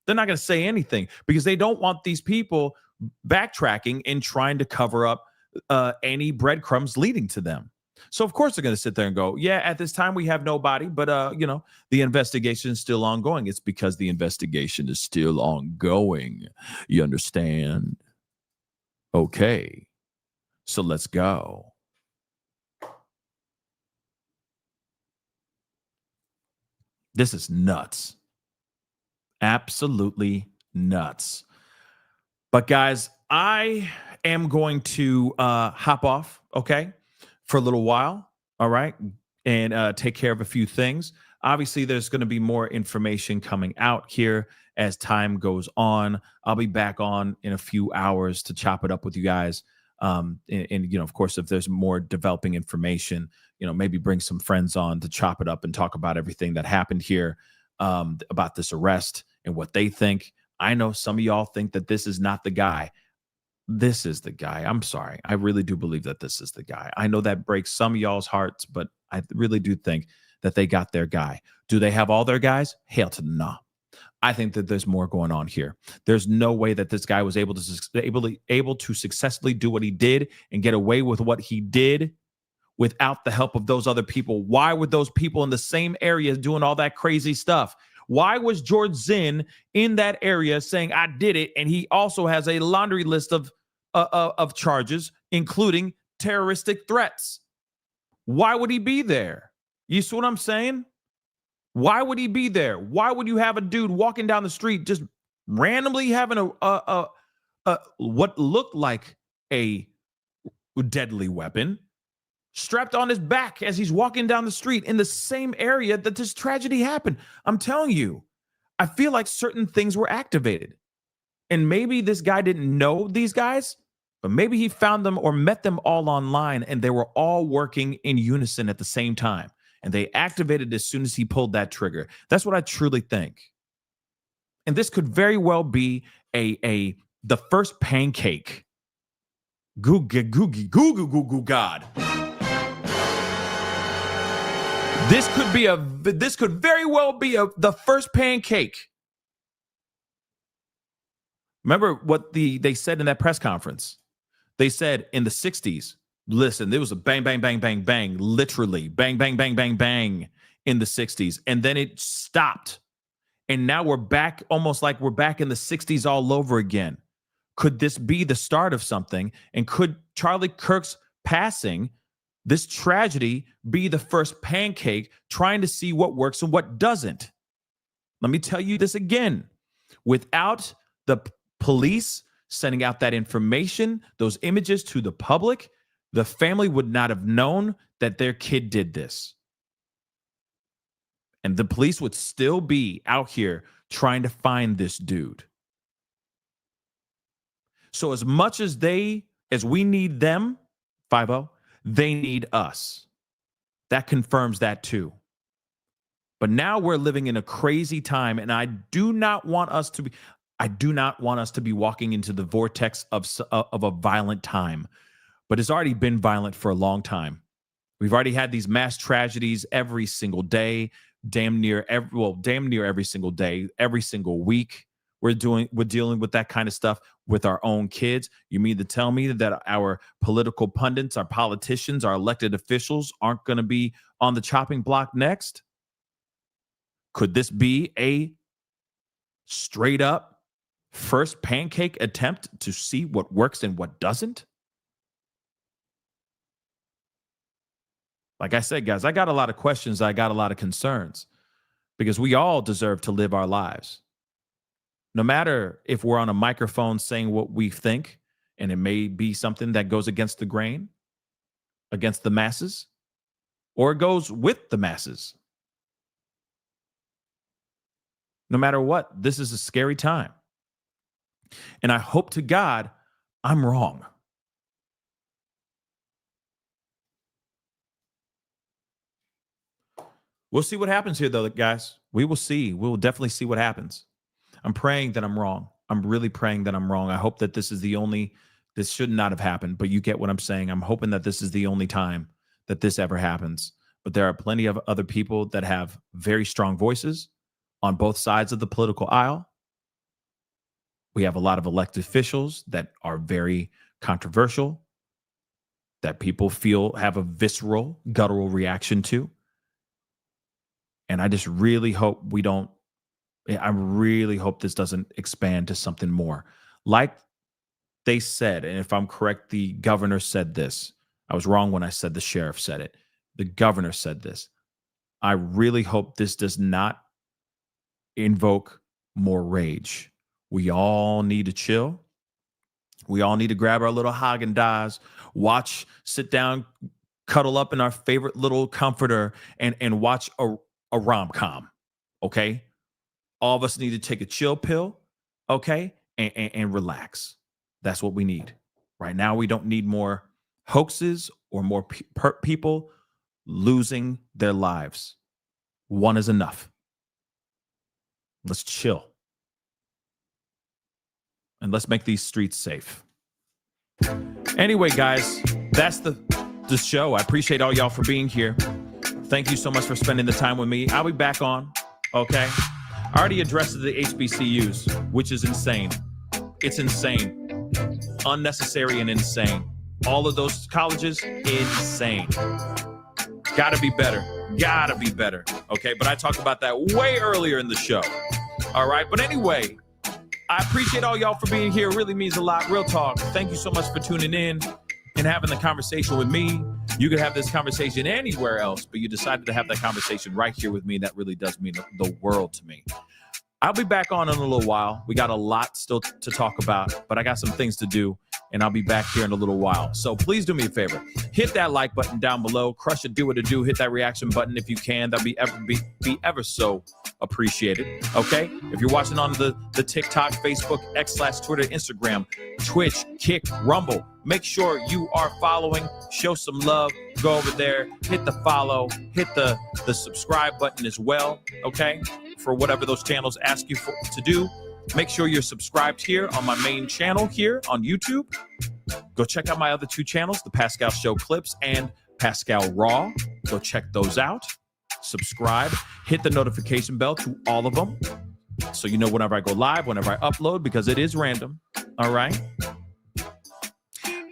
[SPEAKER 2] They're not going to say anything because they don't want these people backtracking and trying to cover up any breadcrumbs leading to them. So, of course, they're going to sit there and go, yeah, at this time we have nobody, but, the investigation is still ongoing. It's because the investigation is still ongoing. You understand? Okay, so let's go. This is nuts. Absolutely nuts. But guys, I am going to hop off, okay, for a little while, all right, and take care of a few things. Obviously, there's going to be more information coming out here as time goes on. I'll be back on in a few hours to chop it up with you guys. And of course, if there's more developing information, maybe bring some friends on to chop it up and talk about everything that happened here, about this arrest and what they think. I know some of y'all think that this is not the guy. This is the guy. I'm sorry. I really do believe that this is the guy. I know that breaks some of y'all's hearts, but I really do think that they got their guy. Do they have all their guys? Hell to no. I think that there's more going on here. There's no way that this guy was able to successfully do what he did and get away with what he did without the help of those other people. Why were those people in the same area doing all that crazy stuff? Why was George Zinn in that area saying, I did it, and he also has a laundry list of charges, including terroristic threats? Why would he be there? You see what I'm saying? Why would he be there? Why would you have a dude walking down the street just randomly having a what looked like a deadly weapon strapped on his back as he's walking down the street in the same area that this tragedy happened? I'm telling you, I feel like certain things were activated. And maybe this guy didn't know these guys, but maybe he found them or met them all online and they were all working in unison at the same time. And they activated as soon as he pulled that trigger. That's what I truly think. And this could very well be the first pancake. Goo God. This could very well be the first pancake. Remember what they said in that press conference? They said in the 60s, listen, there was a bang, bang, bang, bang, bang, literally bang, bang, bang, bang, bang in the 60s. And then it stopped. And now we're back, almost like we're back in the 60s all over again. Could this be the start of something? And could Charlie Kirk's passing, this tragedy, be the first pancake trying to see what works and what doesn't. Let me tell you this again. Without the police sending out that information, those images to the public, the family would not have known that their kid did this. And the police would still be out here trying to find this dude. So as much as we need them, 5-0, they need us. That confirms that too. But now we're living in a crazy time, and I do not want us to be walking into the vortex of a violent time. But it's already been violent for a long time. We've already had these mass tragedies every single day, damn near every single day, every single week. We're dealing with that kind of stuff with our own kids. You mean to tell me that our political pundits, our politicians, our elected officials aren't going to be on the chopping block next? Could this be a straight up first pancake attempt to see what works and what doesn't? Like I said, guys, I got a lot of questions. I got a lot of concerns because we all deserve to live our lives. No matter if we're on a microphone saying what we think, and it may be something that goes against the grain, against the masses, or it goes with the masses. No matter what, this is a scary time. And I hope to God I'm wrong. We'll see what happens here, though, guys. We will see. We will definitely see what happens. I'm praying that I'm wrong. I'm really praying that I'm wrong. I hope that this should not have happened, but you get what I'm saying. I'm hoping that this is the only time that this ever happens. But there are plenty of other people that have very strong voices on both sides of the political aisle. We have a lot of elected officials that are very controversial, that people feel have a visceral, guttural reaction to. And I just really hope I really hope this doesn't expand to something more. Like they said, and if I'm correct, the governor said this. I was wrong when I said the sheriff said it. The governor said this. I really hope this does not invoke more rage. We all need to chill. We all need to grab our little Haagen-Dazs, sit down, cuddle up in our favorite little comforter and watch a rom-com, okay? All of us need to take a chill pill, okay, and relax. That's what we need. Right now, we don't need more hoaxes or more people losing their lives. One is enough. Let's chill. And let's make these streets safe. Anyway, guys, that's the show. I appreciate all y'all for being here. Thank you so much for spending the time with me. I'll be back on, okay? I already addressed the HBCUs, which is insane. It's insane. Unnecessary and insane. All of those colleges, insane. Gotta be better. Gotta be better, okay? But I talked about that way earlier in the show, all right? But anyway, I appreciate all y'all for being here. It really means a lot. Real talk. Thank you so much for tuning in and having the conversation with me. You could have this conversation anywhere else, but you decided to have that conversation right here with me. That really does mean the world to me. I'll be back on in a little while. We got a lot still to talk about, but I got some things to do, and I'll be back here in a little while. So please do me a favor. Hit that like button down below. Crush it, do what it do. Hit that reaction button if you can. That'll be ever so appreciated, okay? If you're watching on the TikTok, Facebook, X/Twitter, Instagram, Twitch, Kick, Rumble, make sure you are following. Show some love. Go over there. Hit the follow. Hit the subscribe button as well, okay? For whatever those channels ask you to do. Make sure you're subscribed here on my main channel here on YouTube. Go check out my other two channels, The Pascal Show Clips and Pascal Raw. Go check those out. Subscribe. Hit the notification bell to all of them so you know whenever I go live, whenever I upload, because it is random. All right?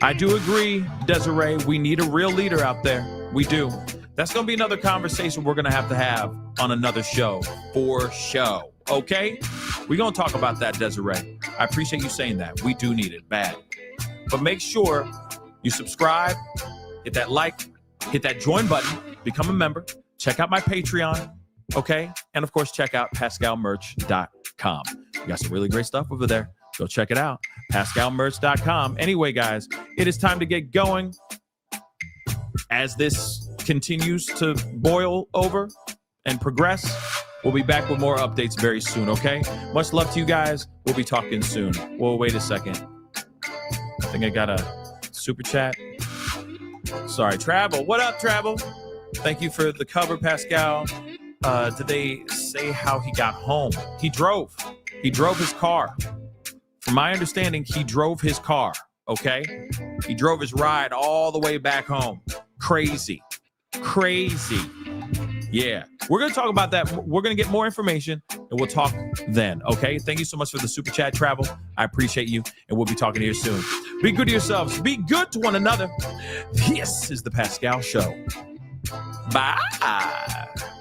[SPEAKER 2] I do agree, Desiree, we need a real leader out there. We do. That's going to be another conversation we're going to have on another show, for show. Okay? We're going to talk about that, Desiree. I appreciate you saying that. We do need it bad. But make sure You subscribe, hit that like, hit that join button, become a member, check out my Patreon, okay? And of course, check out PascalMerch.com. We got some really great stuff over there. Go check it out, PascalMerch.com. Anyway, guys, it is time to get going. As this continues to boil over and progress, we'll be back with more updates very soon, okay? Much love to you guys. We'll be talking soon. Well, wait a second. I think I got a super chat. Sorry, Travel. What up, Travel? Thank you for the cover, Pascal. Did they say how he got home? He drove. He drove his car. From my understanding, he drove his car, okay? He drove his ride all the way back home. Crazy. Yeah, we're going to talk about that. We're going to get more information, and we'll talk then, okay? Thank you so much for the super chat, Travel. I appreciate you, and we'll be talking to you soon. Be good to yourselves. Be good to one another. This is The Pascal Show. Bye.